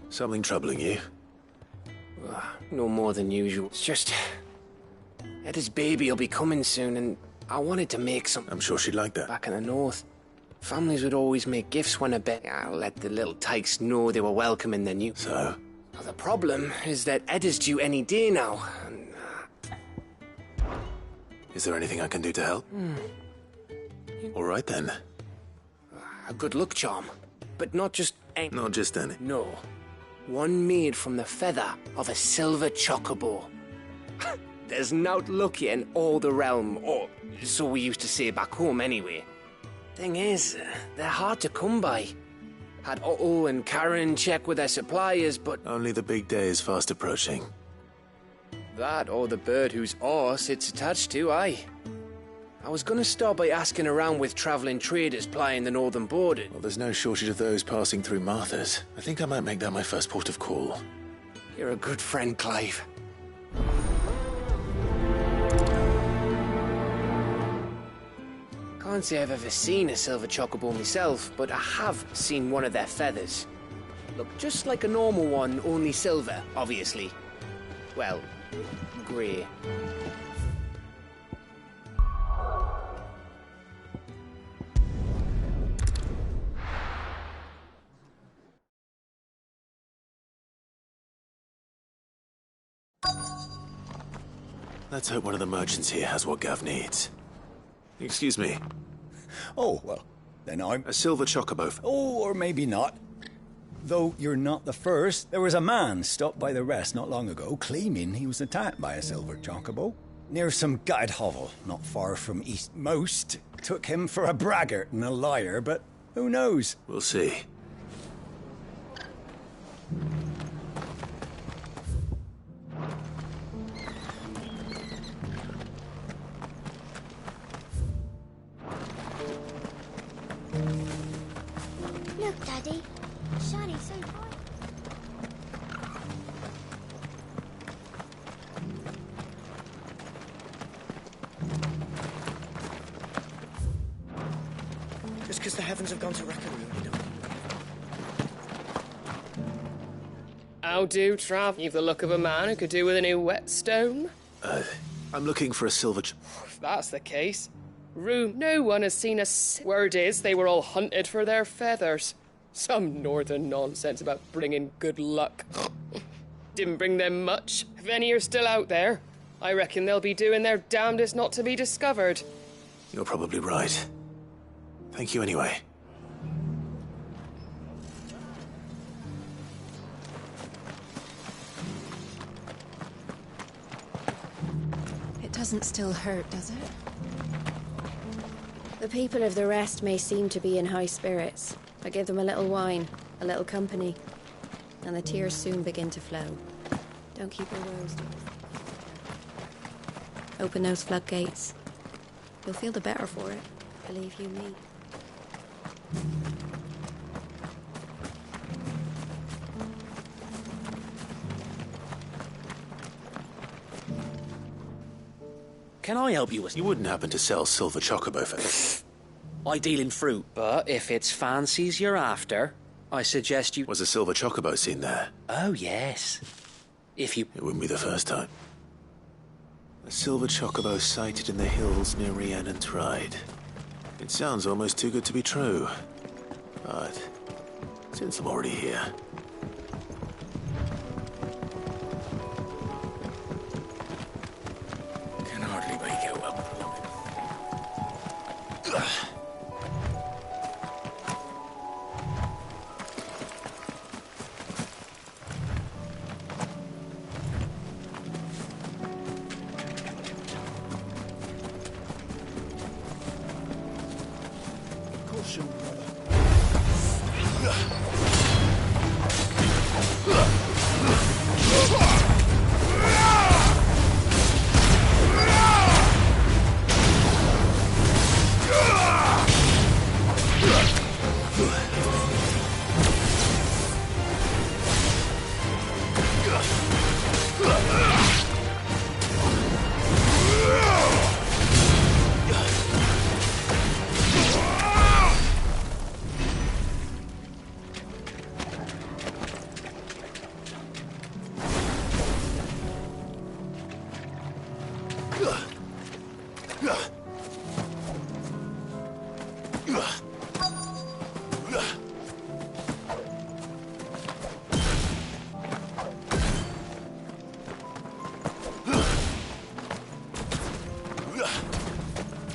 Something troubling you? No more than usual. It's just... Etta's baby will be coming soon, and I wanted to make some... I'm sure she'd like that. Back in the north, families would always make gifts when a bit... I'll let the little tykes know they were welcome in the new... So? Well, the problem is that Etta's due any day now, and... Is there anything I can do to help? All right, then. A good luck charm. But not just any... Not just any? No. One made from the feather of a silver chocobo. There's naught lucky in all the realm, or so we used to say back home anyway. Thing is, they're hard to come by. Had Otto and Karen check with their suppliers, but... Only the big day is fast approaching. That or the bird whose horse it's attached to, aye. I was gonna start by asking around with travelling traders plying the northern border. Well, there's no shortage of those passing through Martha's. I think I might make that my first port of call. You're a good friend, Clive. Can't say I've ever seen a silver chocobo myself, but I have seen one of their feathers. Look just like a normal one, only silver, obviously. Well, grey. Let's hope one of the merchants here has what Gav needs. Excuse me. Oh, well, then I'm... A silver chocobo. Oh, or maybe not. Though you're not the first. There was a man stopped by the rest not long ago, claiming he was attacked by a silver chocobo. Near some gutted hovel, not far from East. Most took him for a braggart and a liar, but who knows? We'll see. Look, Daddy. Shining so bright. Just because the heavens have gone to Rackaroon, you know. How do, Trav? You've the look of a man who could do with a new whetstone. I'm looking for a silver If that's the case. Room, no one has seen us. Word is, they were all hunted for their feathers. Some northern nonsense about bringing good luck. Didn't bring them much. If any are still out there, I reckon they'll be doing their damnedest not to be discovered. You're probably right. Thank you anyway. It doesn't still hurt, does it? The people of the rest may seem to be in high spirits, but give them a little wine, a little company, and the tears soon begin to flow. Don't keep your woes. Open those floodgates. You'll feel the better for it, believe you me. Can I help you with... You wouldn't happen to sell silver chocobo feathers? I deal in fruit, but if it's fancies you're after, I suggest you... Was a silver chocobo seen there? Oh, yes. If you... It wouldn't be the first time. A silver chocobo sighted in the hills near Rhiannon Ride. It sounds almost too good to be true. But since I'm already here... Can hardly make out up. Caution, brother.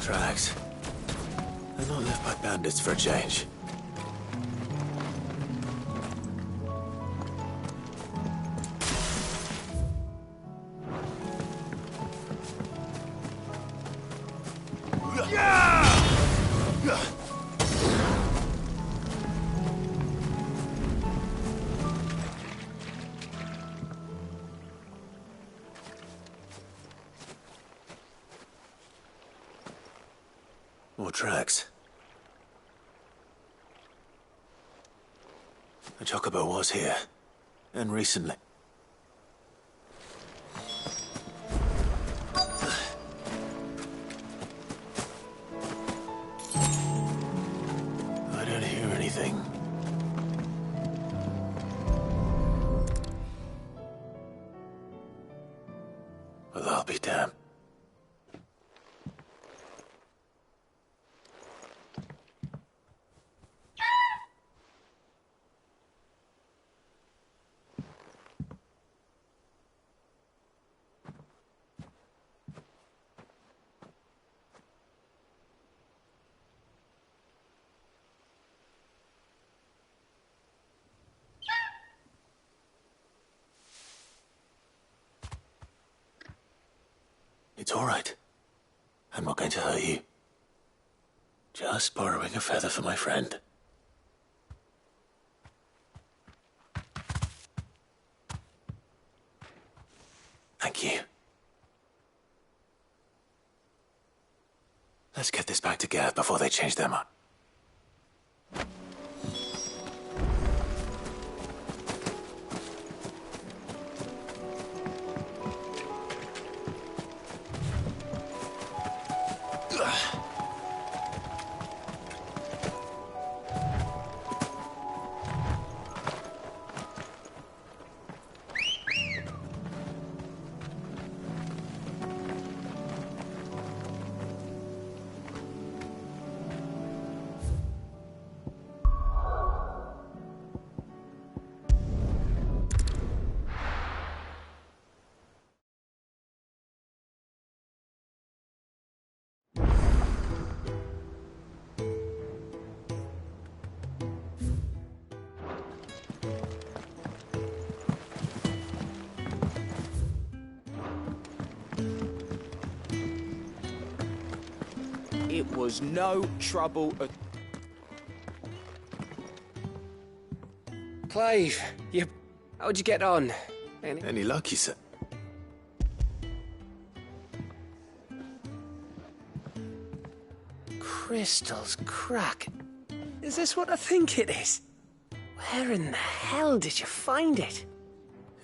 Tracks. They're not left by bandits for a change. More tracks. The Chocobo was here. And recently. I don't hear anything. Well, I'll be damned. It's all right. I'm not going to hurt you. Just borrowing a feather for my friend. Thank you. Let's get this back to Gav before they change their mind. It was no trouble at... Clive, how'd you get on? Any luck, you said? Crystal's crack. Is this what I think it is? Where in the hell did you find it?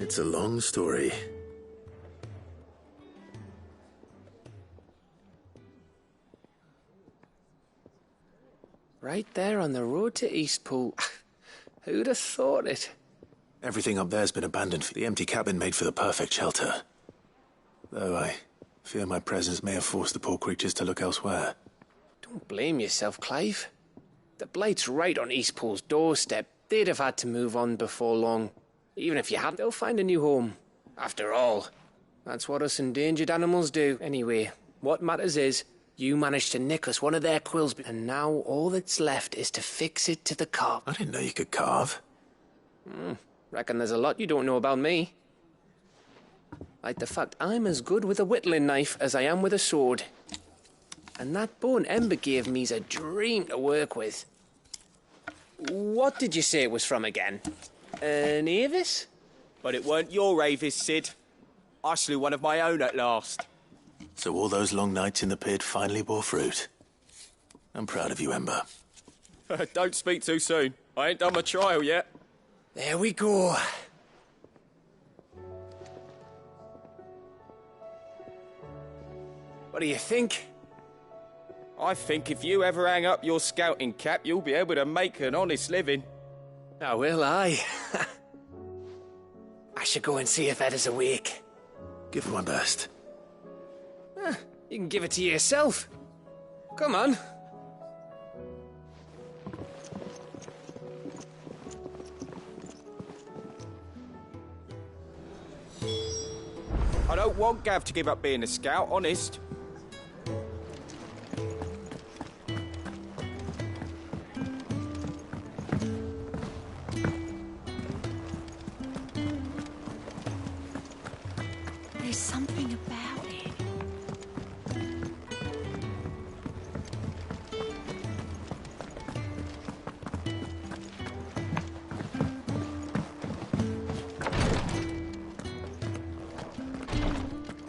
It's a long story. Right there on the road to Eastpool. Who'd have thought it? Everything up there's been abandoned. The empty cabin made for the perfect shelter. Though I fear my presence may have forced the poor creatures to look elsewhere. Don't blame yourself, Clive. The Blight's right on Eastpool's doorstep. They'd have had to move on before long. Even if you hadn't, they'll find a new home. After all, that's what us endangered animals do. Anyway, what matters is, you managed to nick us one of their quills, and now all that's left is to fix it to the carve. I didn't know you could carve. Reckon there's a lot you don't know about me. Like the fact I'm as good with a whittling knife as I am with a sword. And that bone Ember gave me's a dream to work with. What did you say it was from again? An Avis? But it weren't your Avis, Sid. I slew one of my own at last. So all those long nights in the pit finally bore fruit. I'm proud of you, Ember. Don't speak too soon. I ain't done my trial yet. There we go. What do you think? I think if you ever hang up your scouting cap, you'll be able to make an honest living. Oh, will I? I should go and see if Ed is awake. Give it my best. You can give it to yourself. Come on. I don't want Gav to give up being a scout, honest. There's something about it.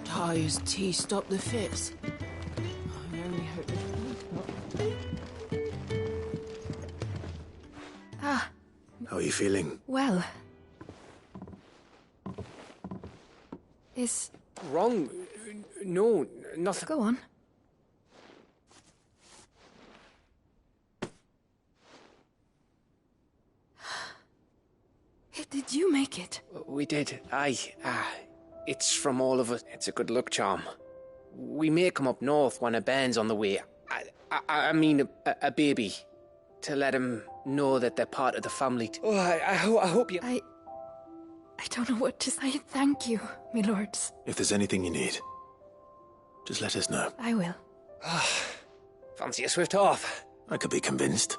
Tyre's tea stopped the fits. I only hope it... you feeling? Well... Is... Wrong? No, nothing. Go on. Did you make it? We did. Aye. It's from all of us. It's a good luck charm. We may come up north when a band's on the way. I mean a baby. To let him know that they're part of the family. Oh, I hope you... I don't know what to say. Thank you, me lords. If there's anything you need, just let us know. I will. Fancy a swift off. I could be convinced.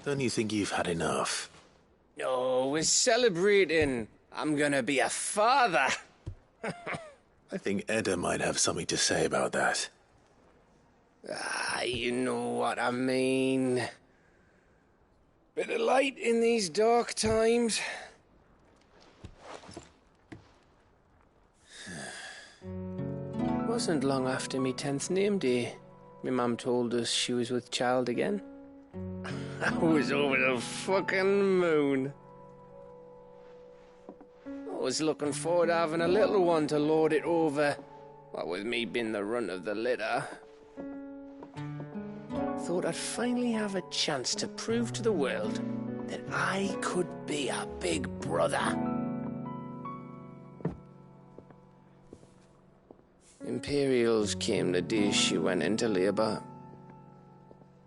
Don't you think you've had enough? No, we're celebrating. I'm gonna be a father. I think Edda might have something to say about that. You know what I mean. Bit of light in these dark times. Wasn't long after me 10th name day. My mum told us she was with child again. I was over the fucking moon. I was looking forward to having a little one to lord it over, what with me being the runt of the litter. Thought I'd finally have a chance to prove to the world that I could be a big brother. Imperials came the day she went into labour.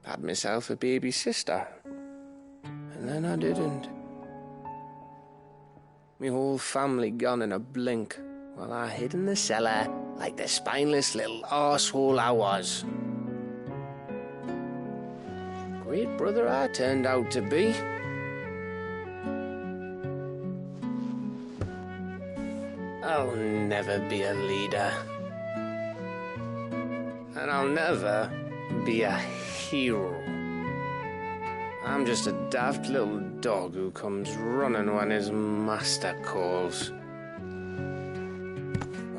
Had myself a baby sister. And then I didn't. Me whole family gone in a blink, while I hid in the cellar like the spineless little arsehole I was. Great brother I turned out to be. I'll never be a leader. And I'll never be a hero. I'm just a daft little dog who comes running when his master calls.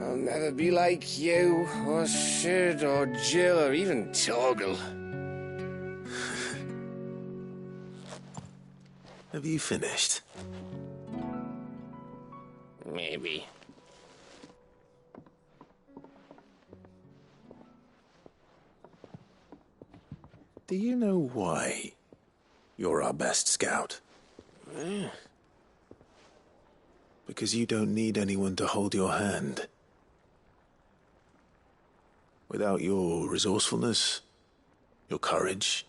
I'll never be like you, or Sid, or Jill, or even Torgal. Have you finished? Maybe. Do you know why you're our best scout? Because you don't need anyone to hold your hand. Without your resourcefulness, your courage,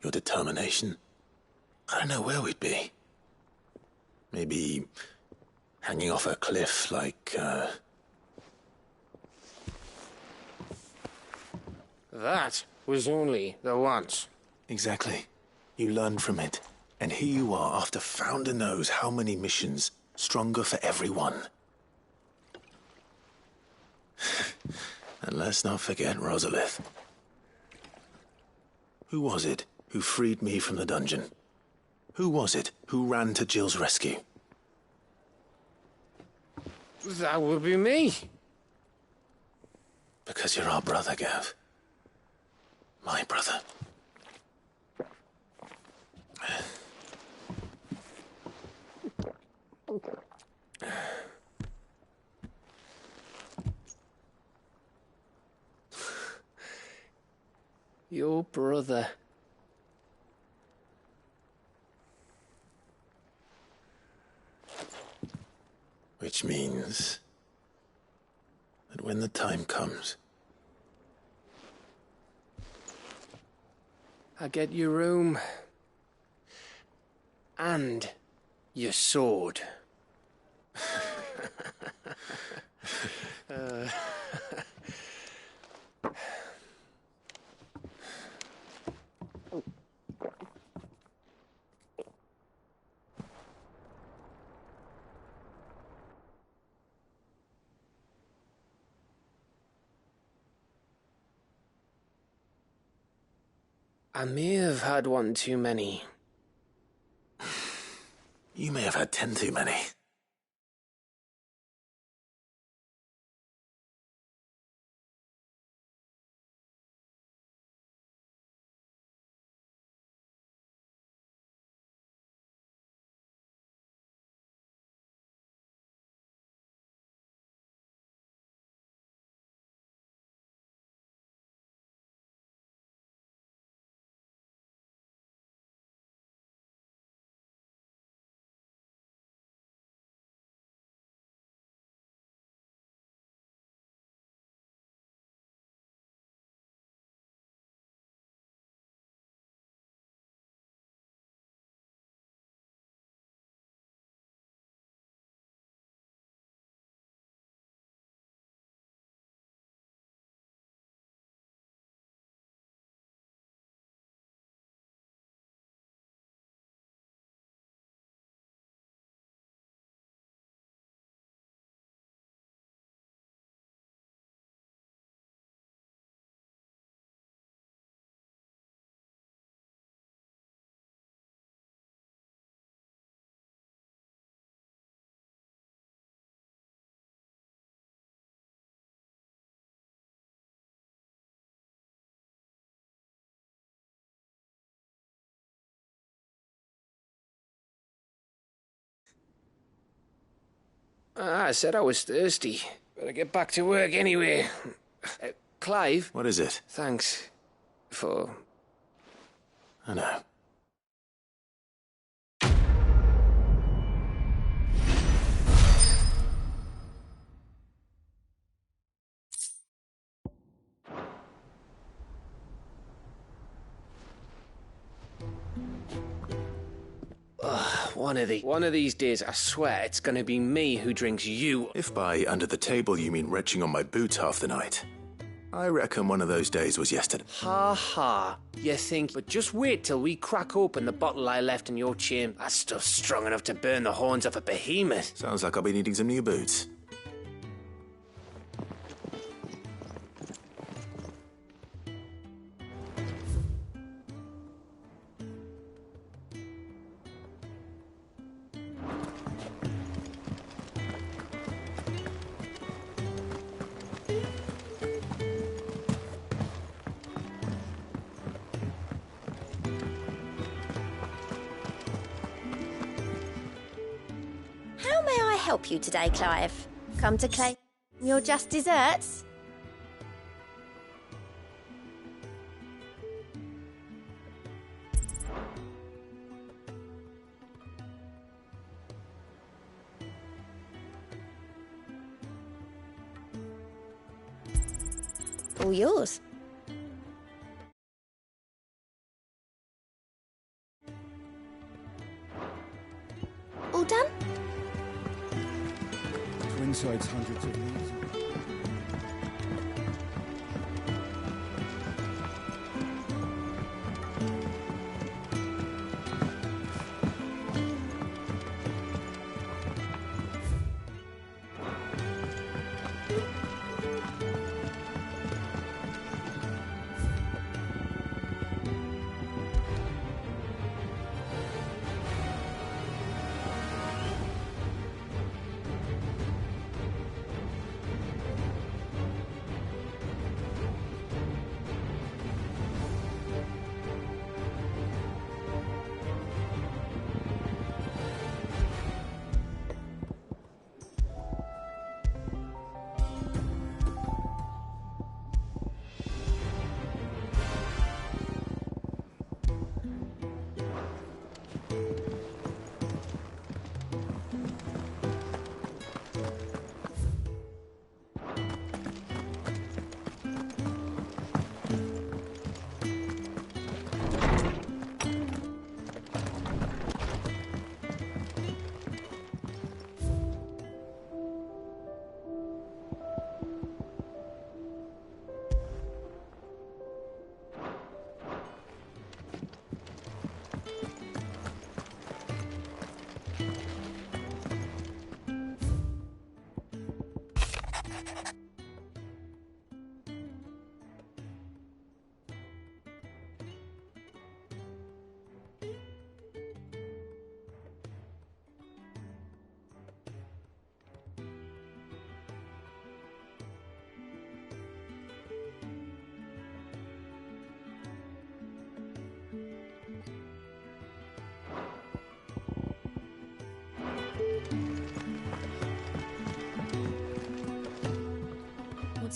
your determination, I don't know where we'd be. Maybe hanging off a cliff like, That was only the once. Exactly. You learned from it. And here you are after Founder knows how many missions, stronger for everyone. And let's not forget Rosalith. Who was it who freed me from the dungeon? Who was it who ran to Jill's rescue? That would be me. Because you're our brother, Gav. My brother. Your brother. Which means that when the time comes, I get your room. And your sword. I may have had one too many. You may have had 10 too many. I said I was thirsty. Better get back to work anyway. Clive? What is it? Thanks for... I know. One of these days, I swear, it's gonna be me who drinks you. If by under the table you mean retching on my boots half the night, I reckon one of those days was yesterday. Ha ha. You think? But just wait till we crack open the bottle I left in your chamber. That stuff's strong enough to burn the horns off a behemoth. Sounds like I'll be needing some new boots. How may I help you today, Clive? Come to claim your just desserts? All yours. All done? Twinside's hundreds of these.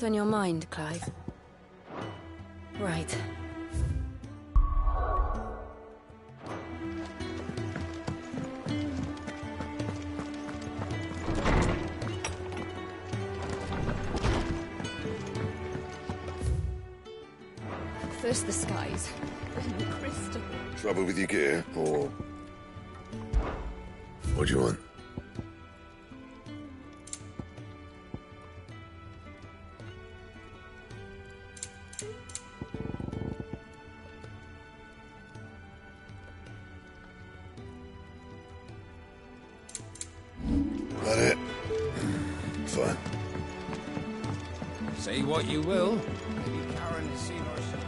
What's on your mind, Clive? Right. First the skies, then the crystal. Trouble with your gear, or... What do you want? That it? Fine. Say what you will. Maybe Karen has seen herself.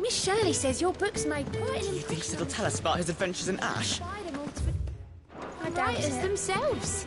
Miss Shirley says your book's made quite an impression. He thinks it'll tell us about his adventures in Ash. The writers themselves.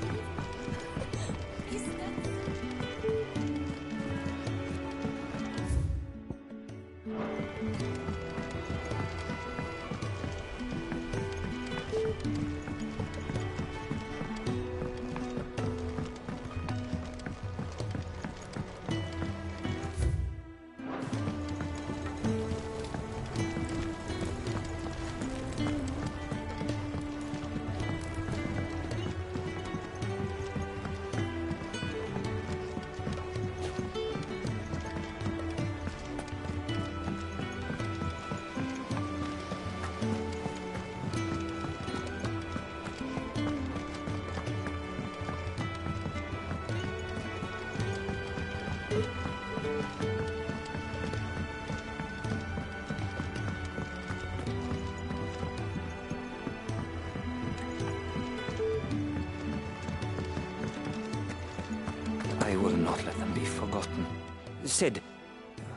I will not let them be forgotten. Sid.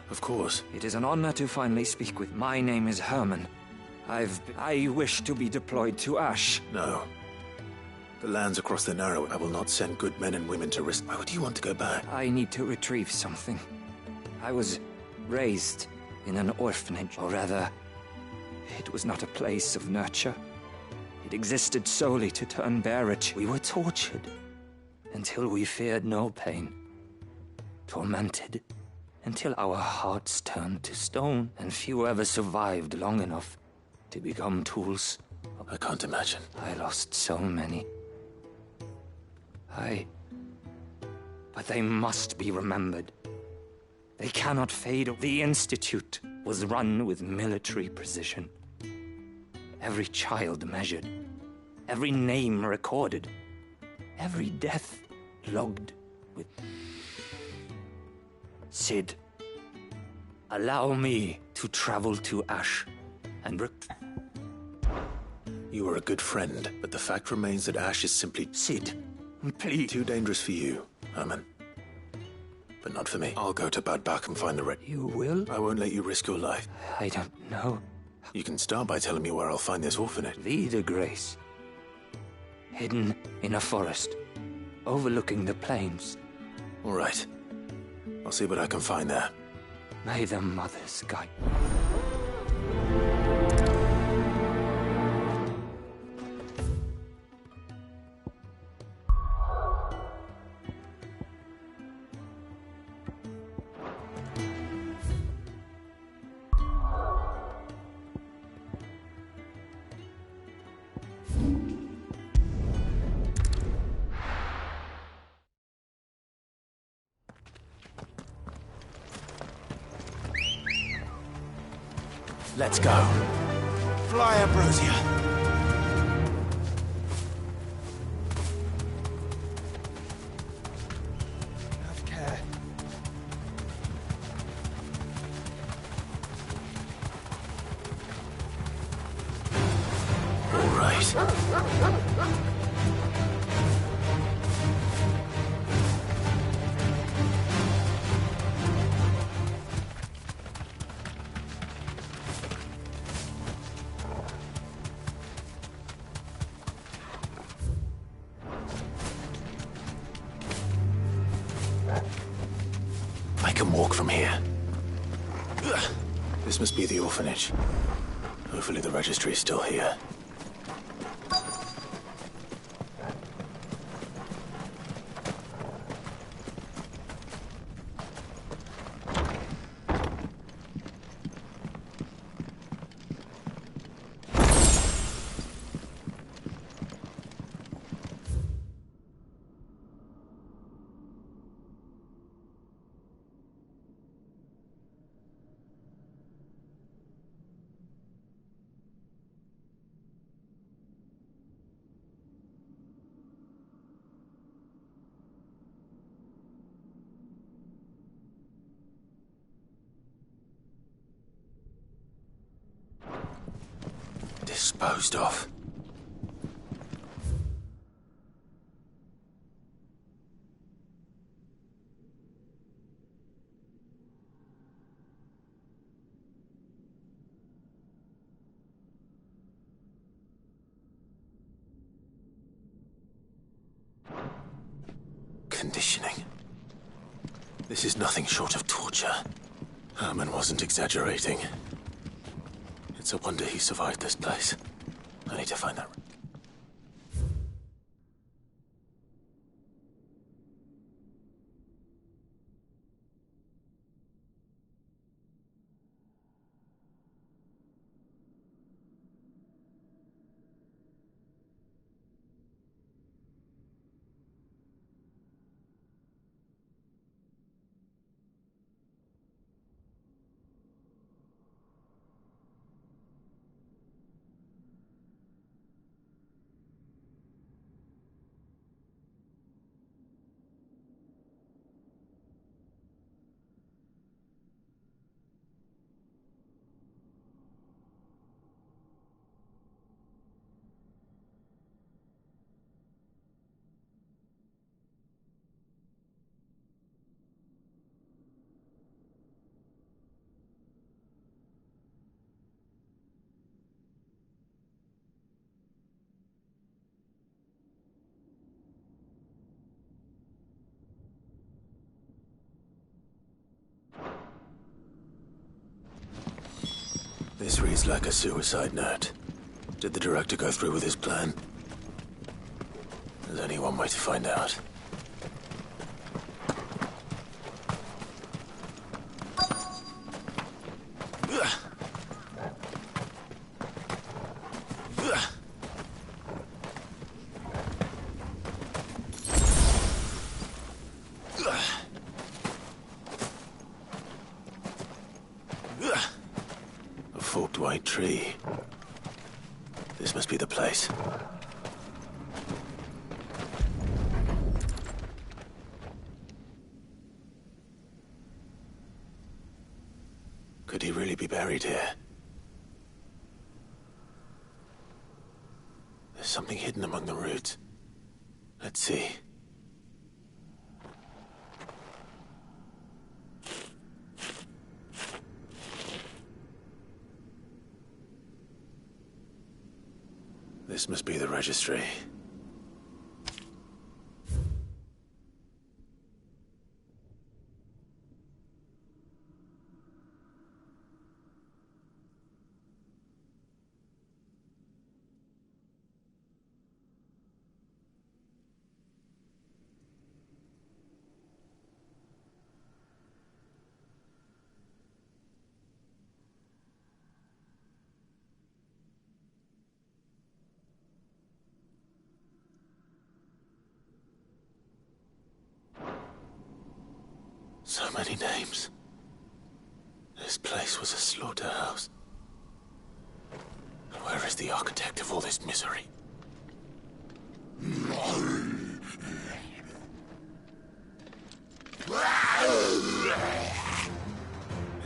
Of course. It is an honor to finally speak with. My name is Herman. I wish to be deployed to Ash. No. The lands across the Narrow, I will not send good men and women to risk. Why would you want to go back? I need to retrieve something. I was raised in an orphanage, or rather, it was not a place of nurture. It existed solely to turn bearage. We were tortured until we feared no pain. Tormented until our hearts turned to stone, and few ever survived long enough to become tools. I can't imagine. I lost so many. But they must be remembered. They cannot fade. The Institute was run with military precision. Every child measured. Every name recorded. Every death logged with... Sid, allow me to travel to Ash and You are a good friend, but the fact remains that Ash is simply... Sid, please. Too dangerous for you, Herman. But not for me. I'll go to Bad Bach and find the red. You will? I won't let you risk your life. I don't know. You can start by telling me where I'll find this orphanage. Vida Grace. Hidden in a forest, overlooking the plains. All right. I'll see what I can find there. May the mothers guide. Let's go. Fly, Ambrosia. Have care. All right. I can walk from here. This must be the orphanage. Hopefully the registry is still here. Disposed of. Conditioning. This is nothing short of torture. Herman wasn't exaggerating. It's a wonder he survived this place. I need to find that. This reads like a suicide note. Did the director go through with his plan? There's only one way to find out. A forked white tree. This must be the place. Could he really be buried here? There's something hidden among the roots. Let's see. This must be the registry. So many names. This place was a slaughterhouse. Where is the architect of all this misery?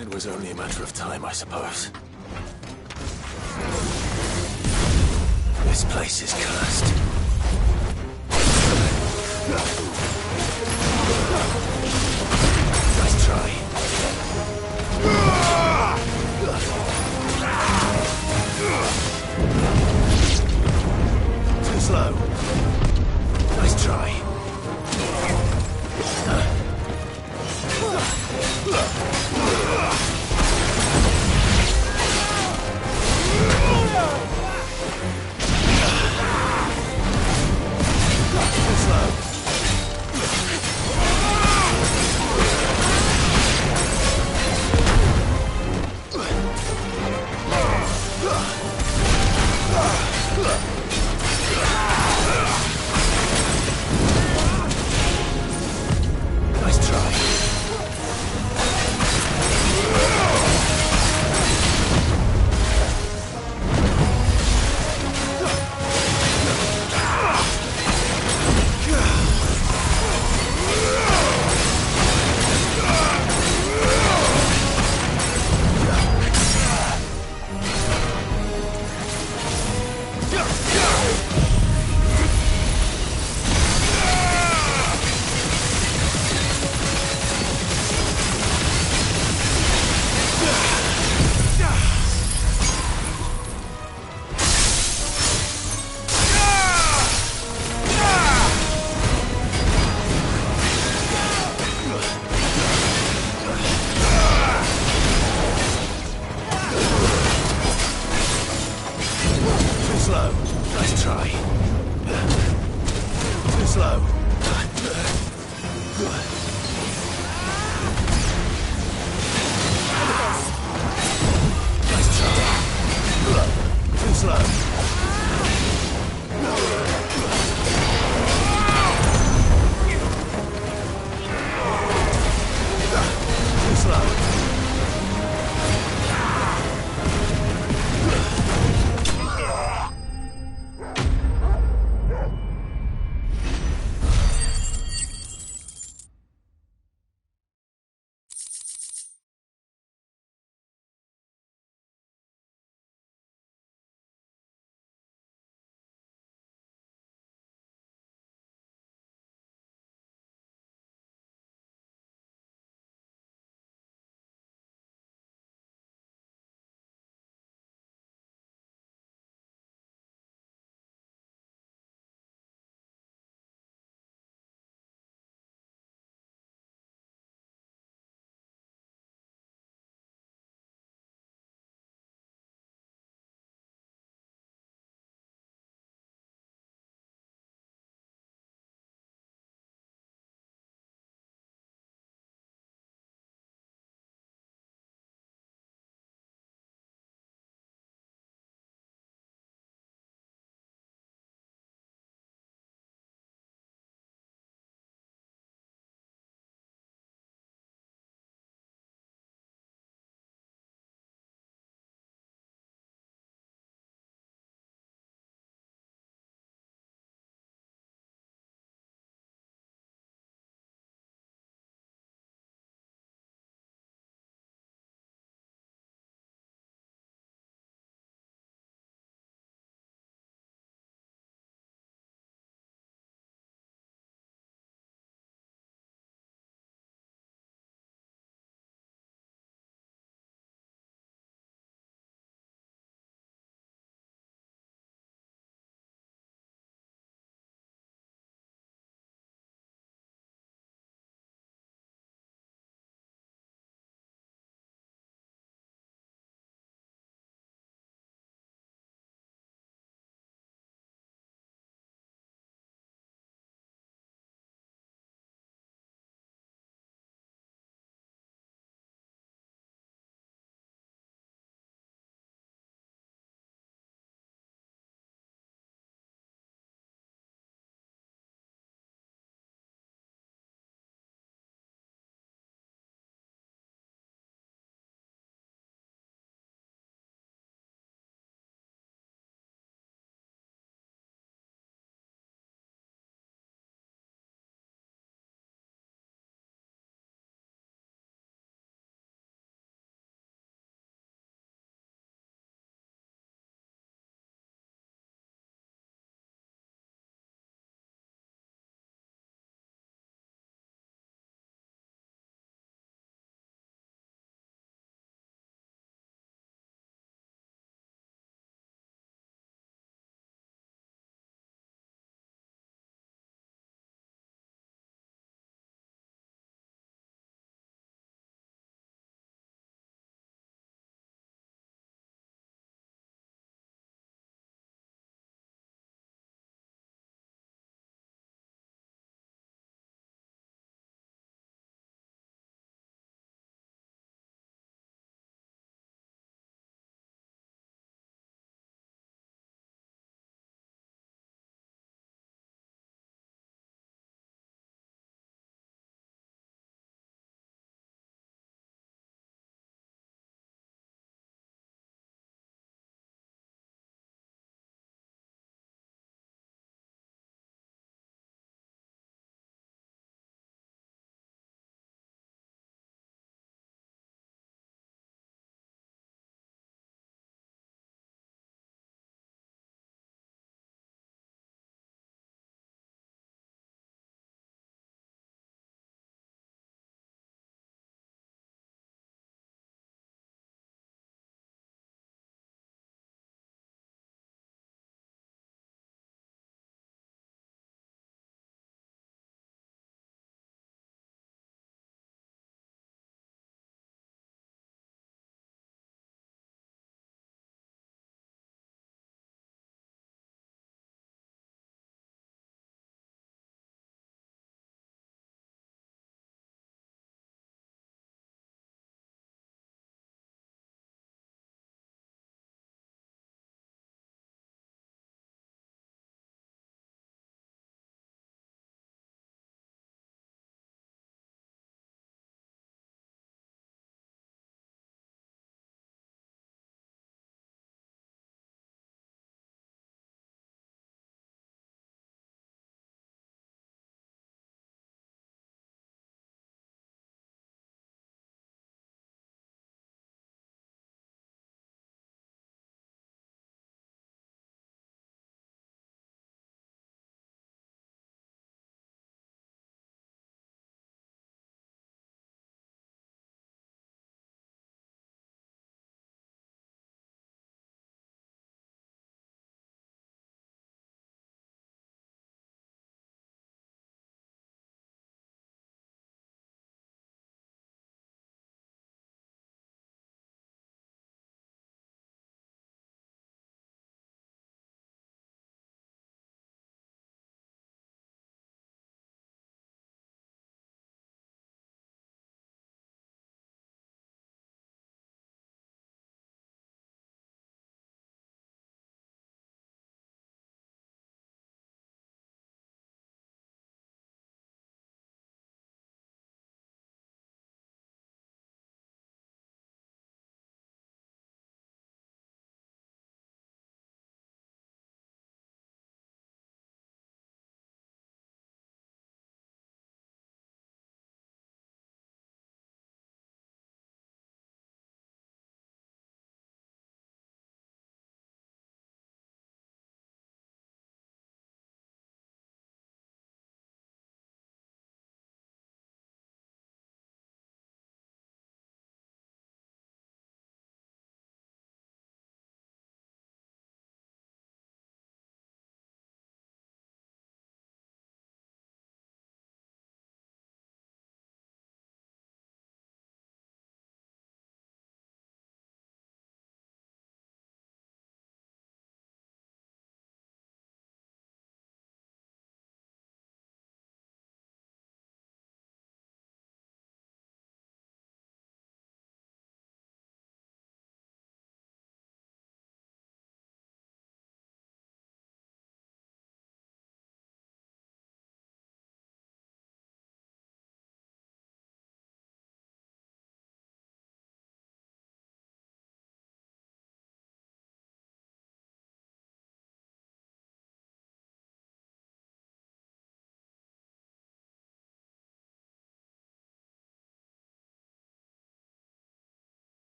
It was only a matter of time, I suppose. This place is cursed. Nice try. Too slow. Nice try.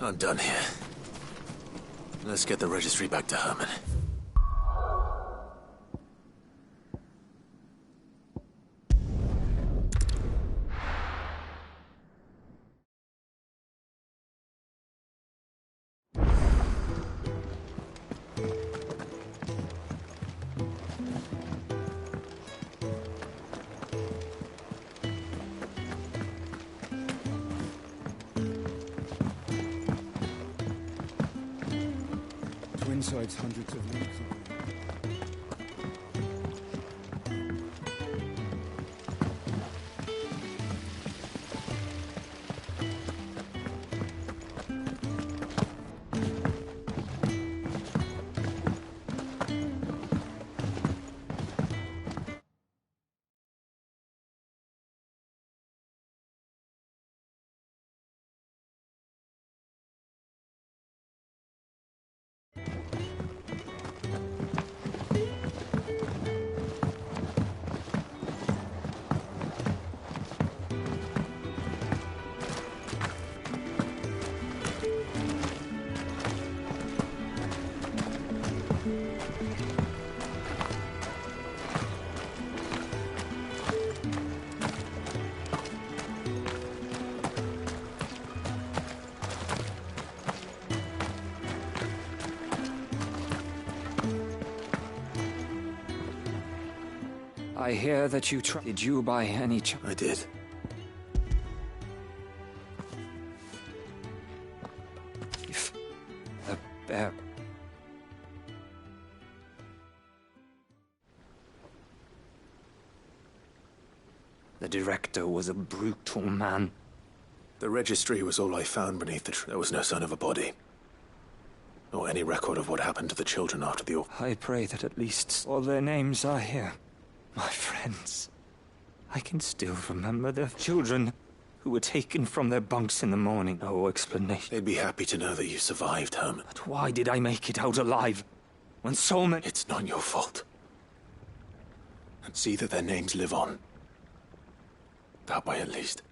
I'm done here. Let's get the registry back to Herman. Twinside's hundreds of leagues away. I hear that you Did you by any chance? I did. If the bear... The director was a brutal man. The registry was all I found beneath the tree. There was no sign of a body. Or any record of what happened to the children after the... I pray that at least all their names are here. My friends. I can still remember the children who were taken from their bunks in the morning. No explanation. They'd be happy to know that you survived, Herman. But why did I make it out alive? When so many... It's not your fault. And see that their names live on. That way, at least.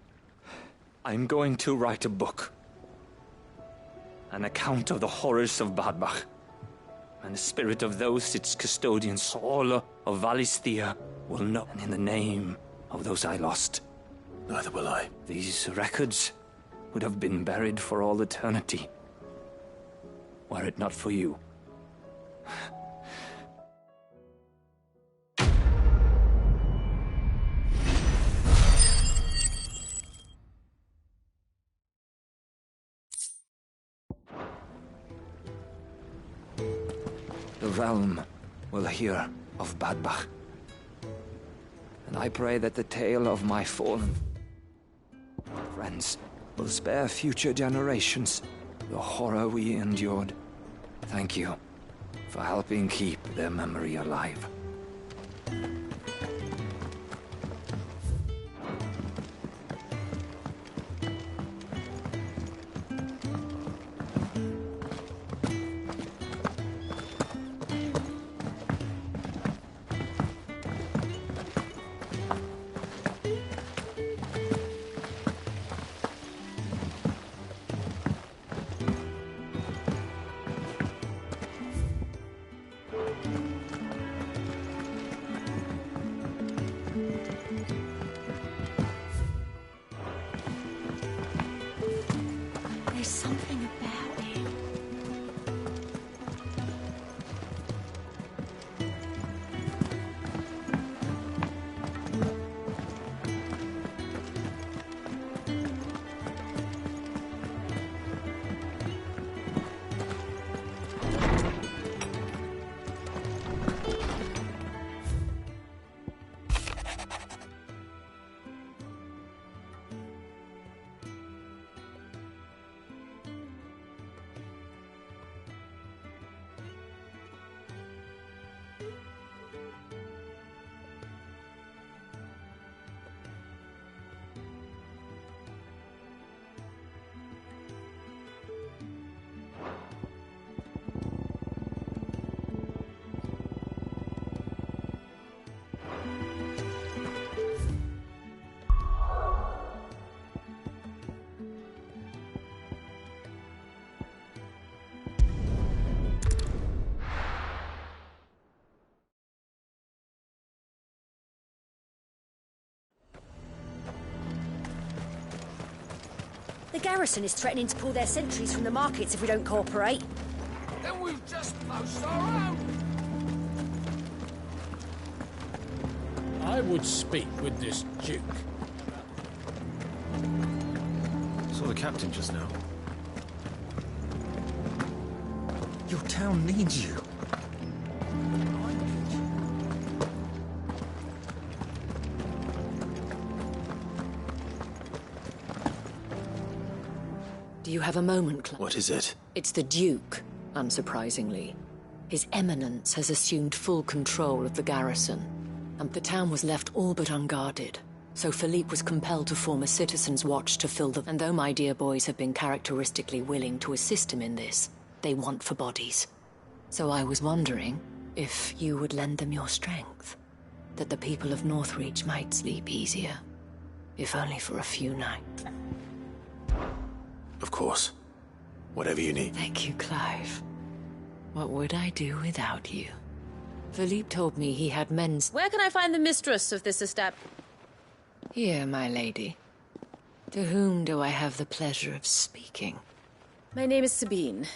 I'm going to write a book. An account of the horrors of Bad Bach. And the spirit of those its custodians, all of Valisthea, will know. And in the name of those I lost. Neither will I. These records would have been buried for all eternity. Were it not for you. The realm will hear of Bad Bach. And I pray that the tale of my fallen friends will spare future generations the horror we endured. Thank you for helping keep their memory alive. There's something about it. garrison is threatening to pull their sentries from the markets if we don't cooperate. Then we've just closed our own. I would speak with this Duke. Saw the captain just now. Your town needs you. Do you have a moment, Clive? What is it? It's the Duke, unsurprisingly. His Eminence has assumed full control of the garrison, and the town was left all but unguarded. So Philippe was compelled to form a citizen's watch to fill the... And though my dear boys have been characteristically willing to assist him in this, they want for bodies. So I was wondering if you would lend them your strength, that the people of Northreach might sleep easier, if only for a few nights. Of course. Whatever you need. Thank you, Clive. What would I do without you? Philippe told me he had men's... Where can I find the mistress of this establishment? Here, my lady. To whom do I have the pleasure of speaking? My name is Sabine,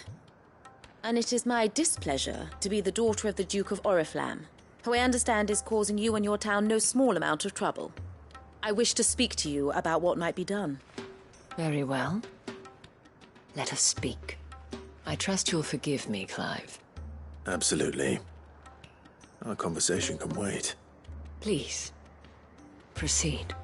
and it is my displeasure to be the daughter of the Duke of Oriflamme, who I understand is causing you and your town no small amount of trouble. I wish to speak to you about what might be done. Very well. Let us speak. I trust you'll forgive me, Clive. Absolutely. Our conversation can wait. Please, proceed.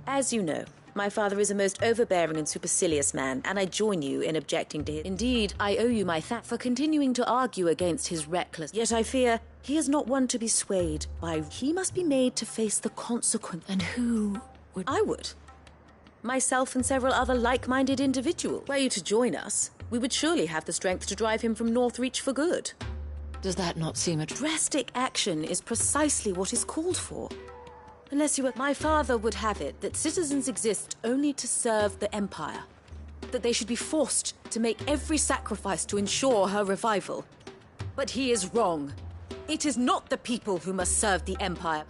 As you know, my father is a most overbearing and supercilious man, and I join you in objecting to his... Indeed, I owe you my thanks for continuing to argue against his reckless... Yet I fear he is not one to be swayed by... He must be made to face the consequence. And who would... I would. Myself and several other like-minded individuals. Were you to join us, we would surely have the strength to drive him from Northreach for good. Does that not seem a... Drastic action is precisely what is called for. Unless you were... My father would have it that citizens exist only to serve the Empire. That they should be forced to make every sacrifice to ensure her revival. But he is wrong. It is not the people who must serve the Empire.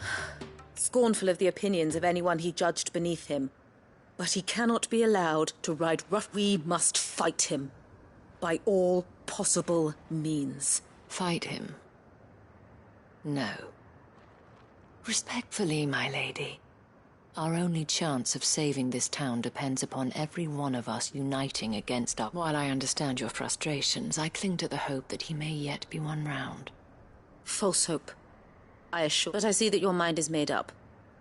Scornful of the opinions of anyone he judged beneath him. But he cannot be allowed to ride rough. We must fight him. By all possible means. Fight him? No. Respectfully, my lady. Our only chance of saving this town depends upon every one of us uniting against our... While I understand your frustrations, I cling to the hope that he may yet be won round. False hope, I assure. But I see that your mind is made up.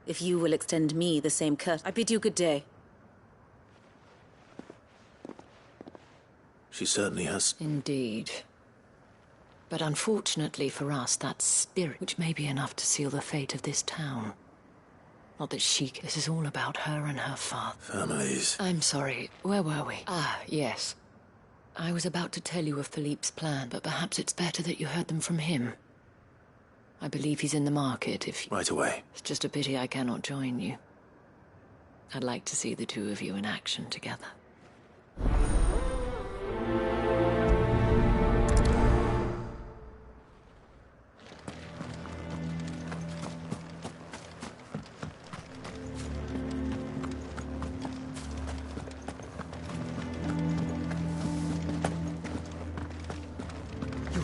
If you will extend me the same courtesy, I bid you good day. She certainly has... Indeed. But unfortunately for us, that spirit, which may be enough to seal the fate of this town. Not that she... This is all about her and her father. Families. I'm sorry, where were we? Ah, yes. I was about to tell you of Philippe's plan, but perhaps it's better that you heard them from him. I believe he's in the market, if... Right away. It's just a pity I cannot join you. I'd like to see the two of you in action together.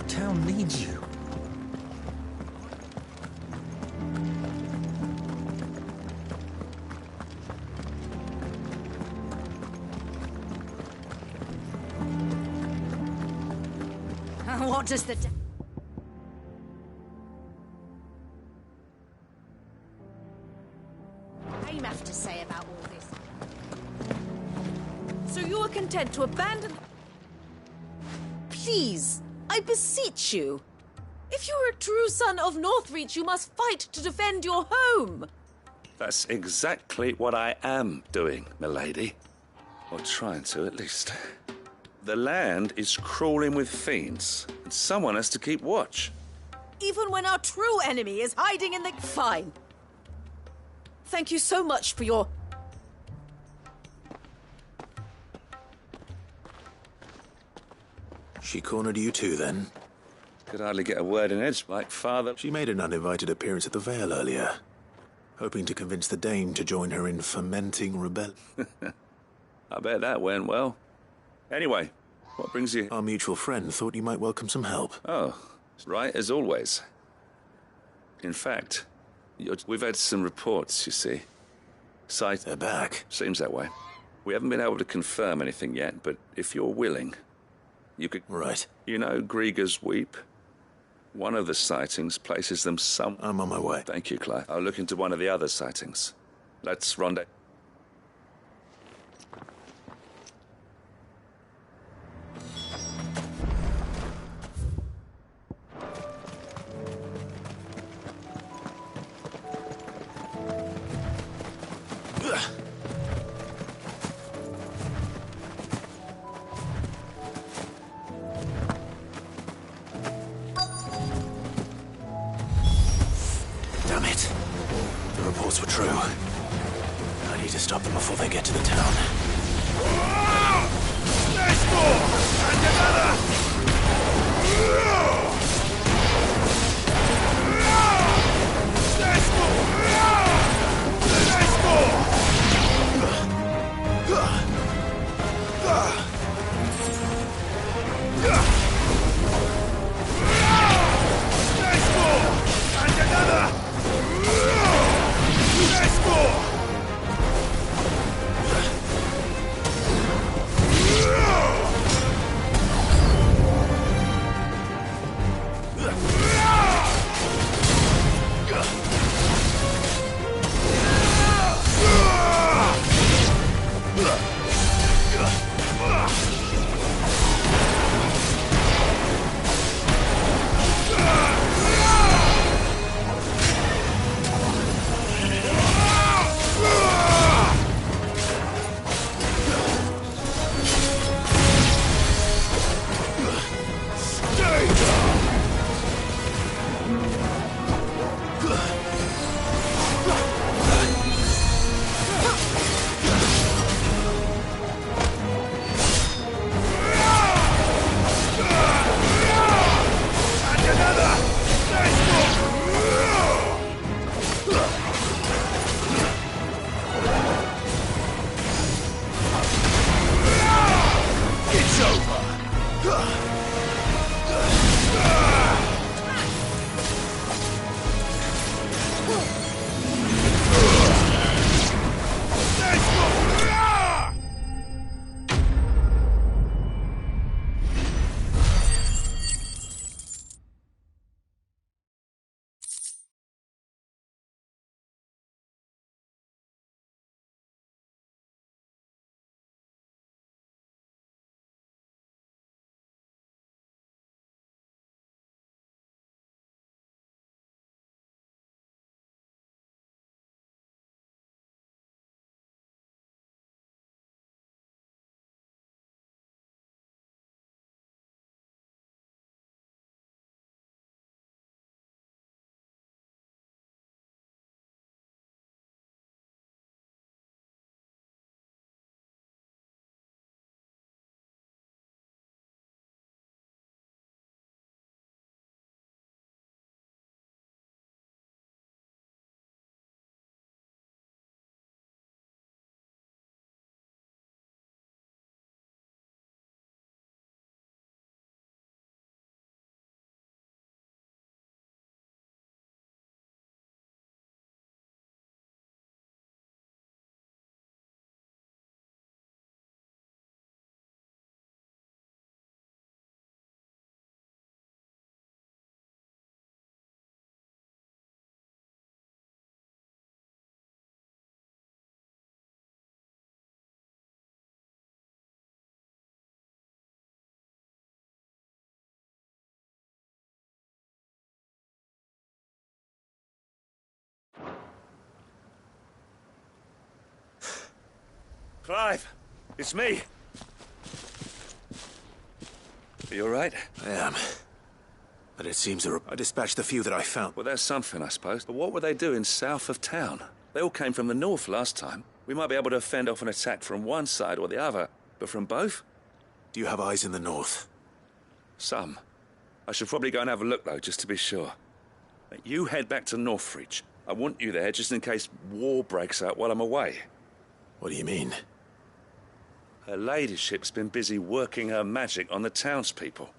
Town needs you. What does the... Dame have to say about all this? So you are content to abandon... Please, I beseech you. If you are a true son of Northreach, you must fight to defend your home. That's exactly what I am doing, milady. Or trying to, at least. The land is crawling with fiends, and someone has to keep watch. Even when our true enemy is hiding in the... Fine. Thank you so much for your... She cornered you too, then? Could hardly get a word in edge, like father. She made an uninvited appearance at the Vale earlier, hoping to convince the Dame to join her in fomenting rebellion. I bet that went well. Anyway, what brings you... Our mutual friend thought you might welcome some help. Oh, right, as always. In fact, we've had some reports, you see. They're back. Seems that way. We haven't been able to confirm anything yet, but if you're willing, you could... Right. You know Grieger's Weep? One of the sightings places them I'm on my way. Thank you, Clive. I'll look into one of the other sightings. Let's rendezvous. Damn it. The reports were true. I need to stop them before they get to the town. Let's go! And another! Let's go! Let's go! Let's go! And another! Let's go! Clive, it's me. Are you all right? I am. But it seems I dispatched the few that I found. Well, that's something, I suppose. But what were they doing south of town? They all came from the north last time. We might be able to fend off an attack from one side or the other, but from both? Do you have eyes in the north? Some. I should probably go and have a look, though, just to be sure. You head back to Northreach. I want you there just in case war breaks out while I'm away. What do you mean? Her ladyship's been busy working her magic on the townspeople,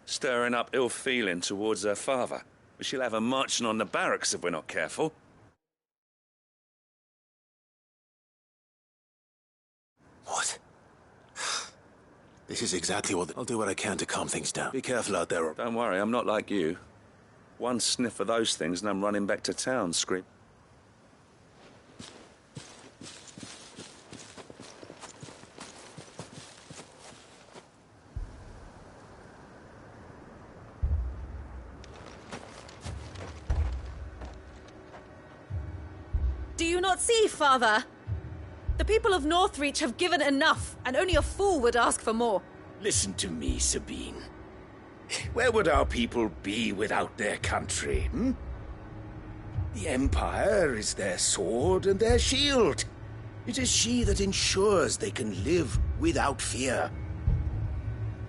stirring up ill feeling towards her father. She'll have her marching on the barracks if we're not careful. What? This is exactly what... I'll do what I can to calm things down. Be careful out there. Don't worry, I'm not like you. One sniff of those things and I'm running back to town, scream. Do you not see, Father? The people of Northreach have given enough, and only a fool would ask for more. Listen to me, Sabine. Where would our people be without their country, hmm? The Empire is their sword and their shield. It is she that ensures they can live without fear.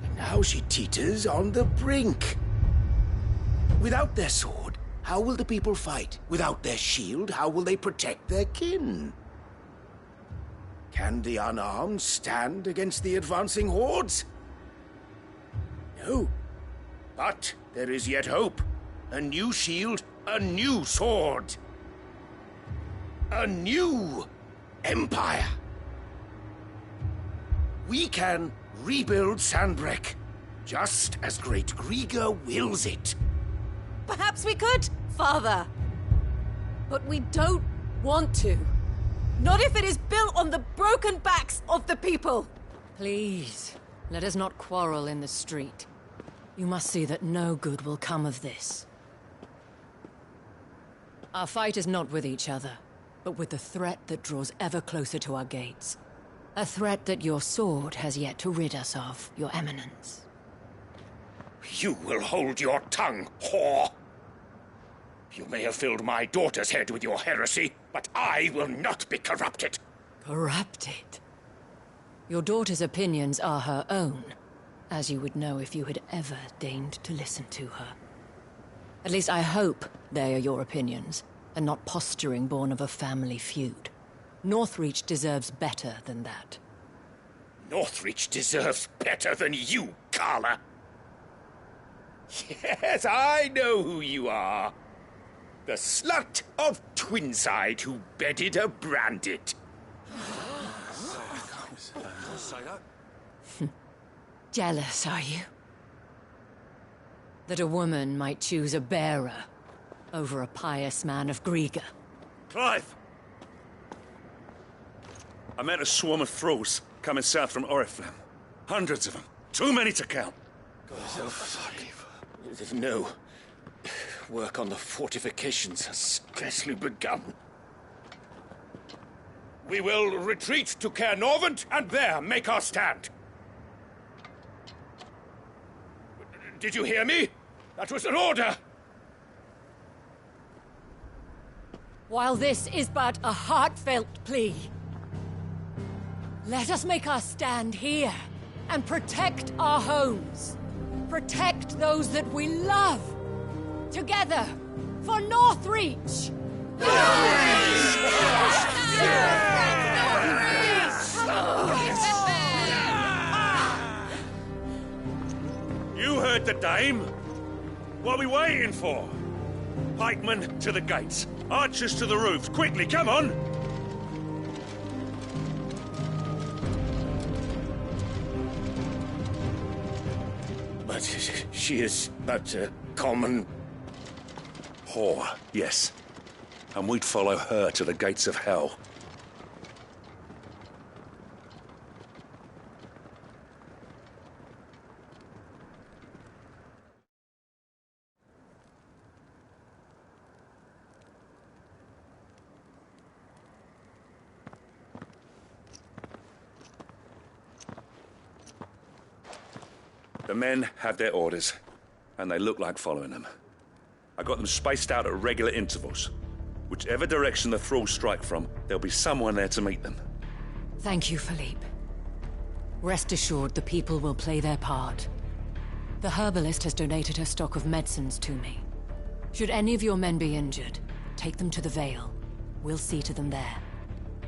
And now she teeters on the brink. Without their sword, how will the people fight? Without their shield, how will they protect their kin? Can the unarmed stand against the advancing hordes? No. But there is yet hope. A new shield, a new sword. A new empire. We can rebuild Sanbreque, just as Great Griga wills it. Perhaps we could, Father. But we don't want to. Not if it is built on the broken backs of the people. Please, let us not quarrel in the street. You must see that no good will come of this. Our fight is not with each other, but with the threat that draws ever closer to our gates. A threat that your sword has yet to rid us of, Your Eminence. You will hold your tongue, whore! You may have filled my daughter's head with your heresy, but I will not be corrupted. Corrupted? Your daughter's opinions are her own, as you would know if you had ever deigned to listen to her. At least I hope they are your opinions, and not posturing born of a family feud. Northreach deserves better than that. Northreach deserves better than you, Carla. Yes, I know who you are. The slut of Twinside who bedded a Brandit. Jealous, are you? That a woman might choose a bearer over a pious man of Griga. Clive! I met a swarm of thralls coming south from Oriflamme. Hundreds of them. Too many to count. No. Work on the fortifications has scarcely begun. We will retreat to Caer Norvent and there make our stand. Did you hear me? That was an order! While this is but a heartfelt plea, let us make our stand here and protect our homes. Protect those that we love. Together, for Northreach! You heard the dame. What are we waiting for? Pikemen to the gates. Archers to the roofs. Quickly, come on! But she is but a common... whore, yes. And we'd follow her to the gates of hell. The men have their orders, and they look like following them. I got them spaced out at regular intervals. Whichever direction the thralls strike from, there'll be someone there to meet them. Thank you, Philippe. Rest assured the people will play their part. The herbalist has donated her stock of medicines to me. Should any of your men be injured, take them to the Vale. We'll see to them there.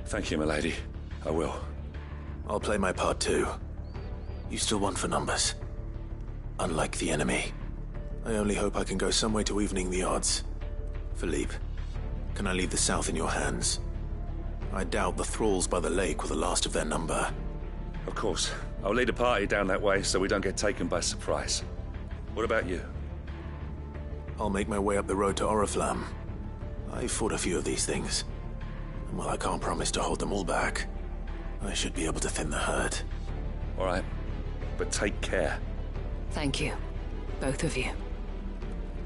Thank you, milady. I will. I'll play my part too. You still want for numbers. Unlike the enemy. I only hope I can go some way to evening the odds. Philippe, can I leave the south in your hands? I doubt the thralls by the lake were the last of their number. Of course. I'll lead a party down that way so we don't get taken by surprise. What about you? I'll make my way up the road to Oriflamme. I fought a few of these things. And while I can't promise to hold them all back, I should be able to thin the herd. All right. But take care. Thank you. Both of you.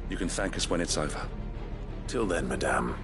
You can thank us when it's over. Till then, madame.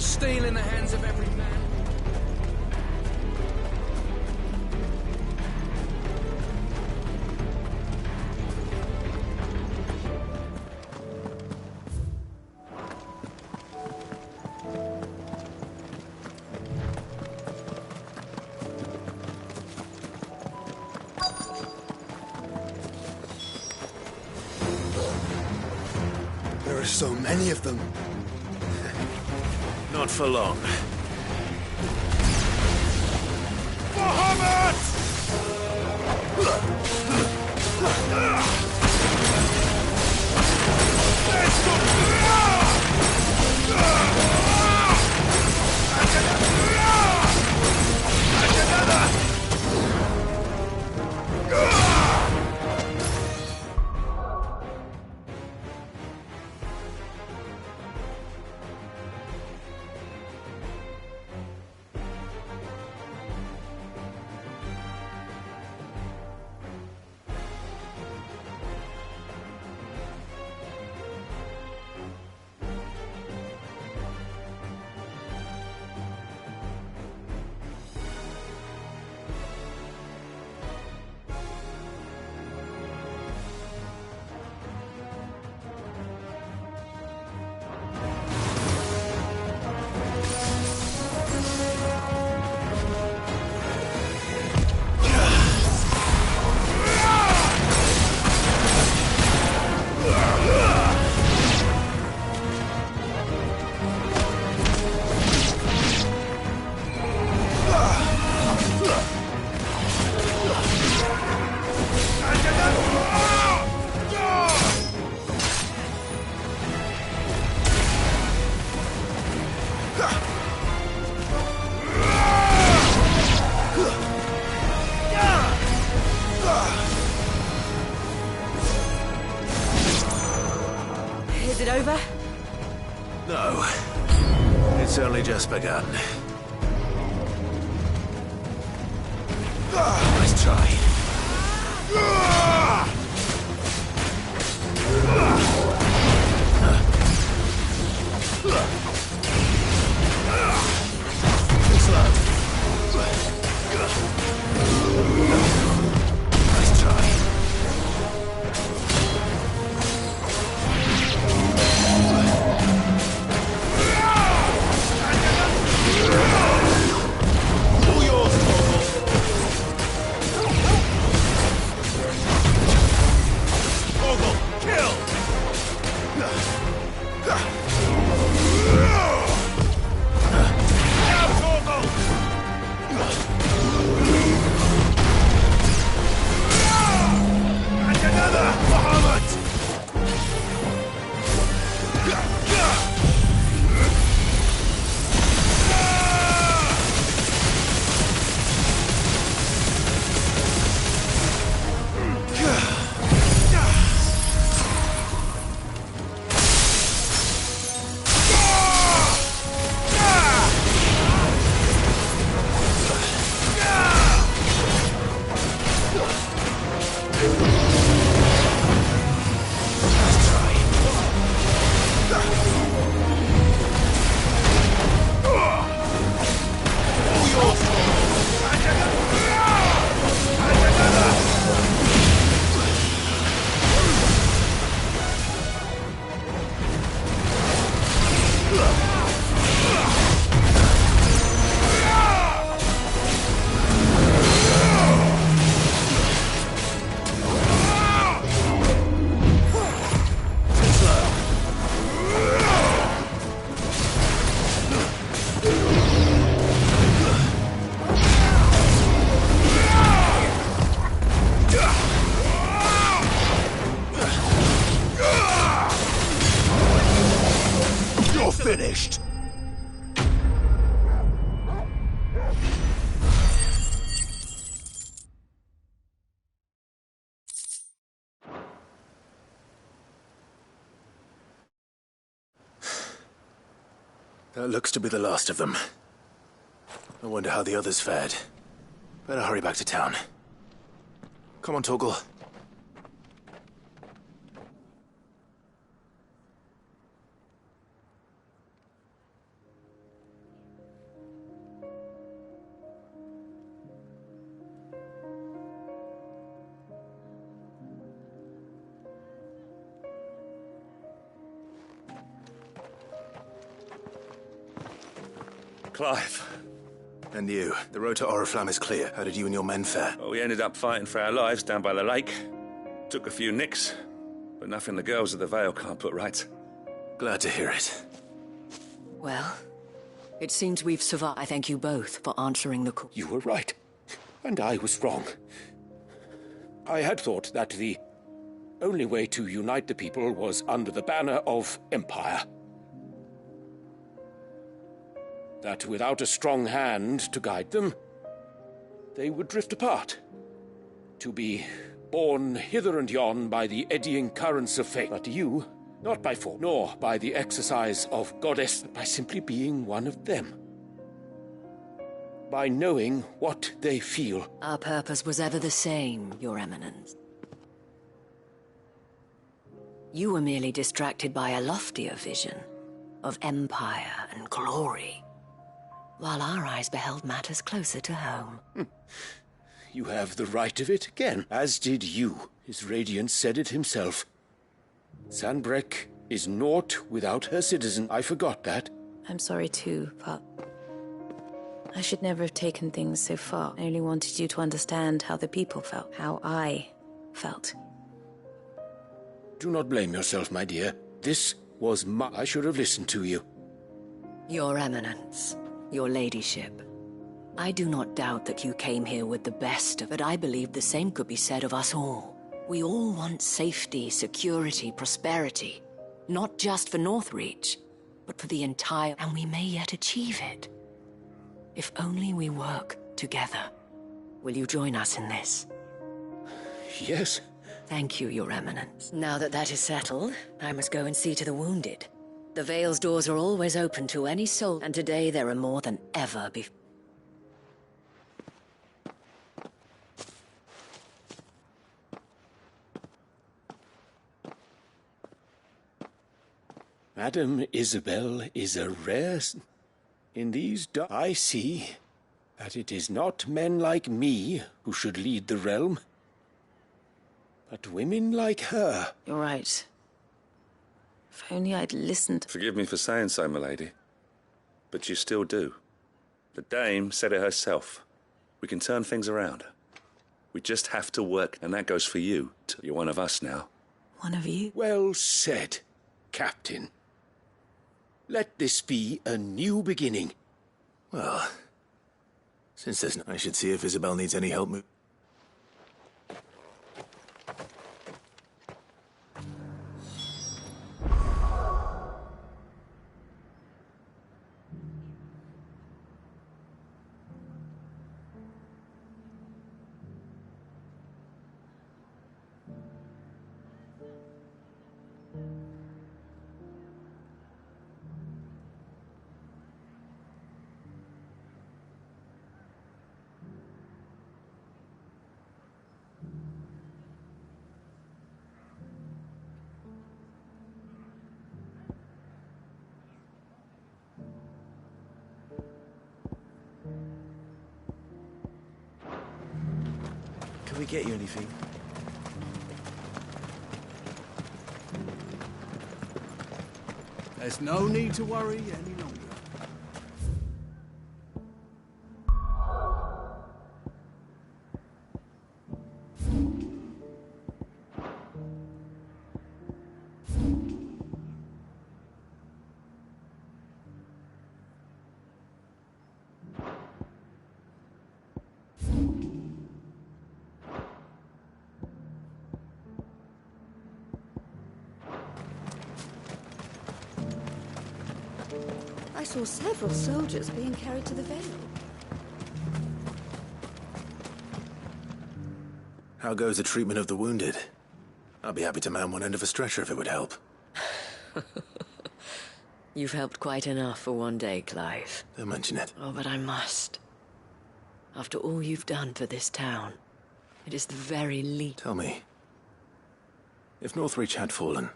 steel in the hands of every man. There are so many of them. Not for long. Bahamut! Let's go! And another! Is it over? No. It's only just begun. Nice try. Nice try. All yours, Torgal! Kill! Now, Torgal! And another! Bahamut! You're finished! That looks to be the last of them. I wonder how the others fared. Better hurry back to town. Come on, Torgal. Clive. And you? The road to Oriflamme is clear. How did you and your men fare? Well, we ended up fighting for our lives down by the lake. Took a few nicks, but nothing the girls of the Vale can't put right. Glad to hear it. Well, it seems we've survived. I thank you both for answering the call. You were right, and I was wrong. I had thought that the only way to unite the people was under the banner of Empire. That without a strong hand to guide them, they would drift apart, to be borne hither and yon by the eddying currents of fate. But you, not by force, nor by the exercise of goddess, but by simply being one of them. By knowing what they feel. Our purpose was ever the same, Your Eminence. You were merely distracted by a loftier vision of empire and glory, while our eyes beheld matters closer to home. You have the right of it again, as did you. His Radiance said it himself. Sanbreque is naught without her citizen. I forgot that. I'm sorry too, Pup. I should never have taken things so far. I only wanted you to understand how the people felt, how I felt. Do not blame yourself, my dear. This was I should have listened to you. Your Eminence, your ladyship, I do not doubt that you came here with the best of it. I believe the same could be said of us all. We all want safety, security, prosperity. Not just for Northreach, but for the entire... And we may yet achieve it. If only we work together. Will you join us in this? Yes. Thank you, Your Eminence. Now that that is settled, I must go and see to the wounded. The Vale's doors are always open to any soul, and today there are more than ever before. Madam Isabel is a rare... In these I see that it is not men like me who should lead the realm, but women like her. You're right. If only I'd listened. Forgive me for saying so, milady, but you still do. The Dame said it herself. We can turn things around. We just have to work, and that goes for you. You're one of us now. One of you? Well said, Captain. Let this be a new beginning. Well, since there's I should see if Isabel needs any help. Can we get you anything? There's no need to worry any longer. I saw several soldiers being carried to the Vale. How goes the treatment of the wounded? I'll be happy to man one end of a stretcher if it would help. You've helped quite enough for one day, Clive. Don't mention it. Oh, but I must. After all you've done for this town, it is the very least... Tell me, if Northreach had fallen,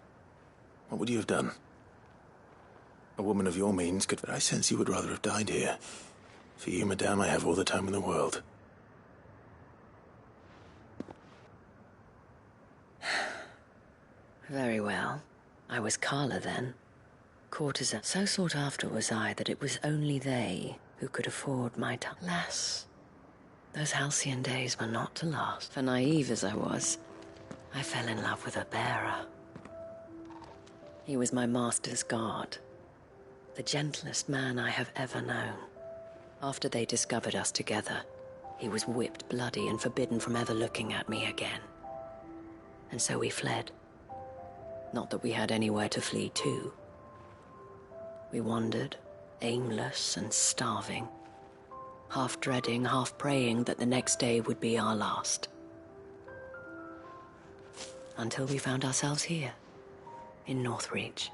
what would you have done? A woman of your means could... But I sense you would rather have died here. For you, madame, I have all the time in the world. Very well. I was Carla then. Courtesan. So sought after was I that it was only they who could afford my time. Alas, those halcyon days were not to last. For naive as I was, I fell in love with a bearer. He was my master's guard, the gentlest man I have ever known. After they discovered us together, he was whipped bloody and forbidden from ever looking at me again. And so we fled. Not that we had anywhere to flee to. We wandered, aimless and starving, half dreading, half praying that the next day would be our last. Until we found ourselves here, in Northreach.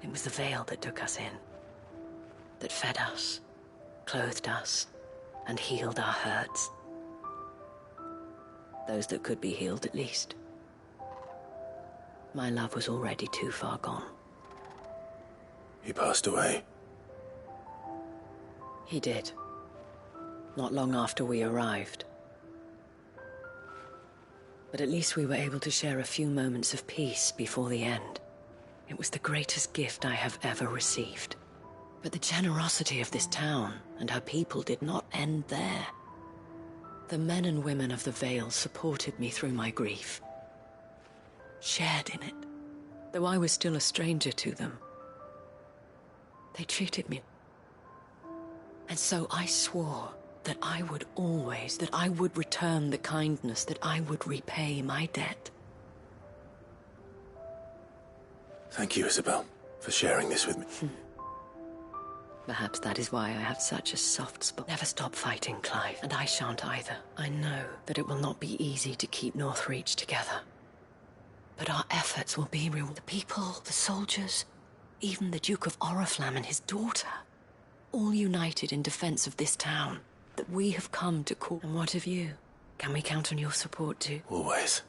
It was the Vale that took us in, that fed us, clothed us, and healed our hurts. Those that could be healed, at least. My love was already too far gone. He passed away. He did. Not long after we arrived. But at least we were able to share a few moments of peace before the end. It was the greatest gift I have ever received. But the generosity of this town and her people did not end there. The men and women of the Vale supported me through my grief, shared in it, though I was still a stranger to them. They treated me. And so I swore that I would always, that I would return the kindness, that I would repay my debt. Thank you, Isabel, for sharing this with me. Perhaps that is why I have such a soft spot. Never stop fighting, Clive, and I shan't either. I know that it will not be easy to keep Northreach together. But our efforts will be real. The people, the soldiers, even the Duke of Oriflamme and his daughter, all united in defense of this town that we have come to call. And what of you? Can we count on your support too? Always.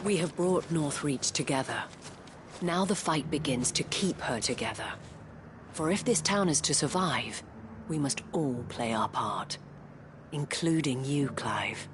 We have brought Northreach together. Now the fight begins to keep her together. For if this town is to survive, we must all play our part. Including you, Clive.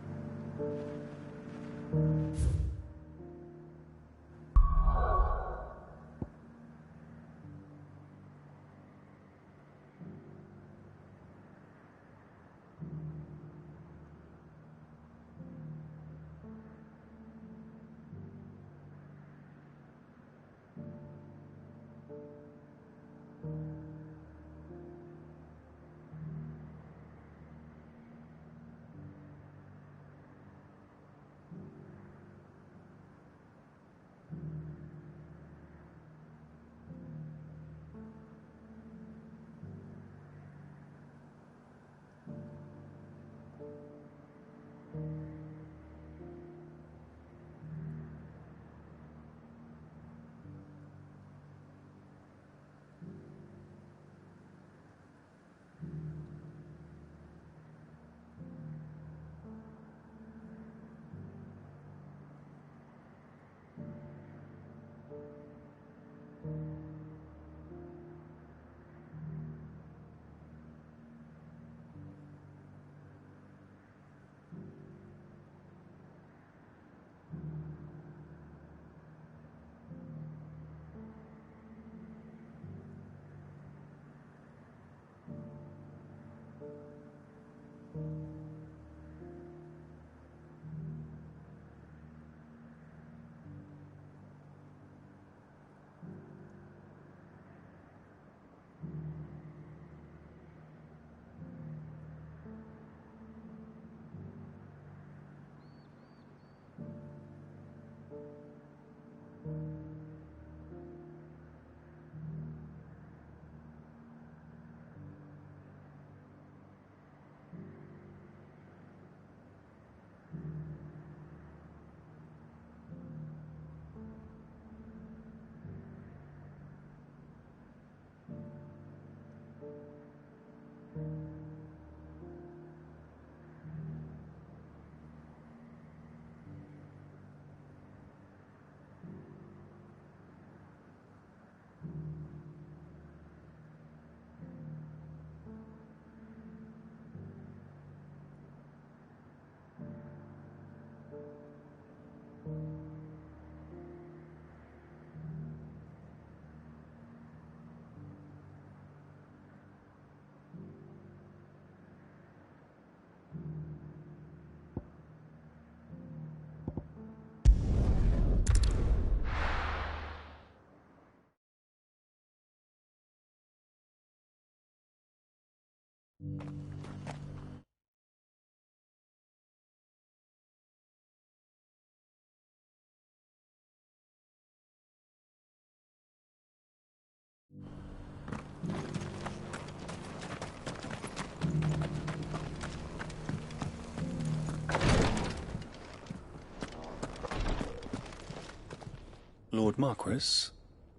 Lord Marquis,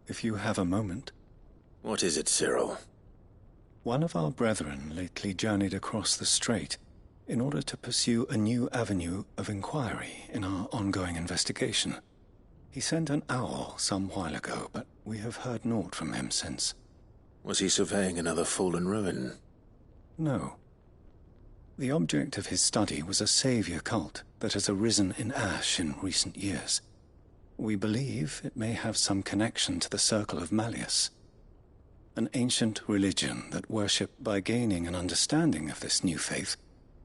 if you have a moment. What is it, Cyril? One of our brethren lately journeyed across the strait in order to pursue a new avenue of inquiry in our ongoing investigation. He sent an owl some while ago, but we have heard naught from him since. Was he surveying another fallen ruin? No. The object of his study was a savior cult that has arisen in Ash in recent years. We believe it may have some connection to the Circle of Malleus, an ancient religion that worshipped. By gaining an understanding of this new faith,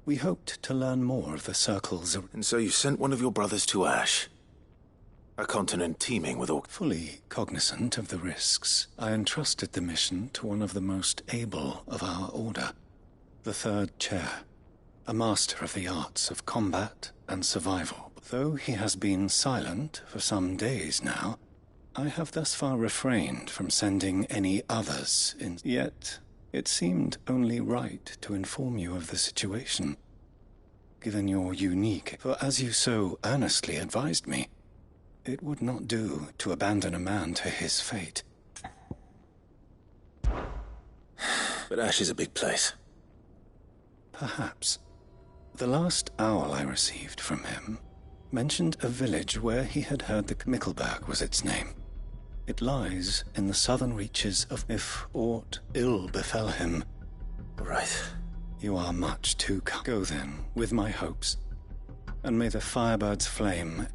we hoped to learn more of the Circle's... And so you sent one of your brothers to Ash? A continent teeming with Fully cognizant of the risks, I entrusted the mission to one of the most able of our order, the Third Chair, a master of the arts of combat and survival. Though he has been silent for some days now, I have thus far refrained from sending any others in. Yet, it seemed only right to inform you of the situation, given your unique... For as you so earnestly advised me, it would not do to abandon a man to his fate. But Ash is a big place. Perhaps. The last owl I received from him mentioned a village where he had heard that Mickelberg was its name. It lies in the southern reaches of... If aught ill befell him... Right. You are much too... Go then, with my hopes, and may the firebird's flame...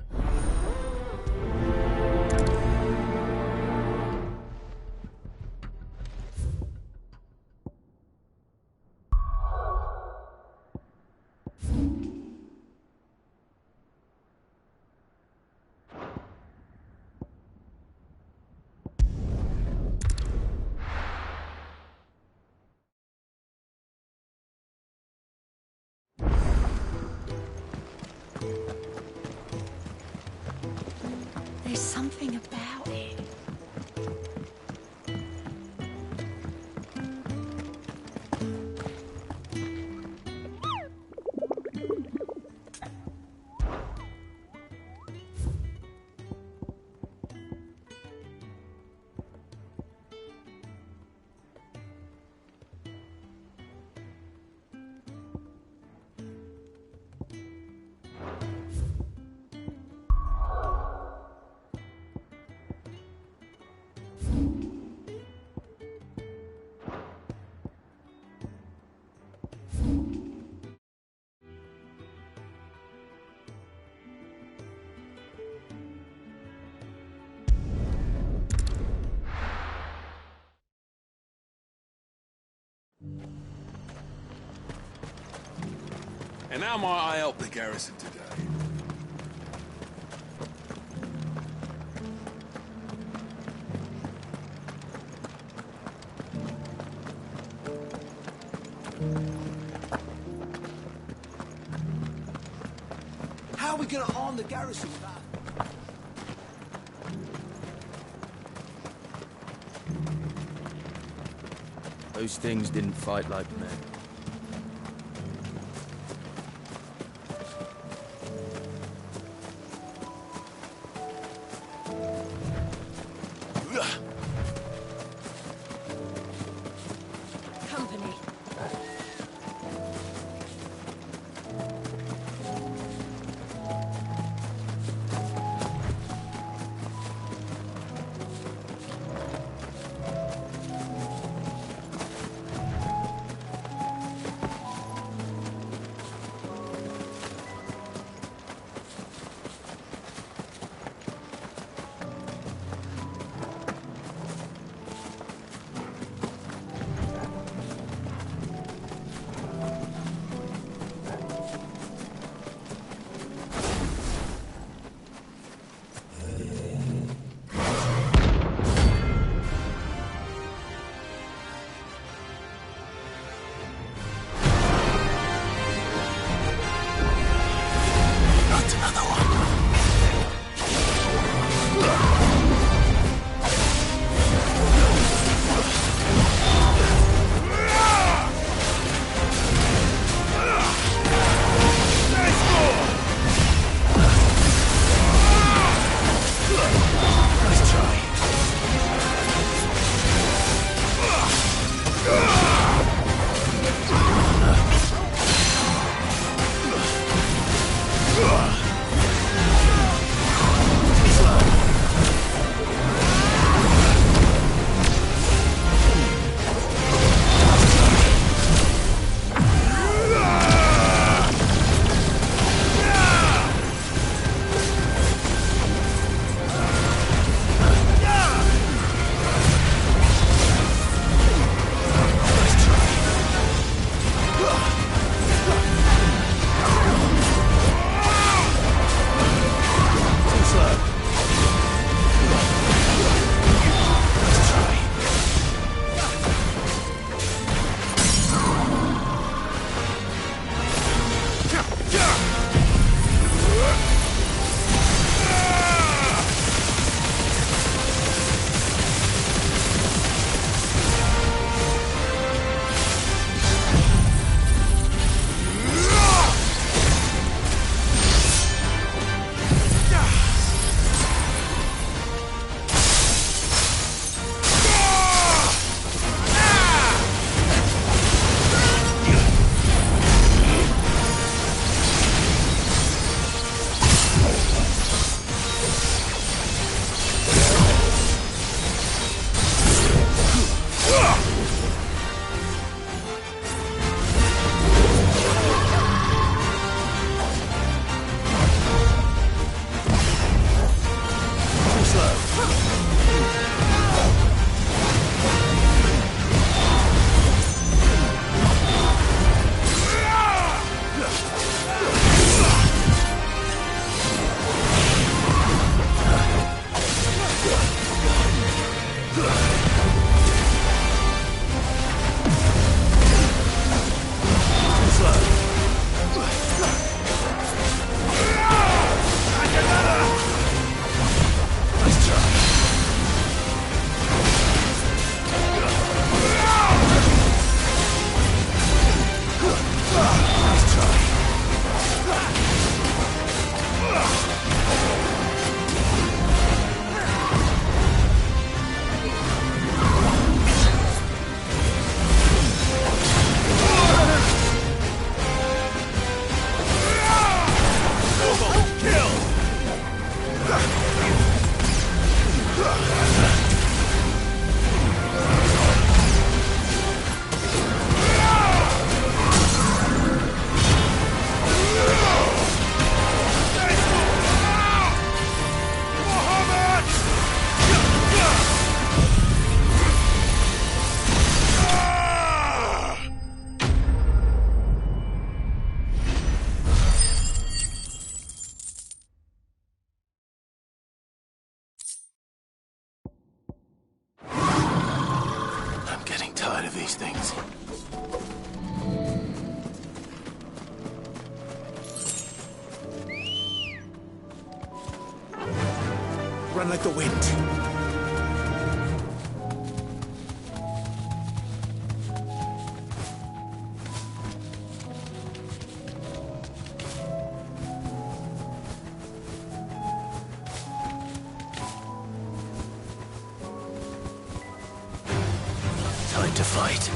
There's something about it. And how might I help the garrison today? How are we gonna arm the garrison without... Those things didn't fight like men. Company. these things. Run like the wind. Time to fight.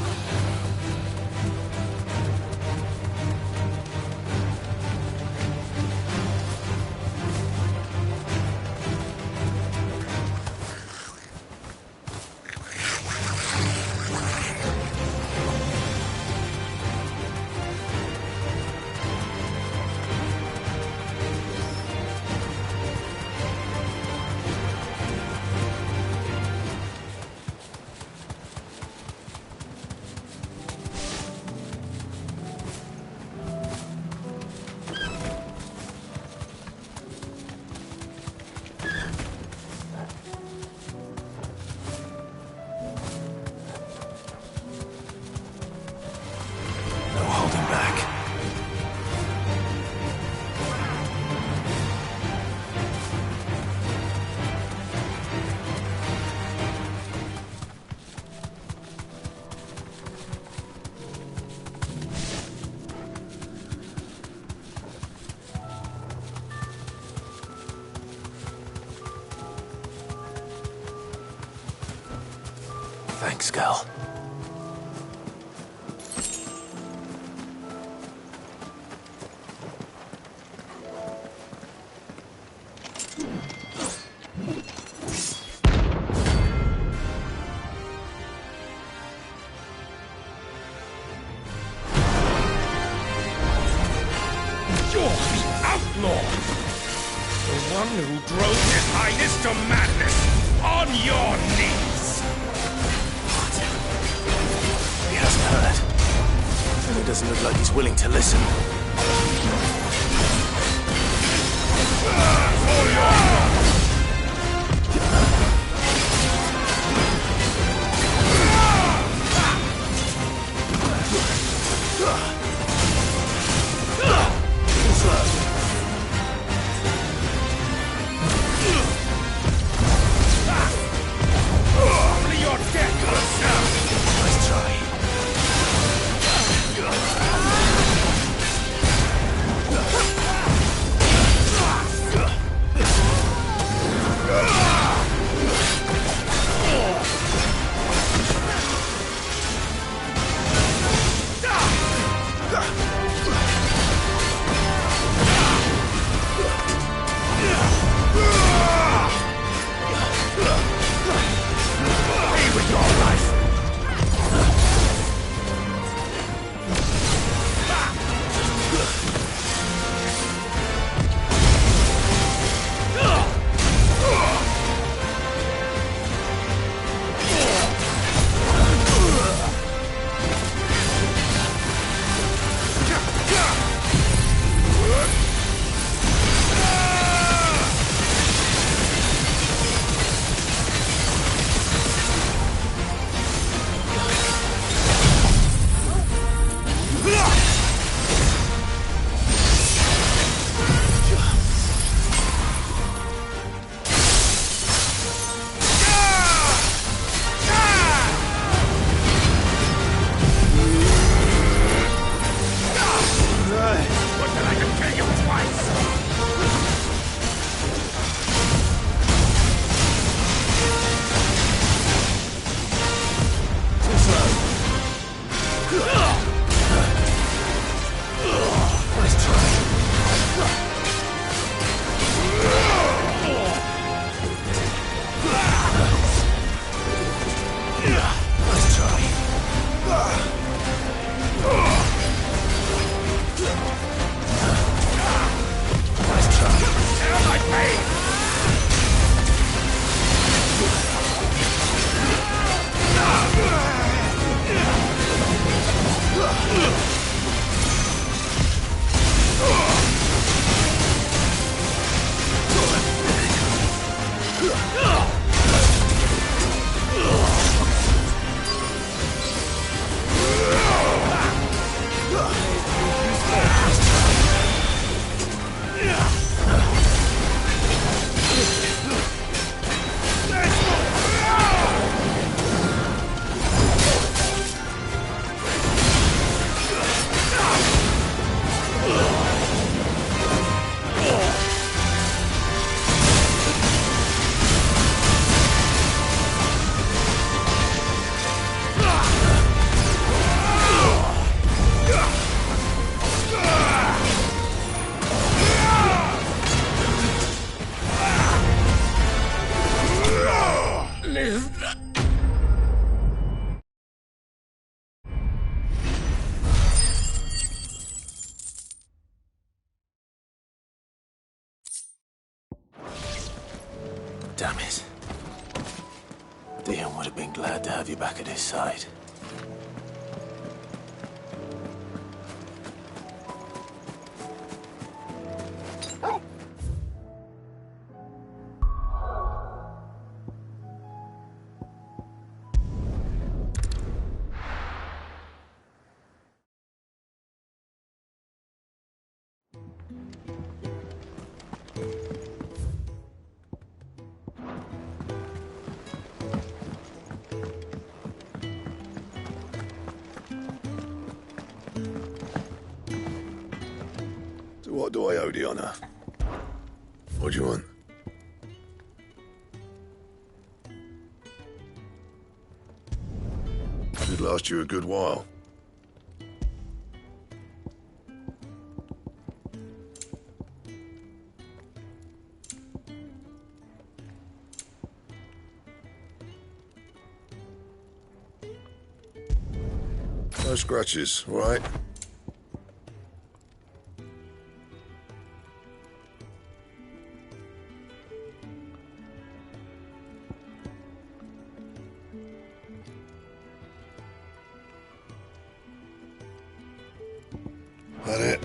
Thanks, Gal. You're the outlaw! The one who drove His Highness to madness! On your knees! He hasn't heard. And it doesn't look like he's willing to listen. For your... Nice try. Damn it. Dion would have been glad to have you back at his side. What do I owe the honor? What do you want? Should last you a good while. No scratches, all right? That it?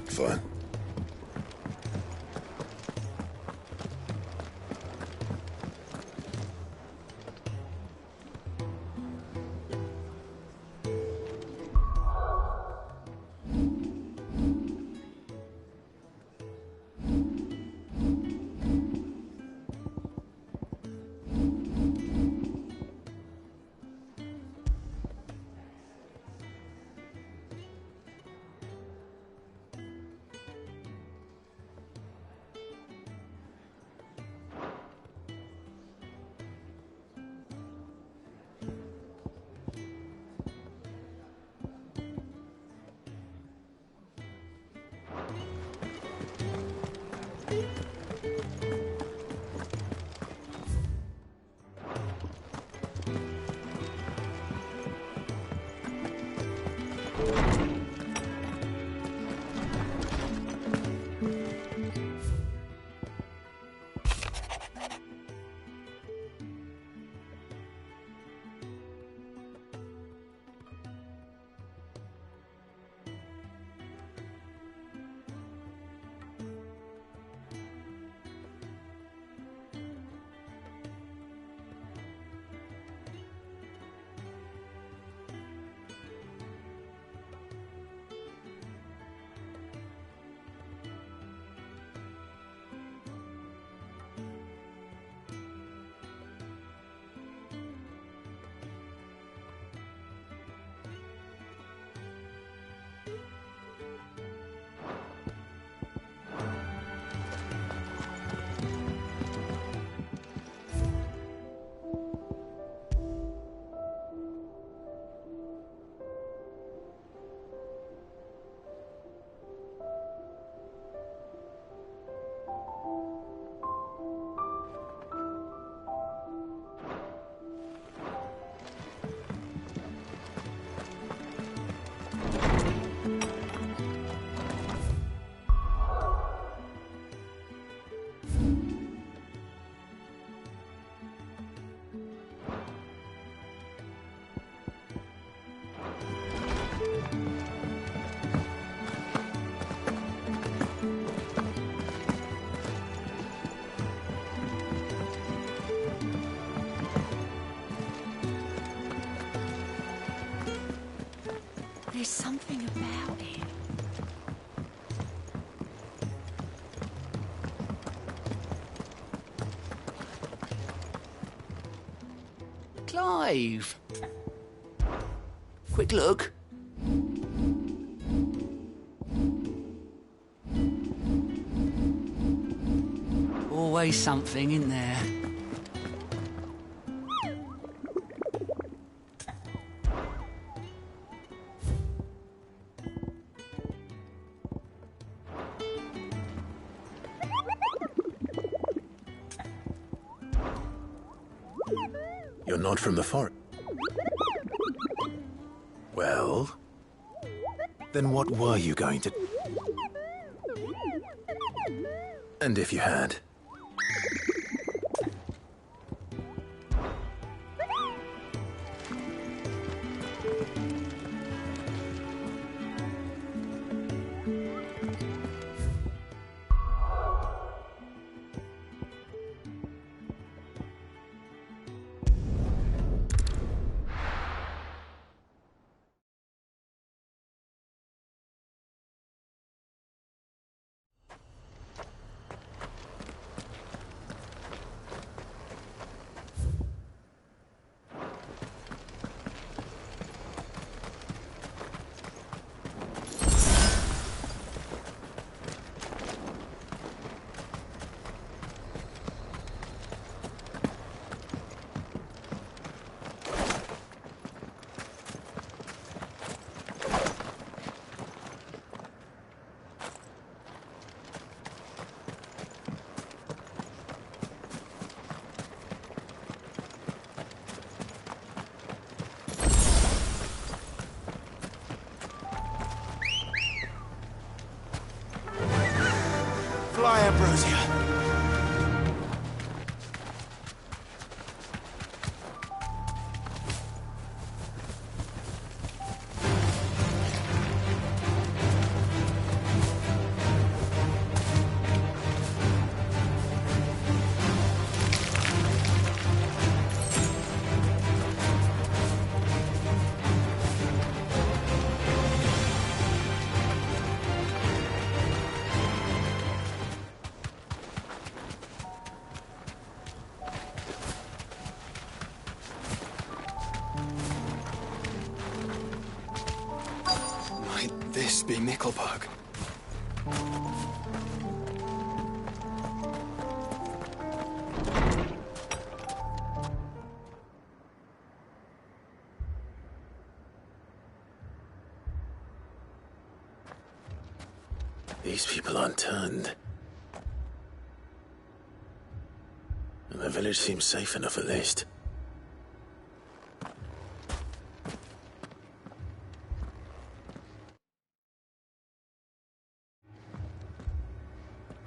Fine. about it. Clive! Quick look. Always something in there. You're not from the forest. Well, then what were you going to... And if you had? Fly, Ambrosia. Might this be Nickelbug? These people aren't turned. And the village seems safe enough at least.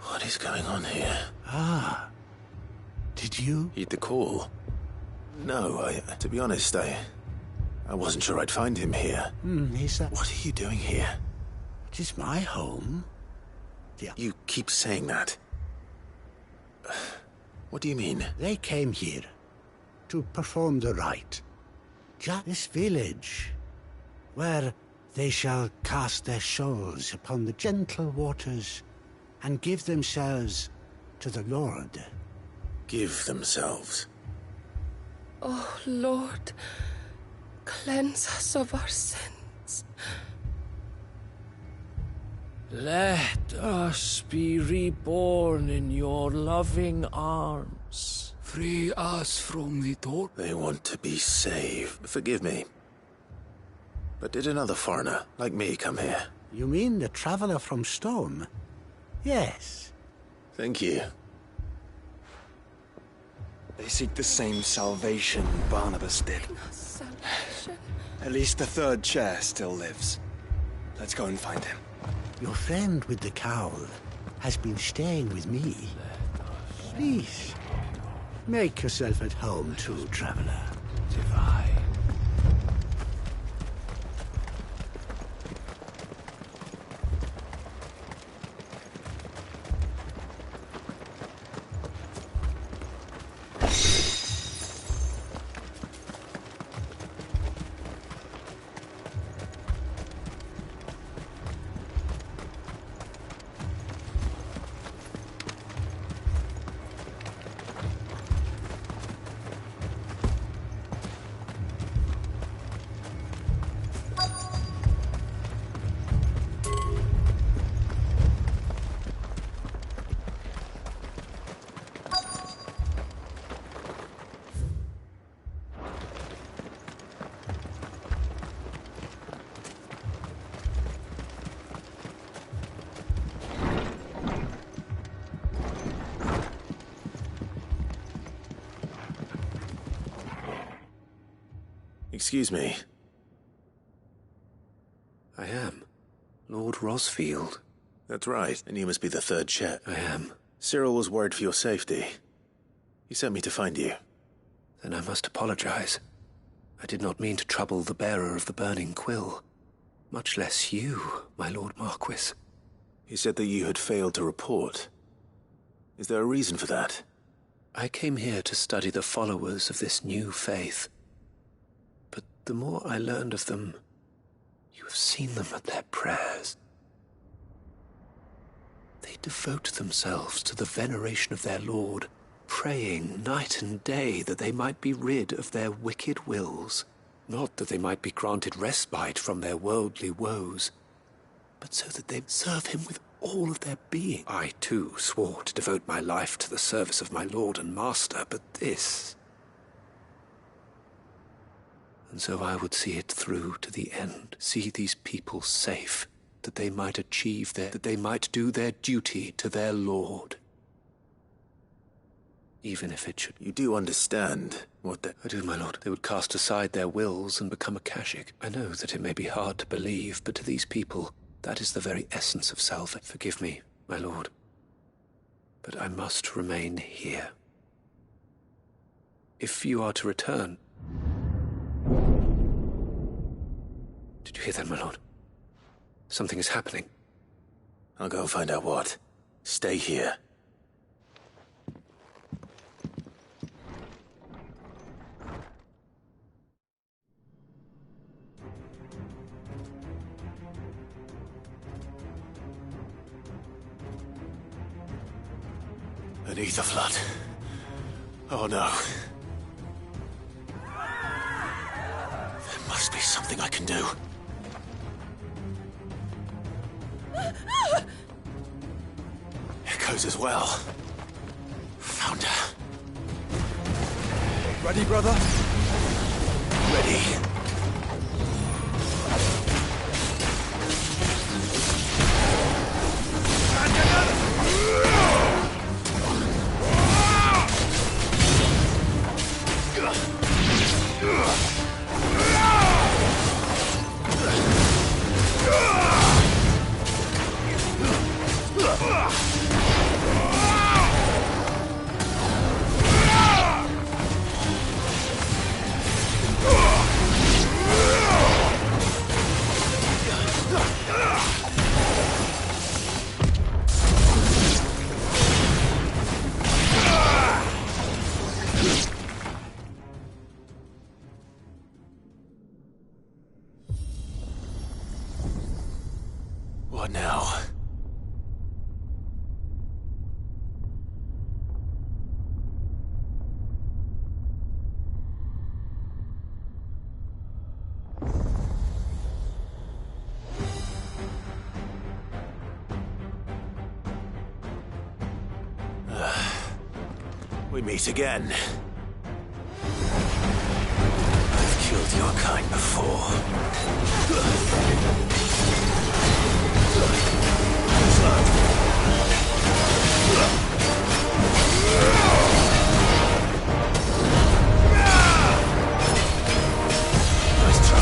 What is going on here? Ah. Did you? Heed the call? No, to be honest, I wasn't sure I'd find him here. Is that... What are you doing here? It is my home. Yeah. You keep saying that. What do you mean? They came here to perform the rite. Just this village, where they shall cast their souls upon the gentle waters and give themselves to the Lord. Give themselves? Oh, Lord, cleanse us of our sins. Let us be reborn in your loving arms. Free us from the torture. They want to be saved. Forgive me. But did another foreigner, like me, come here? You mean the traveler from Stone? Yes. Thank you. They seek the same salvation Barnabas did. At least the third chair still lives. Let's go and find him. Your friend with the cowl has been staying with me. Please, make yourself at home too, traveler. Divine. Excuse me. I am. Lord Rosfield. That's right, and you must be the third Chet. I am. Cyril was worried for your safety. He sent me to find you. Then I must apologize. I did not mean to trouble the bearer of the burning quill. Much less you, my Lord Marquis. He said that you had failed to report. Is there a reason for that? I came here to study the followers of this new faith. But the more I learned of them, you have seen them at their prayers. They devote themselves to the veneration of their Lord, praying night and day that they might be rid of their wicked wills, not that they might be granted respite from their worldly woes, but so that they serve him with all of their being. I, too, swore to devote my life to the service of my Lord and Master, but this... And so I would see it through to the end, see these people safe, that they might achieve that they might do their duty to their Lord. Even if it should... You do understand what I do, my lord. They would cast aside their wills and become a Kashik. I know that it may be hard to believe, but to these people, that is the very essence of salvation. Forgive me, my lord, but I must remain here. If you are to return... Did you hear that, my lord? Something is happening. I'll go and find out what. Stay here. An ether flood. Oh no. There must be something I can do. Echoes as well. Found her. Ready, brother? Ready. What now? We meet again. I've killed your kind before. Nice try.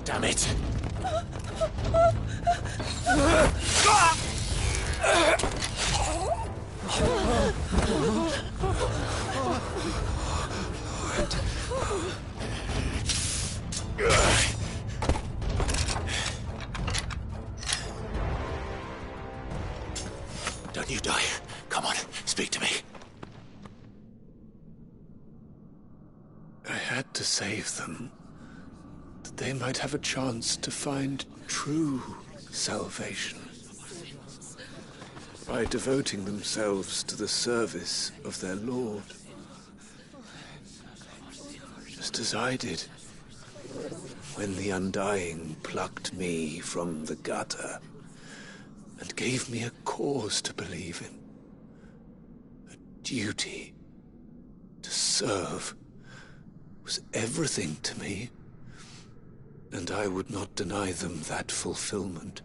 Damn it! Don't you die. Come on, speak to me. I had to save them, that they might have a chance to find true salvation. By devoting themselves to the service of their Lord. Just as I did when the Undying plucked me from the gutter and gave me a cause to believe in. A duty to serve was everything to me, and I would not deny them that fulfillment,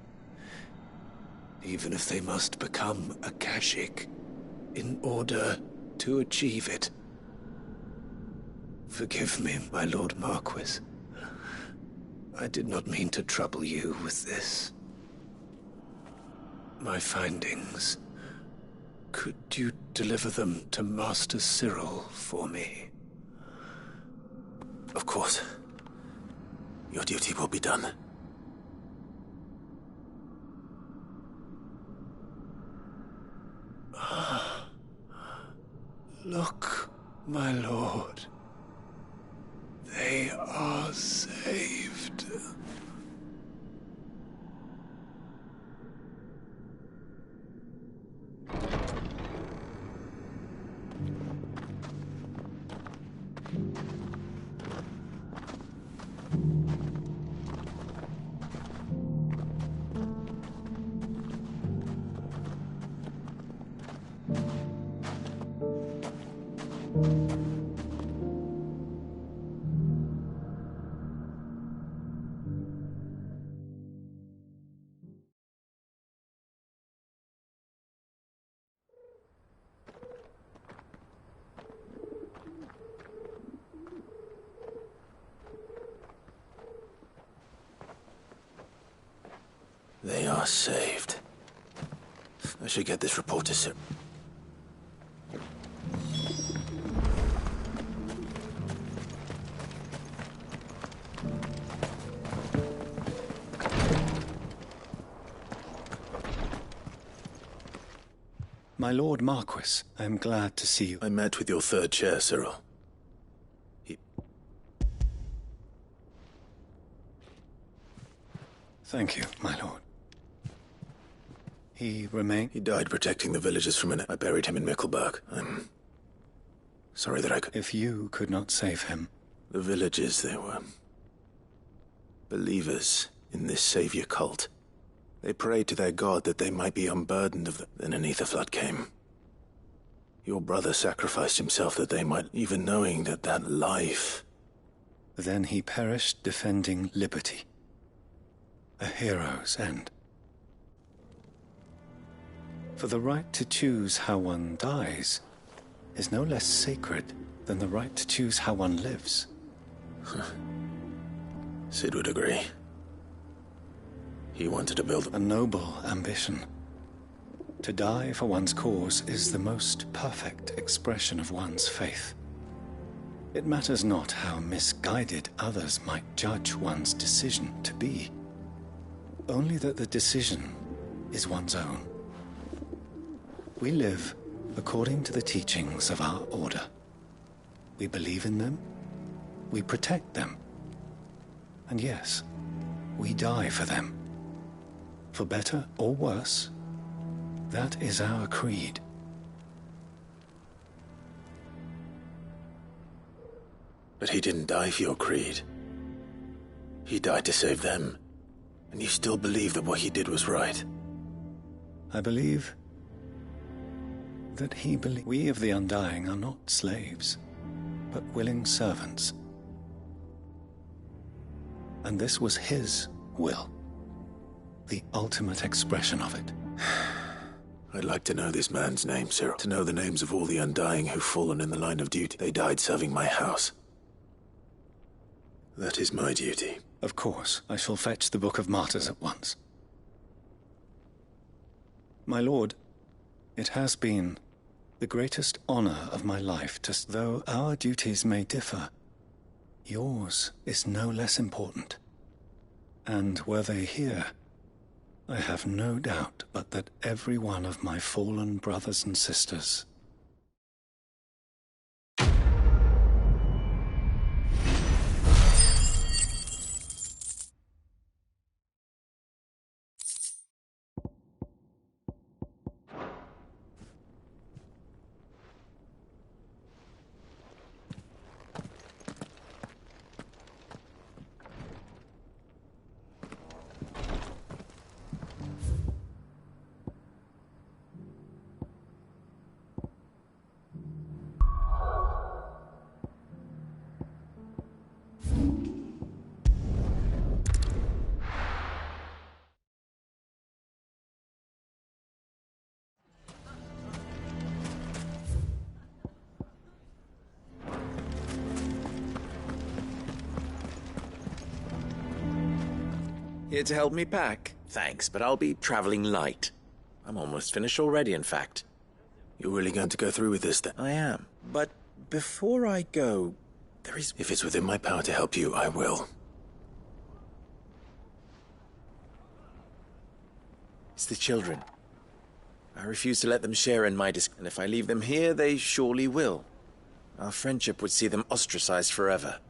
even if they must become a Kashyyyk in order to achieve it. Forgive me, my Lord Marquis. I did not mean to trouble you with this. My findings. Could you deliver them to Master Cyril for me? Of course. Your duty will be done. Look, my lord. They are saved. They are saved. I should get this report to Cyril. My Lord Marquis, I am glad to see you. I met with your third chair, Cyril. Thank you, my lord. He remained? He died protecting the villagers from an... I buried him in Mickelberg. I'm sorry that I could... If you could not save him... The villagers, they were... believers in this savior cult. They prayed to their god that they might be unburdened of the... Then an ether flood came. Your brother sacrificed himself that they might... Even knowing that life... Then he perished defending liberty. A hero's end. For the right to choose how one dies is no less sacred than the right to choose how one lives. Sid would agree. He wanted to build a noble ambition. To die for one's cause is the most perfect expression of one's faith. It matters not how misguided others might judge one's decision to be. Only that the decision is one's own. We live according to the teachings of our order. We believe in them, we protect them, and yes, we die for them. For better or worse, that is our creed. But he didn't die for your creed. He died to save them. And you still believe that what he did was right? I believe that he believes we of the Undying are not slaves, but willing servants. And this was his will, the ultimate expression of it. I'd like to know this man's name, Cyril. To know the names of all the Undying who've fallen in the line of duty. They died serving my house. That is my duty. Of course, I shall fetch the Book of Martyrs at once. My lord, it has been the greatest honor of my life to... Though our duties may differ, yours is no less important. And were they here, I have no doubt but that every one of my fallen brothers and sisters... Here to help me pack? Thanks, but I'll be traveling light. I'm almost finished already, in fact. You're really going to go through with this, then? I am. But before I go, there is... If it's within my power to help you, I will. It's the children. I refuse to let them share in my and if I leave them here, they surely will. Our friendship would see them ostracized forever.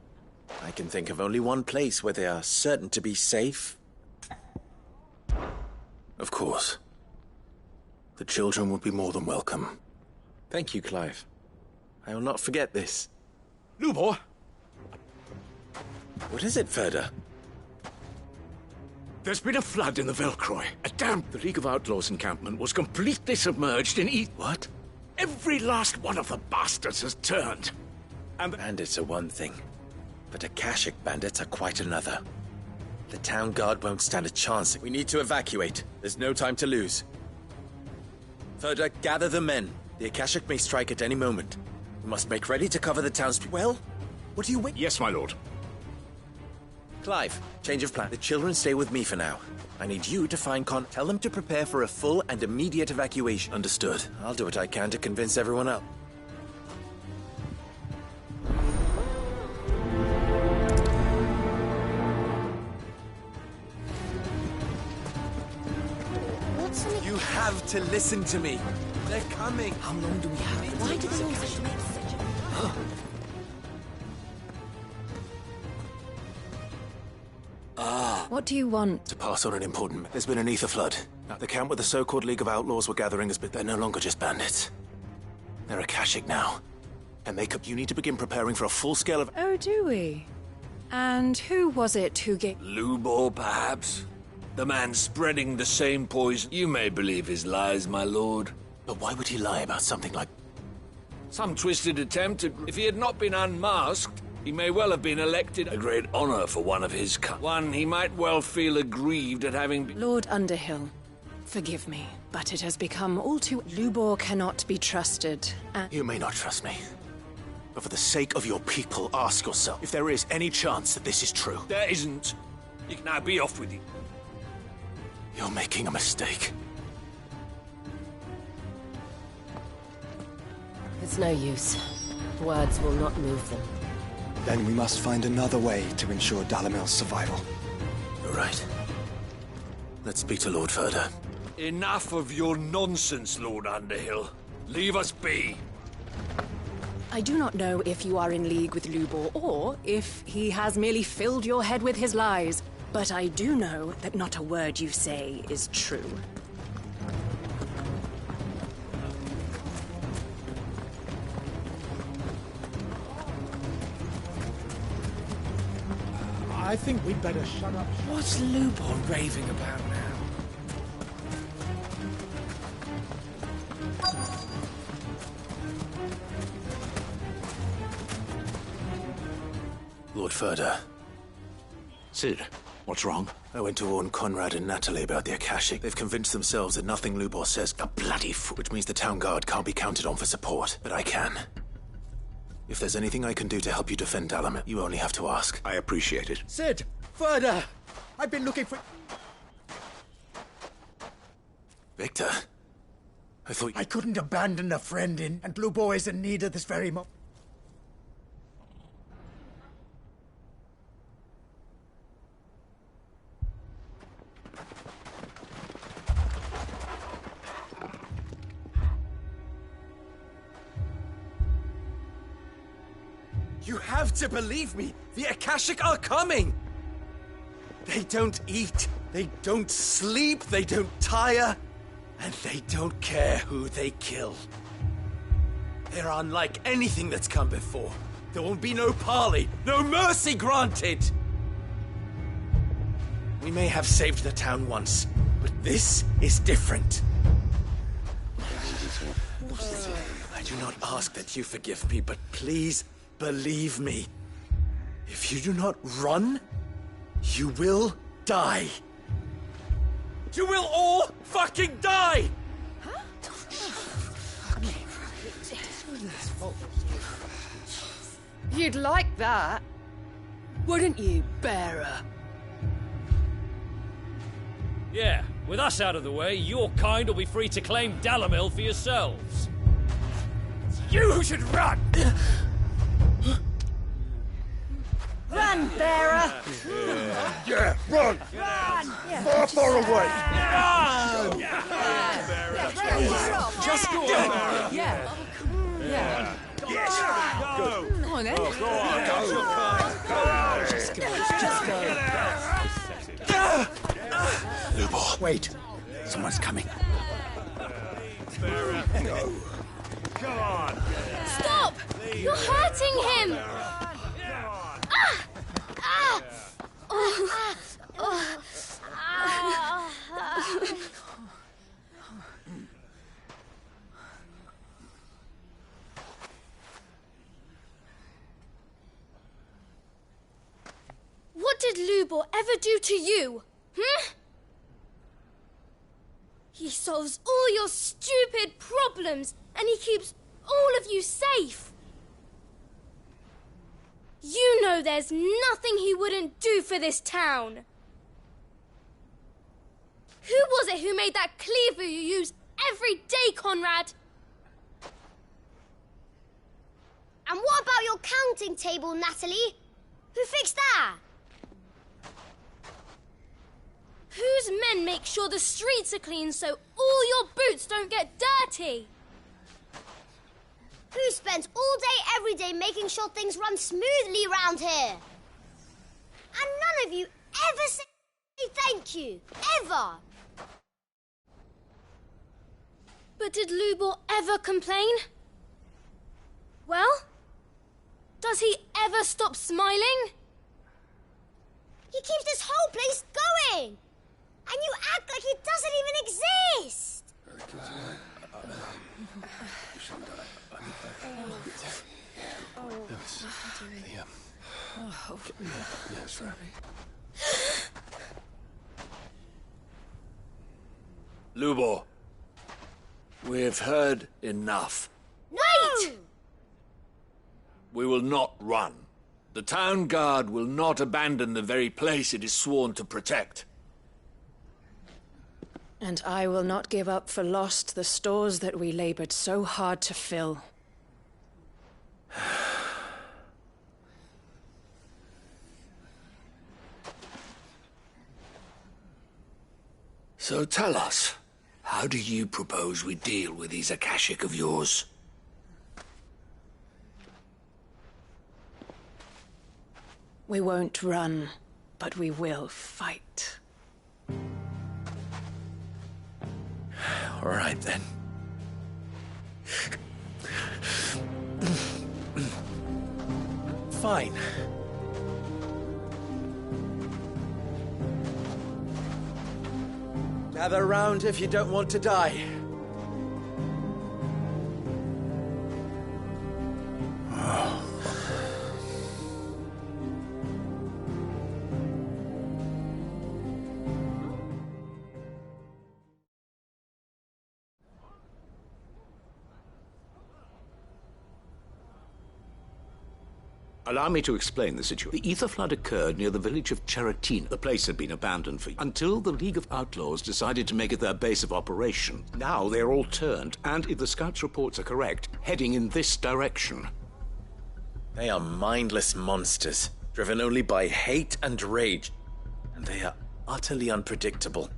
I can think of only one place where they are certain to be safe. Of course. The children would be more than welcome. Thank you, Clive. I will not forget this. Lubor! What is it, Ferda? There's been a flood in the Velcroy. A dam. The League of Outlaws encampment was completely submerged in What? Every last one of the bastards has turned. And bandits are one thing, but Akashic bandits are quite another. The town guard won't stand a chance. We need to evacuate. There's no time to lose. Ferda, gather the men. The Akashic may strike at any moment. We must make ready to cover the town's... Well, what do you wait? Yes, my lord. Clive, change of plan. The children stay with me for now. I need you to find Tell them to prepare for a full and immediate evacuation. Understood. I'll do what I can to convince everyone else. You have to listen to me. They're coming. How long do we have? Why do they all make such a... What do you want? To pass on an important... There's been an ether flood. The camp where the so-called League of Outlaws were gathering has been... They're no longer just bandits. They're Akashic now. And you need to begin preparing for a full scale of... Oh, do we? And who was it who gave... Lubor, perhaps? The man spreading the same poison. You may believe his lies, my lord. But why would he lie about something like... Some twisted attempt to... If he had not been unmasked, he may well have been elected a great honor for one of his kind. One he might well feel aggrieved at having been... Lord Underhill, forgive me, but it has become all too... Lubor cannot be trusted, and... You may not trust me. But for the sake of your people, ask yourself if there is any chance that this is true. There isn't. You can now be off with you. You're making a mistake. It's no use. Words will not move them. Then we must find another way to ensure Dalamel's survival. You're right. Let's speak to Lord Ferda. Enough of your nonsense, Lord Underhill. Leave us be. I do not know if you are in league with Lubor or if he has merely filled your head with his lies. But I do know that not a word you say is true. I think we'd better shut up. What's Lubor raving about now? Lord Ferda. Cid, what's wrong? I went to warn Conrad and Natalie about the Akashic. They've convinced themselves that nothing Lubor says a bloody fool, which means the town guard can't be counted on for support. But I can. If there's anything I can do to help you defend Dalamel, you only have to ask. I appreciate it. Cid, Further! I've been looking for... Victor, I thought... I couldn't abandon a friend and Blue Boy is in need of this very moment. You have to believe me! The Akashic are coming! They don't eat, they don't sleep, they don't tire, and they don't care who they kill. They're unlike anything that's come before. There won't be no parley, no mercy granted! We may have saved the town once, but this is different. I do not ask that you forgive me, but please believe me. If you do not run, you will die. You will all fucking die! You'd like that, wouldn't you, bearer? Yeah, with us out of the way, your kind will be free to claim Dalamil for yourselves. It's you who should run! Run, bearer! Yeah, run! Run! Far, far away! Run! Just go! Yeah. Yeah. Yes! Go! Come on, then. Go on, go! Just go. Lubor. Wait. Someone's coming. Go. Come on! Stop! You're hurting him! What did Lubor ever do to you? He solves all your stupid problems and he keeps all of you safe. You know there's nothing he wouldn't do for this town. Who was it who made that cleaver you use every day, Conrad? And what about your counting table, Natalie? Who fixed that? Whose men make sure the streets are clean so all your boots don't get dirty? Who spends all day, every day making sure things run smoothly round here? And none of you ever say thank you. Ever. But did Lubor ever complain? Well, does he ever stop smiling? He keeps this whole place going. And you act like he doesn't even exist. Lubor, we've heard enough. Wait! We will not run. The town guard will not abandon the very place it is sworn to protect. And I will not give up for lost the stores that we labored so hard to fill. So tell us, how do you propose we deal with these Akashic of yours? We won't run, but we will fight. All right, then. Fine. Gather round if you don't want to die. Allow me to explain the situation. The ether flood occurred near the village of Cheratina. The place had been abandoned until the League of Outlaws decided to make it their base of operation. Now they're all turned, and if the scouts' reports are correct, heading in this direction. They are mindless monsters, driven only by hate and rage. And they are utterly unpredictable.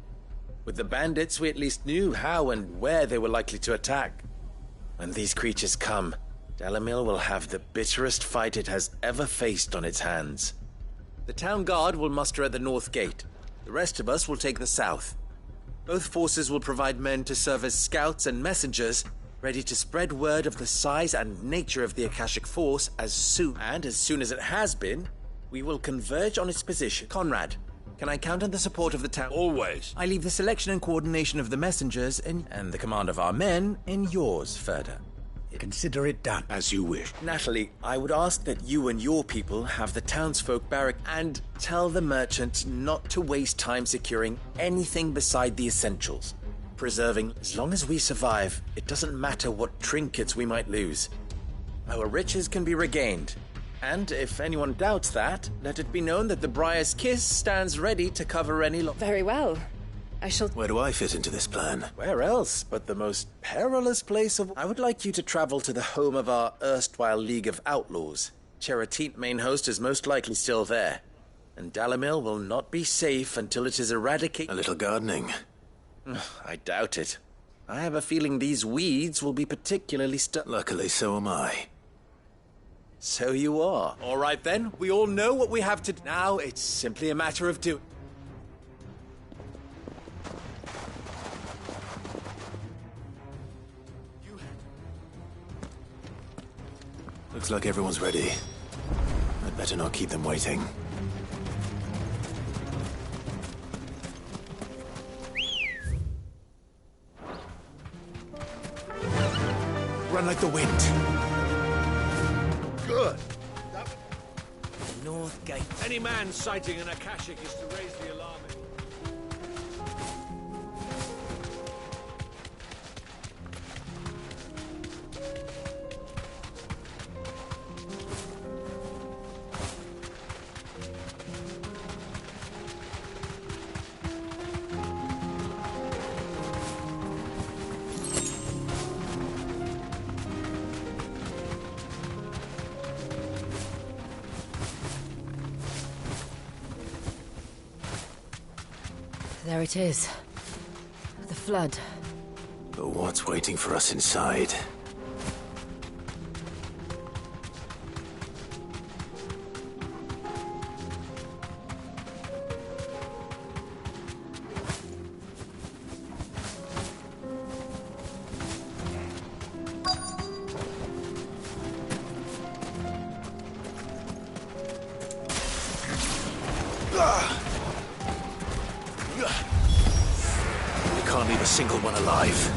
With the bandits, we at least knew how and where they were likely to attack. When these creatures come, Dalimil will have the bitterest fight it has ever faced on its hands. The town guard will muster at the north gate. The rest of us will take the south. Both forces will provide men to serve as scouts and messengers, ready to spread word of the size and nature of the Akashic Force as soon as it has been, we will converge on its position. Conrad, can I count on the support of the town? Always. I leave the selection and coordination of the messengers and the command of our men in yours, Ferda. Consider it done. As you wish. Natalie, I would ask that you and your people have the townsfolk barrack and tell the merchants not to waste time securing anything beside the essentials. Preserving, as long as we survive, it doesn't matter what trinkets we might lose. Our riches can be regained. And if anyone doubts that, let it be known that the Briar's Kiss stands ready to cover any loss. Very well. I shall... Where do I fit into this plan? Where else but the most perilous place of... I would like you to travel to the home of our erstwhile League of Outlaws. Cheratit main host is most likely still there. And Dalimil will not be safe until it is eradicated. A little gardening. I doubt it. I have a feeling these weeds will be particularly Luckily, so am I. So you are. All right then, we all know what we have to do. Now it's simply a matter of doing. Looks like everyone's ready. I'd better not keep them waiting. Run like the wind. Good. North Gate. Any man sighting an Akashic is to raise the alarm. There it is. The flood. But what's waiting for us inside? Can't leave a single one alive.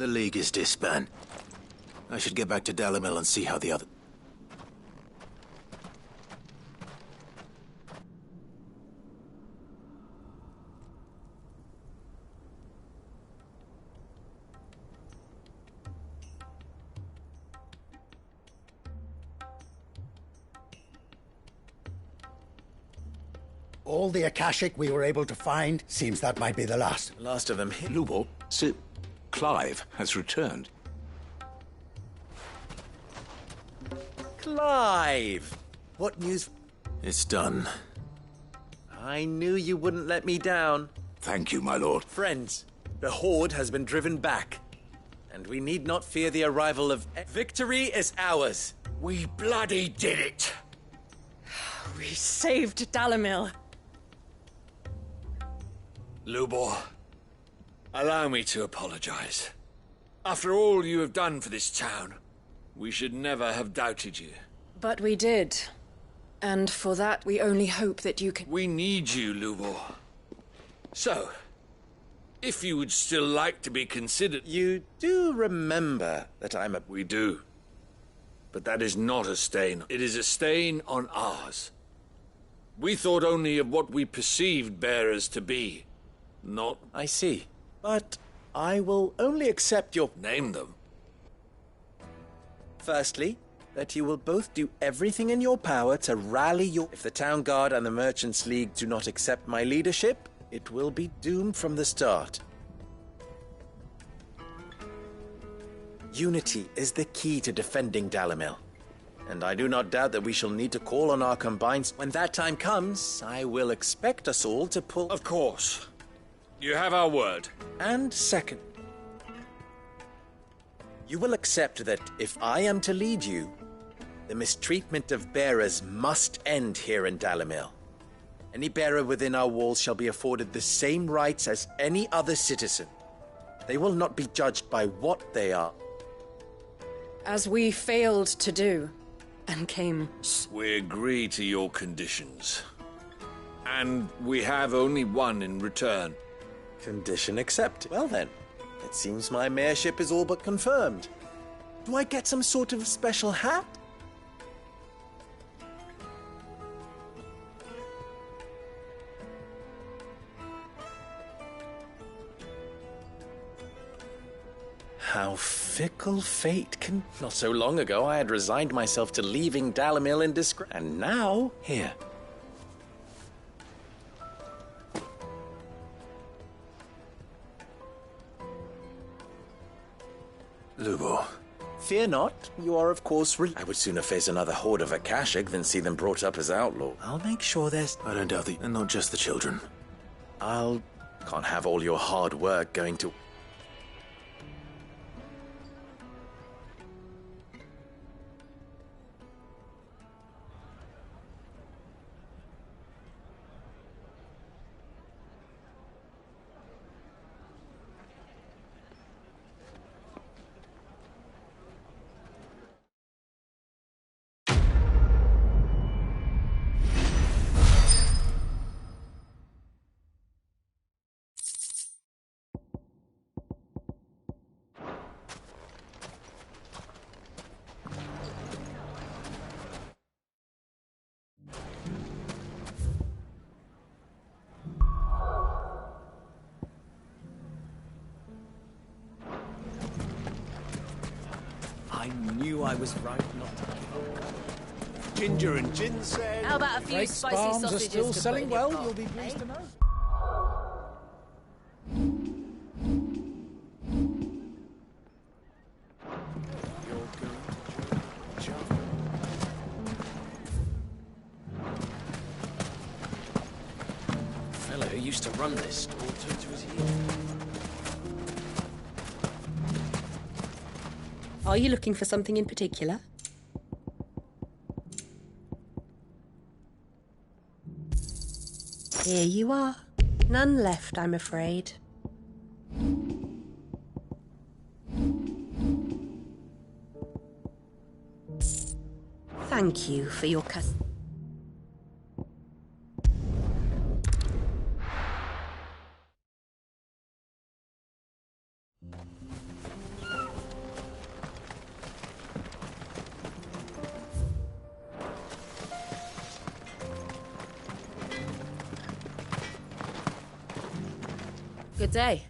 The League is disbanded. I should get back to Dalimil and see how the other... All the Akashic we were able to find seems that might be the last. Last of them. Lubor, Sir Clive has returned. Clive! What news? It's done. I knew you wouldn't let me down. Thank you, my lord. Friends, the Horde has been driven back, and we need not fear the arrival of... Victory is ours. We bloody did it! We saved Dalimil. Lubor, allow me to apologize. After all you have done for this town, we should never have doubted you. But we did. And for that, we only hope that you can... We need you, Lubor. So, if you would still like to be considered... You do remember that I'm a... We do. But that is not a stain. It is a stain on ours. We thought only of what we perceived bearers to be. Not... I see. But I will only accept your... Name them. Firstly, that you will both do everything in your power to rally your... If the Town Guard and the Merchants League do not accept my leadership, it will be doomed from the start. Unity is the key to defending Dalimil. And I do not doubt that we shall need to call on our combined... When that time comes, I will expect us all to pull... Of course. You have our word. And second, you will accept that if I am to lead you, the mistreatment of bearers must end here in Dalimil. Any bearer within our walls shall be afforded the same rights as any other citizen. They will not be judged by what they are. As we failed to do, and came... We agree to your conditions. And we have only one in return. Condition accepted. Well then, it seems my mayorship is all but confirmed. Do I get some sort of special hat? How fickle fate can... Not so long ago, I had resigned myself to leaving Dalimil in disgrace. And now, here. Lubor. Fear not. You are, of course, I would sooner face another horde of Akashic than see them brought up as outlaws. I'll make sure there's... I don't doubt and not just the children. Can't have all your hard work going to... I knew I was right not to give. Ginger and ginseng. How about a few Drake's spicy Farms sausages are still to selling put in your well, pot, you'll be pleased eh? to know. The fellow who used to run this store took to his heel. Are you looking for something in particular? Here you are. None left, I'm afraid. Thank you for your custom. Good day.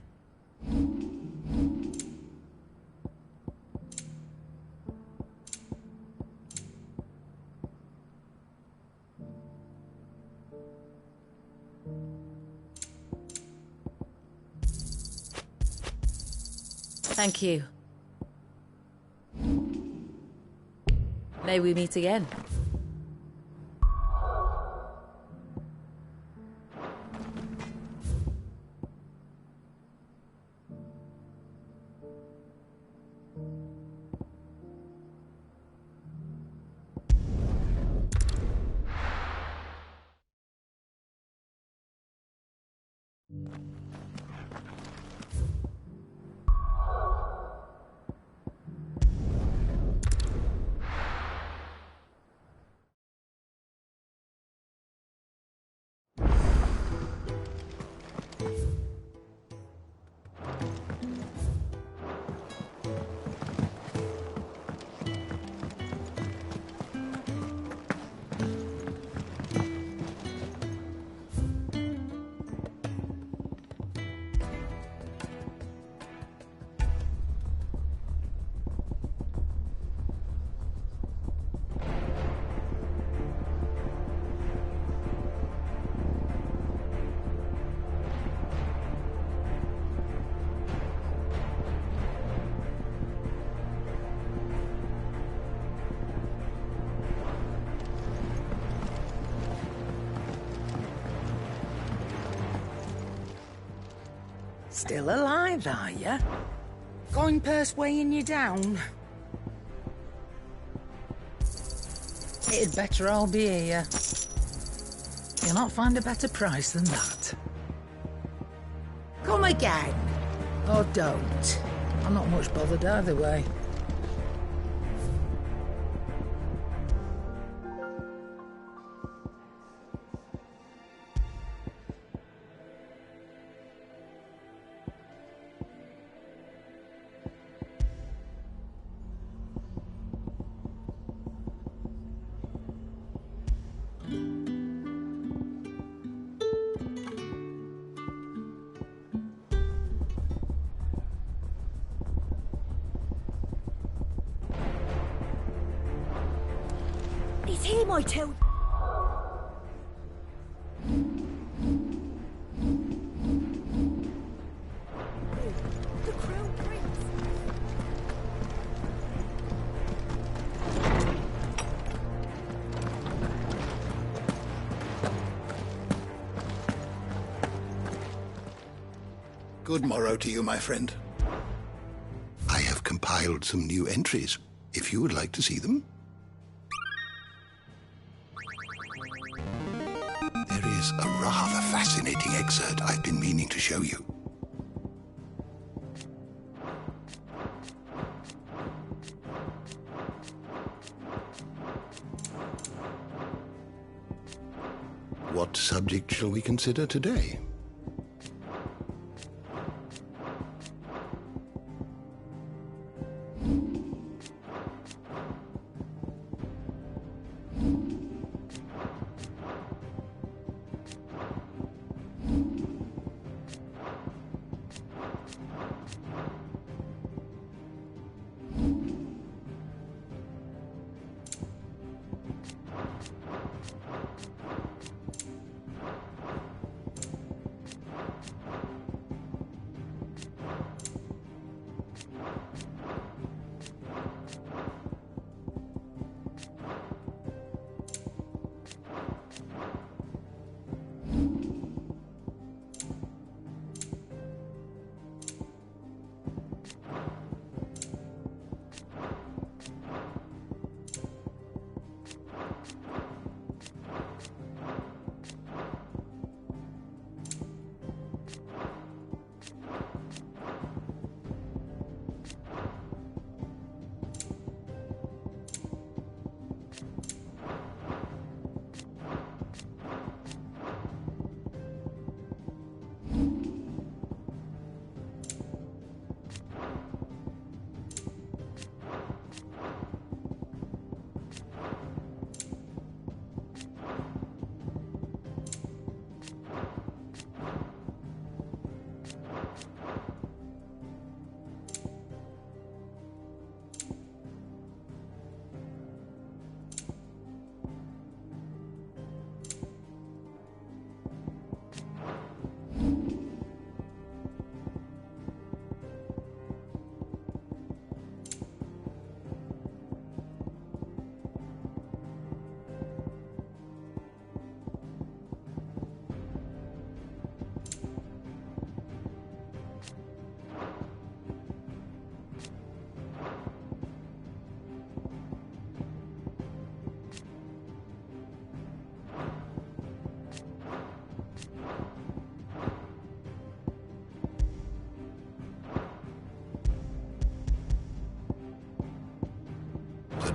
Thank you. May we meet again. Still alive, are you? Going purse weighing you down? It'd better all be here. You'll not find a better price than that. Come again. Or don't. I'm not much bothered either way. He's here, my tell. The Crown Prince. Good morrow to you, my friend. I have compiled some new entries, if you would like to see them. There is a rather fascinating excerpt I've been meaning to show you. What subject shall we consider today?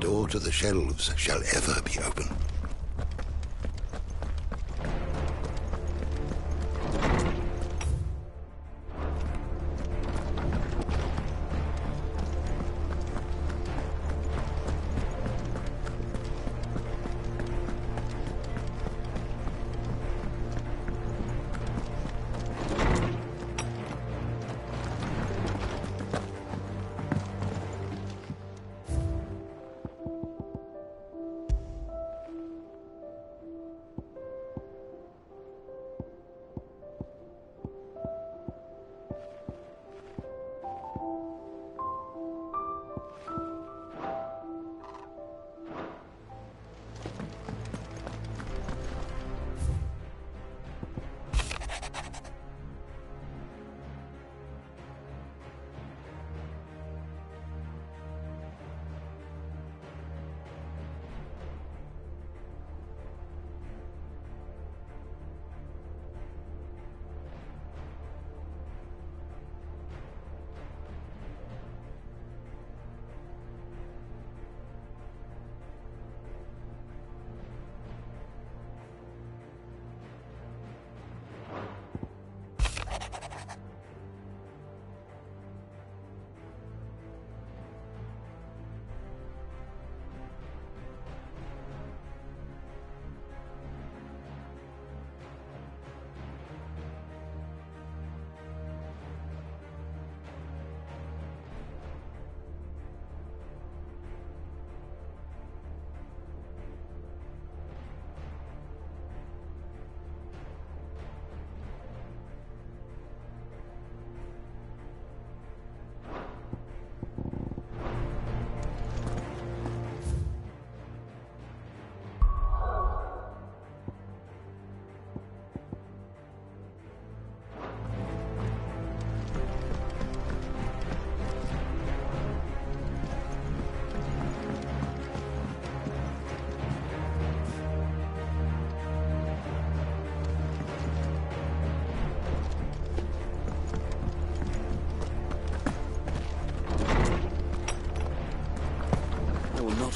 door to the shelves shall ever be open.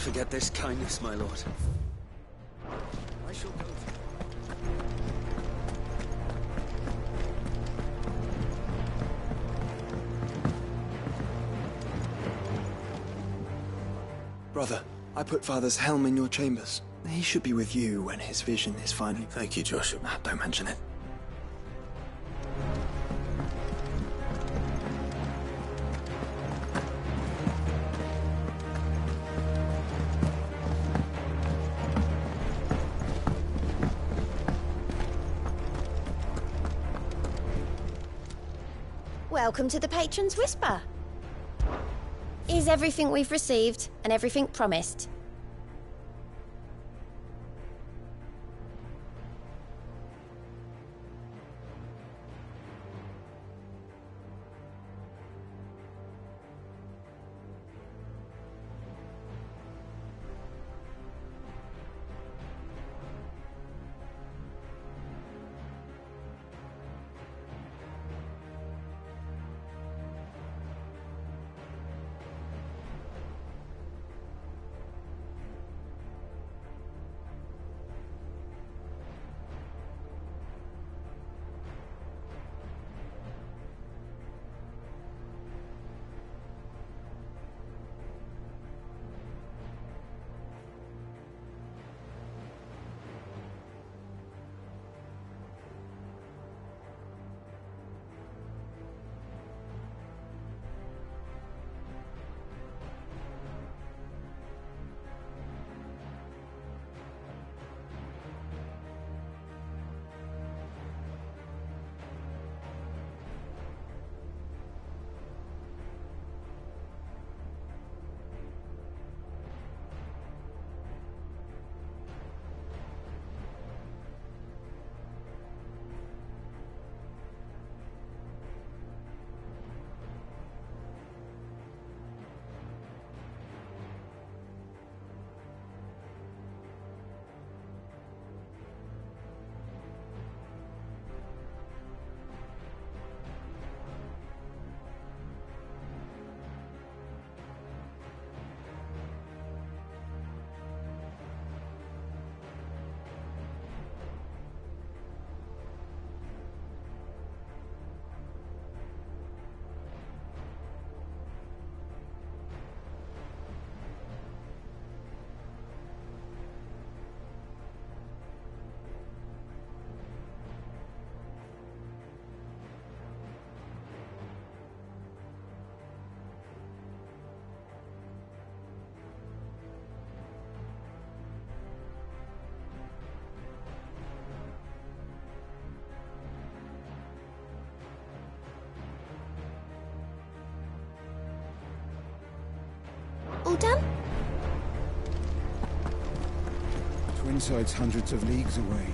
Forget this kindness, my lord. I shall go. Brother, I put Father's helm in your chambers. He should be with you when his vision is finally... Thank you, Joshua. Don't mention it. Welcome to the Patron's Whisper. Is everything we've received and everything promised? All done? Twinside's hundreds of leagues away.